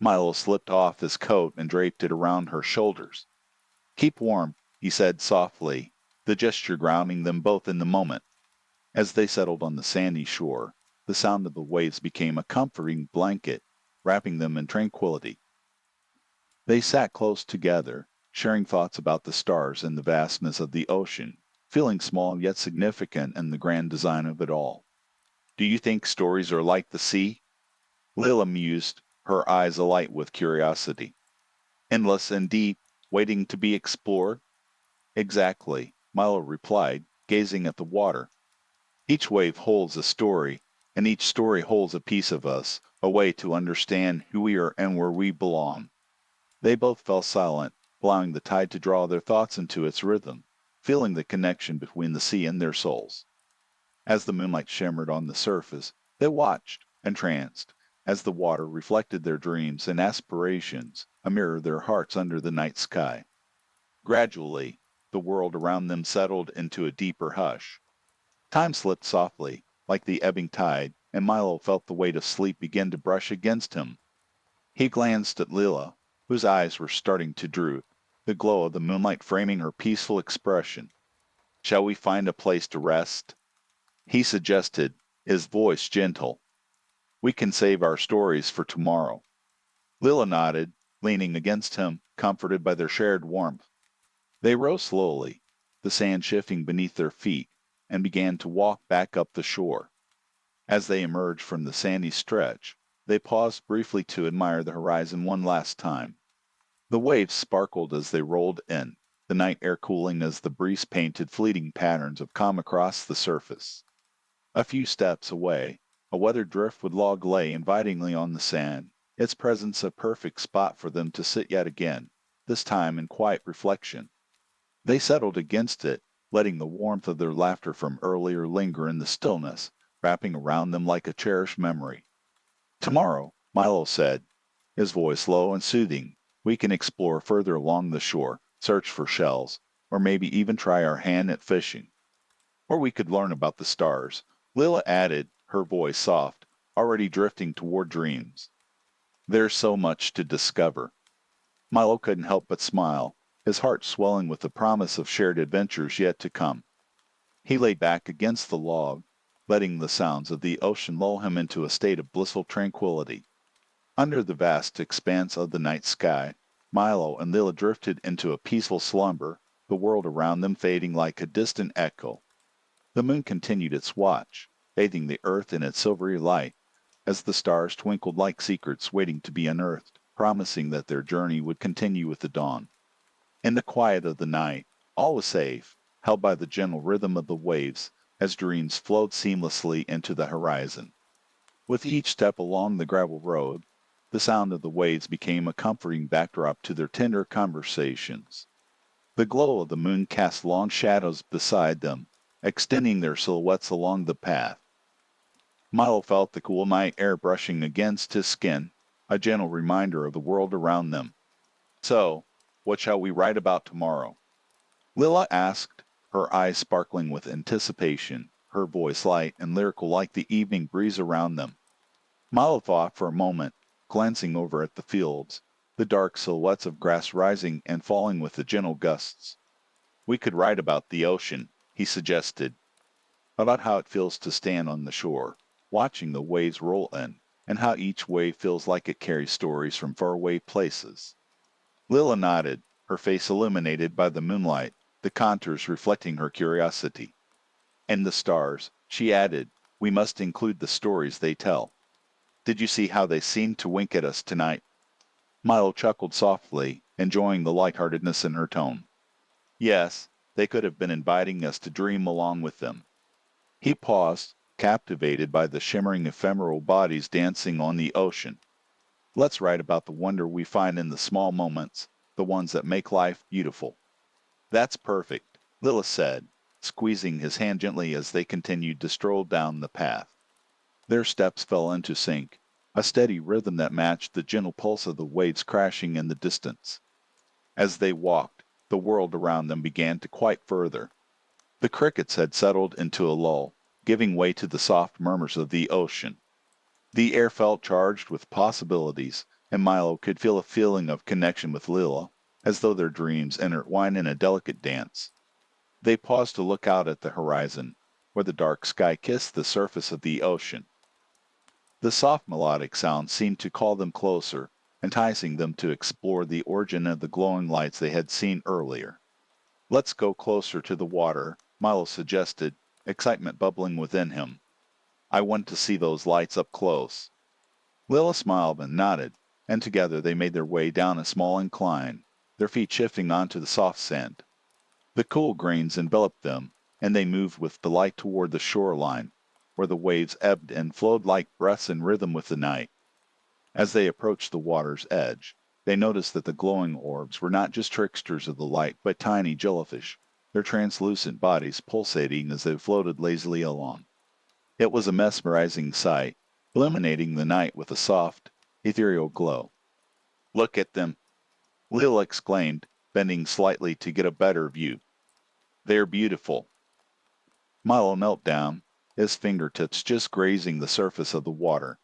Speaker 1: Milo slipped off his coat and draped it around her shoulders. "Keep warm," he said softly, the gesture grounding them both in the moment. As they settled on the sandy shore, the sound of the waves became a comforting blanket, wrapping them in tranquility. They sat close together, sharing thoughts about the stars and the vastness of the ocean, feeling small yet significant in the grand design of it all. "Do you think stories are like the sea?" Lila mused, her eyes alight with curiosity. "Endless and deep, waiting to be explored?" "Exactly," Milo replied, gazing at the water. "Each wave holds a story, and each story holds a piece of us, a way to understand who we are and where we belong." They both fell silent, allowing the tide to draw their thoughts into its rhythm, feeling the connection between the sea and their souls. As the moonlight shimmered on the surface, they watched, entranced, as the water reflected their dreams and aspirations, a mirror of their hearts under the night sky. Gradually, the world around them settled into a deeper hush. Time slipped softly, like the ebbing tide, and Milo felt the weight of sleep begin to brush against him. He glanced at Lila, whose eyes were starting to droop, the glow of the moonlight framing her peaceful expression. "Shall we find a place to rest?" he suggested, his voice gentle. "We can save our stories for tomorrow." Lila nodded, leaning against him, comforted by their shared warmth. They rose slowly, the sand shifting beneath their feet, and began to walk back up the shore. As they emerged from the sandy stretch, they paused briefly to admire the horizon one last time. The waves sparkled as they rolled in, the night air cooling as the breeze painted fleeting patterns of calm across the surface. A few steps away, a weathered driftwood log lay invitingly on the sand, its presence a perfect spot for them to sit yet again, this time in quiet reflection. They settled against it, letting the warmth of their laughter from earlier linger in the stillness, wrapping around them like a cherished memory. "Tomorrow," Milo said, his voice low and soothing, "we can explore further along the shore, search for shells, or maybe even try our hand at fishing. Or we could learn about the stars," Lila added, her voice soft, already drifting toward dreams. "There's so much to discover." Milo couldn't help but smile, his heart swelling with the promise of shared adventures yet to come. He lay back against the log, letting the sounds of the ocean lull him into a state of blissful tranquility. Under the vast expanse of the night sky, Milo and Lila drifted into a peaceful slumber, the world around them fading like a distant echo. The moon continued its watch, bathing the earth in its silvery light, as the stars twinkled like secrets waiting to be unearthed, promising that their journey would continue with the dawn. In the quiet of the night, all was safe, held by the gentle rhythm of the waves, as dreams flowed seamlessly into the horizon. With each step along the gravel road, the sound of the waves became a comforting backdrop to their tender conversations. The glow of the moon cast long shadows beside them, extending their silhouettes along the path. Milo felt the cool night air brushing against his skin, a gentle reminder of the world around them. So, what shall we write about tomorrow? Lilla asked, her eyes sparkling with anticipation, her voice light and lyrical like the evening breeze around them. Milo thought for a moment, glancing over at the fields, the dark silhouettes of grass rising and falling with the gentle gusts. We could write about the ocean, he suggested, about how it feels to stand on the shore, watching the waves roll in, and how each wave feels like it carries stories from faraway places. Lilla nodded, her face illuminated by the moonlight, the contours reflecting her curiosity. And the stars, she added, we must include the stories they tell. Did you see how they seemed to wink at us tonight? Milo chuckled softly, enjoying the lightheartedness in her tone. Yes, they could have been inviting us to dream along with them. He paused, captivated by the shimmering ephemeral bodies dancing on the ocean. Let's write about the wonder we find in the small moments, the ones that make life beautiful. That's perfect, Lilith said, squeezing his hand gently as they continued to stroll down the path. Their steps fell into sync, a steady rhythm that matched the gentle pulse of the waves crashing in the distance. As they walked, the world around them began to quiet further. The crickets had settled into a lull, giving way to the soft murmurs of the ocean. The air felt charged with possibilities, and Milo could feel a feeling of connection with Lila, as though their dreams intertwined in a delicate dance. They paused to look out at the horizon, where the dark sky kissed the surface of the ocean. The soft melodic sound seemed to call them closer, enticing them to explore the origin of the glowing lights they had seen earlier. Let's go closer to the water, Milo suggested, excitement bubbling within him. I want to see those lights up close. Lila smiled and nodded, and together they made their way down a small incline, their feet shifting onto the soft sand. The cool grains enveloped them, and they moved with delight toward the shoreline, where the waves ebbed and flowed like breaths in rhythm with the night. As they approached the water's edge, they noticed that the glowing orbs were not just tricksters of the light, but tiny jellyfish, their translucent bodies pulsating as they floated lazily along. It was a mesmerizing sight, illuminating the night with a soft, ethereal glow. Look at them, Lil exclaimed, bending slightly to get a better view. They're beautiful. Milo knelt down, his fingertips just grazing the surface of the water.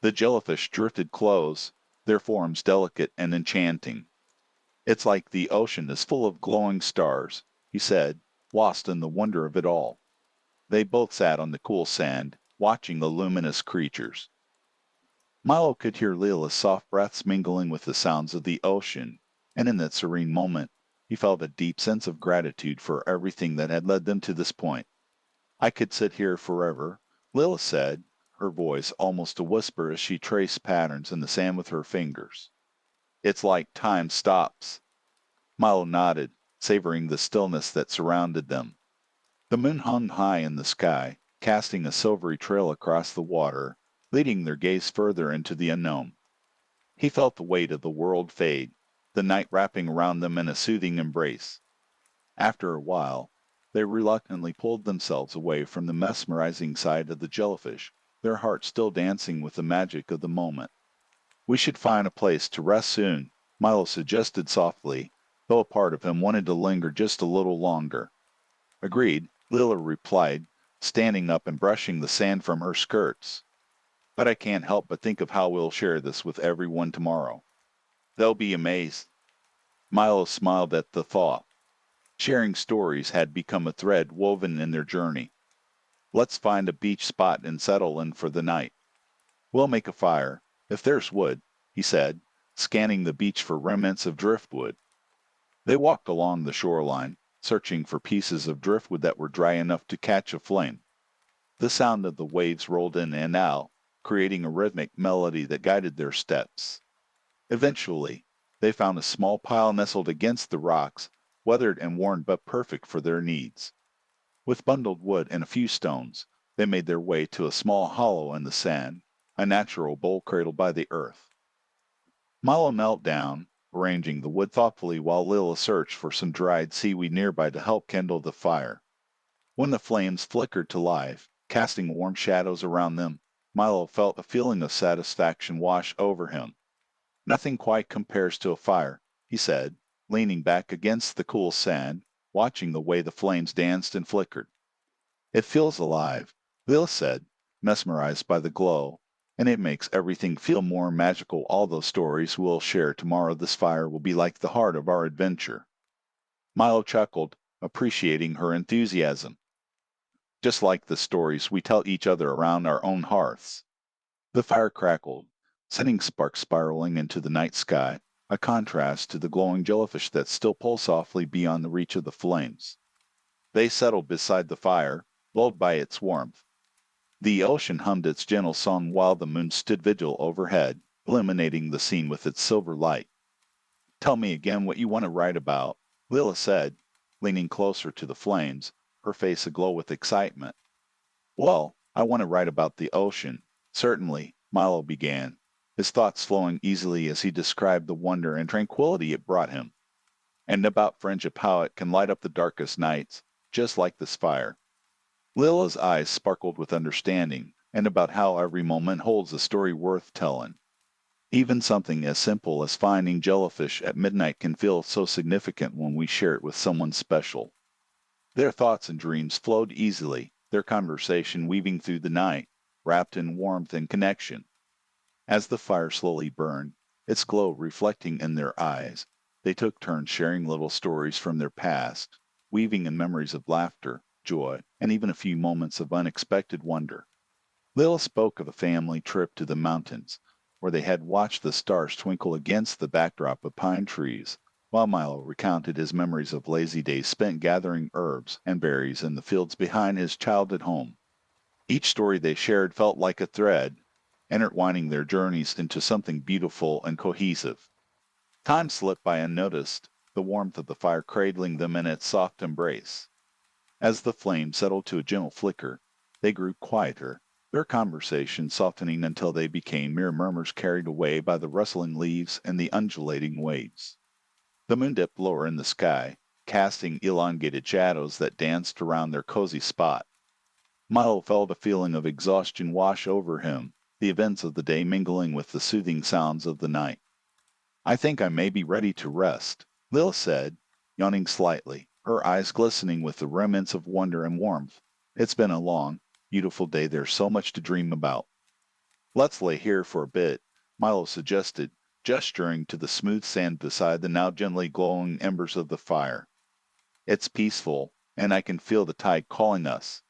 Speaker 1: The jellyfish drifted close, their forms delicate and enchanting. It's like the ocean is full of glowing stars, he said, lost in the wonder of it all. They both sat on the cool sand, watching the luminous creatures. Milo could hear Lila's soft breaths mingling with the sounds of the ocean, and in that serene moment, he felt a deep sense of gratitude for everything that had led them to this point. I could sit here forever, Lila said, her voice almost a whisper as she traced patterns in the sand with her fingers. It's like time stops. Milo nodded, savoring the stillness that surrounded them. The moon hung high in the sky, casting a silvery trail across the water, leading their gaze further into the unknown. He felt the weight of the world fade, the night wrapping around them in a soothing embrace. After a while, they reluctantly pulled themselves away from the mesmerizing sight of the jellyfish, their hearts still dancing with the magic of the moment. We should find a place to rest soon, Milo suggested softly, though a part of him wanted to linger just a little longer. Agreed, Lila replied, standing up and brushing the sand from her skirts. But I can't help but think of how we'll share this with everyone tomorrow. They'll be amazed. Milo smiled at the thought. Sharing stories had become a thread woven in their journey. Let's find a beach spot and settle in for the night. We'll make a fire, if there's wood, he said, scanning the beach for remnants of driftwood. They walked along the shoreline, searching for pieces of driftwood that were dry enough to catch a flame. The sound of the waves rolled in and out, creating a rhythmic melody that guided their steps. Eventually, they found a small pile nestled against the rocks, weathered and worn but perfect for their needs. With bundled wood and a few stones, they made their way to a small hollow in the sand, a natural bowl cradled by the earth. Milo knelt down, arranging the wood thoughtfully while Lila searched for some dried seaweed nearby to help kindle the fire. When the flames flickered to life, casting warm shadows around them, Milo felt a feeling of satisfaction wash over him. Nothing quite compares to a fire, he said, leaning back against the cool sand, watching the way the flames danced and flickered. It feels alive, Lil said, mesmerized by the glow, and it makes everything feel more magical. All those stories we'll share tomorrow, this fire will be like the heart of our adventure. Milo chuckled, appreciating her enthusiasm. Just like the stories we tell each other around our own hearths. The fire crackled, sending sparks spiraling into the night sky, a contrast to the glowing jellyfish that still pulsed softly beyond the reach of the flames. They settled beside the fire, lulled by its warmth. The ocean hummed its gentle song while the moon stood vigil overhead, illuminating the scene with its silver light. Tell me again what you want to write about, Lila said, leaning closer to the flames, her face aglow with excitement. Well, I want to write about the ocean, certainly, Milo began, his thoughts flowing easily as he described the wonder and tranquility it brought him, and about friendship, how it can light up the darkest nights, just like this fire. Lila's eyes sparkled with understanding, and about how every moment holds a story worth telling. Even something as simple as finding jellyfish at midnight can feel so significant when we share it with someone special. Their thoughts and dreams flowed easily, their conversation weaving through the night, wrapped in warmth and connection. As the fire slowly burned, its glow reflecting in their eyes, they took turns sharing little stories from their past, weaving in memories of laughter, joy, and even a few moments of unexpected wonder. Lil spoke of a family trip to the mountains, where they had watched the stars twinkle against the backdrop of pine trees, while Milo recounted his memories of lazy days spent gathering herbs and berries in the fields behind his childhood home. Each story they shared felt like a thread, intertwining their journeys into something beautiful and cohesive. Time slipped by unnoticed, the warmth of the fire cradling them in its soft embrace. As the flame settled to a gentle flicker, they grew quieter, their conversation softening until they became mere murmurs carried away by the rustling leaves and the undulating waves. The moon dipped lower in the sky, casting elongated shadows that danced around their cozy spot. Milo felt a feeling of exhaustion wash over him, the events of the day mingling with the soothing sounds of the night. I think I may be ready to rest, Lil said, yawning slightly, her eyes glistening with the remnants of wonder and warmth. It's been a long, beautiful day. There's so much to dream about. Let's lay here for a bit, Milo suggested, gesturing to the smooth sand beside the now gently glowing embers of the fire. It's peaceful, and I can feel the tide calling us.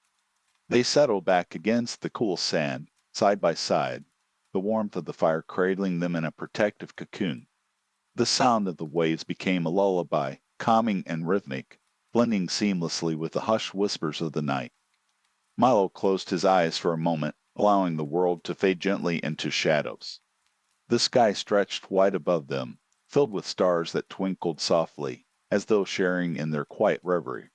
Speaker 1: They settled back against the cool sand, side by side, the warmth of the fire cradling them in a protective cocoon. The sound of the waves became a lullaby, calming and rhythmic, blending seamlessly with the hushed whispers of the night. Milo closed his eyes for a moment, allowing the world to fade gently into shadows. The sky stretched wide above them, filled with stars that twinkled softly, as though sharing in their quiet reverie.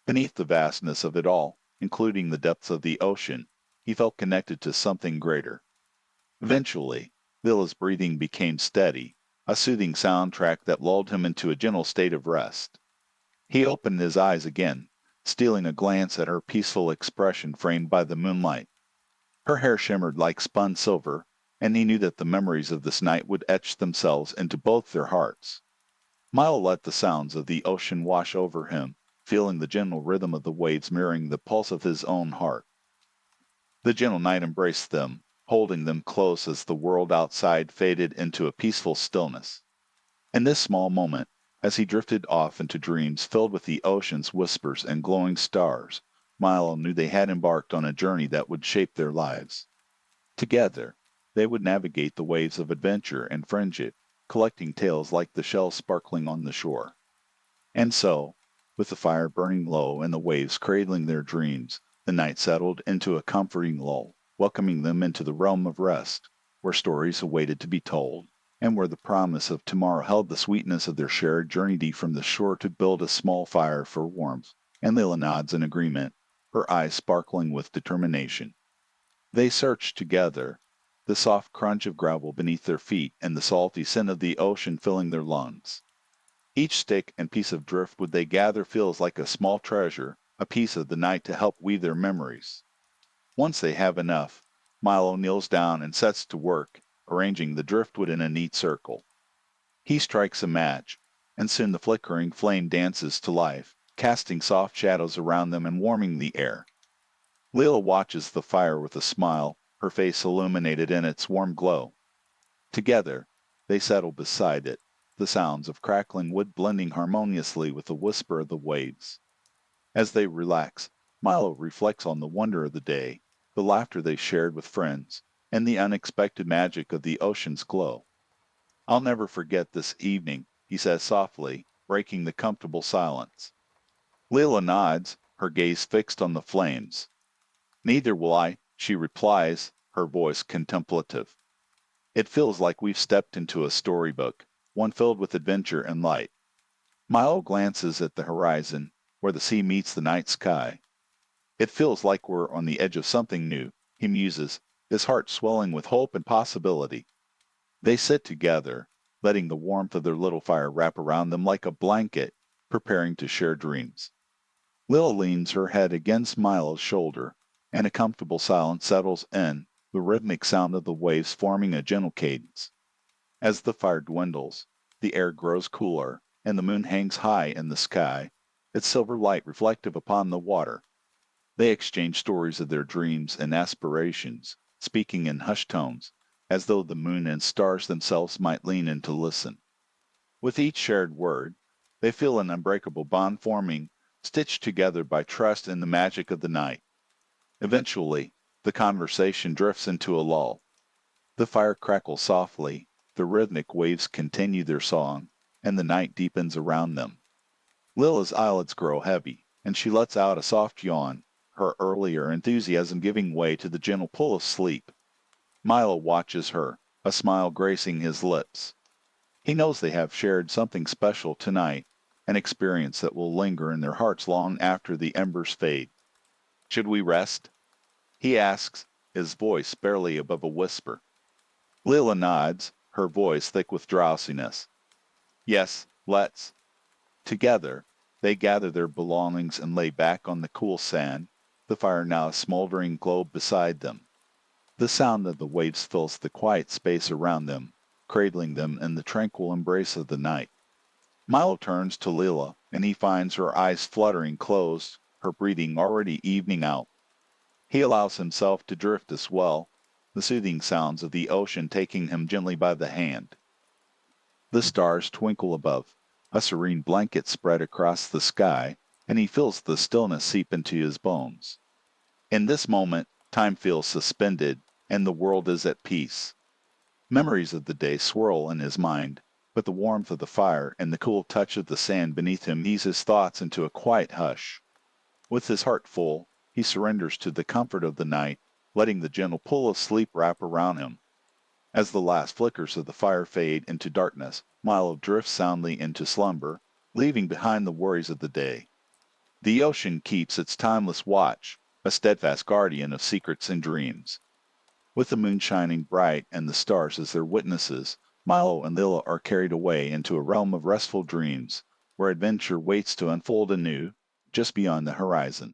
Speaker 1: Beneath the vastness of it all, including the depths of the ocean, he felt connected to something greater. Eventually, Lila's breathing became steady, a soothing soundtrack that lulled him into a gentle state of rest. He opened his eyes again, stealing a glance at her peaceful expression framed by the moonlight. Her hair shimmered like spun silver, and he knew that the memories of this night would etch themselves into both their hearts. Milo let the sounds of the ocean wash over him, feeling the gentle rhythm of the waves mirroring the pulse of his own heart. The gentle night embraced them, holding them close as the world outside faded into a peaceful stillness. In this small moment, as he drifted off into dreams filled with the ocean's whispers and glowing stars, Milo knew they had embarked on a journey that would shape their lives. Together, they would navigate the waves of adventure and friendship, collecting tales like the shells sparkling on the shore. And so, with the fire burning low and the waves cradling their dreams, the night settled into a comforting lull, welcoming them into the realm of rest, where stories awaited to be told, and where the promise of tomorrow held the sweetness of their shared journey from the shore to build a small fire for warmth. And Lila nods in agreement, her eyes sparkling with determination. They searched together, the soft crunch of gravel beneath their feet and the salty scent of the ocean filling their lungs. Each stick and piece of driftwood they gather feels like a small treasure, a piece of the night to help weave their memories. Once they have enough, Milo kneels down and sets to work, arranging the driftwood in a neat circle. He strikes a match, and soon the flickering flame dances to life, casting soft shadows around them and warming the air. Leela watches the fire with a smile, her face illuminated in its warm glow. Together, they settle beside it, the sounds of crackling wood blending harmoniously with the whisper of the waves. As they relax, Milo reflects on the wonder of the day, the laughter they shared with friends, and the unexpected magic of the ocean's glow. "I'll never forget this evening," he says softly, breaking the comfortable silence. Leela nods, her gaze fixed on the flames. "Neither will I," she replies, her voice contemplative. "It feels like we've stepped into a storybook, one filled with adventure and light." Milo glances at the horizon, where the sea meets the night sky. "It feels like we're on the edge of something new," he muses, his heart swelling with hope and possibility. They sit together, letting the warmth of their little fire wrap around them like a blanket, preparing to share dreams. Lil leans her head against Milo's shoulder, and a comfortable silence settles in, the rhythmic sound of the waves forming a gentle cadence. As the fire dwindles, the air grows cooler, and the moon hangs high in the sky, its silver light reflective upon the water. They exchange stories of their dreams and aspirations, speaking in hushed tones, as though the moon and stars themselves might lean in to listen. With each shared word, they feel an unbreakable bond forming, stitched together by trust and the magic of the night. Eventually, the conversation drifts into a lull. The fire crackles softly, the rhythmic waves continue their song, and the night deepens around them. Lila's eyelids grow heavy, and she lets out a soft yawn, her earlier enthusiasm giving way to the gentle pull of sleep. Milo watches her, a smile gracing his lips. He knows they have shared something special tonight, an experience that will linger in their hearts long after the embers fade. "Should we rest?" he asks, his voice barely above a whisper. Lila nods, her voice thick with drowsiness. "Yes, let's." Together, they gather their belongings and lay back on the cool sand, the fire now a smoldering globe beside them. The sound of the waves fills the quiet space around them, cradling them in the tranquil embrace of the night. Milo turns to Lila, and he finds her eyes fluttering closed, her breathing already evening out. He allows himself to drift as well, the soothing sounds of the ocean taking him gently by the hand. The stars twinkle above, a serene blanket spread across the sky, and he feels the stillness seep into his bones. In this moment, time feels suspended, and the world is at peace. Memories of the day swirl in his mind, but the warmth of the fire and the cool touch of the sand beneath him ease his thoughts into a quiet hush. With his heart full, he surrenders to the comfort of the night, letting the gentle pull of sleep wrap around him. As the last flickers of the fire fade into darkness, Milo drifts soundly into slumber, leaving behind the worries of the day. The ocean keeps its timeless watch, a steadfast guardian of secrets and dreams. With the moon shining bright and the stars as their witnesses, Milo and Lila are carried away into a realm of restful dreams, where adventure waits to unfold anew, just beyond the horizon.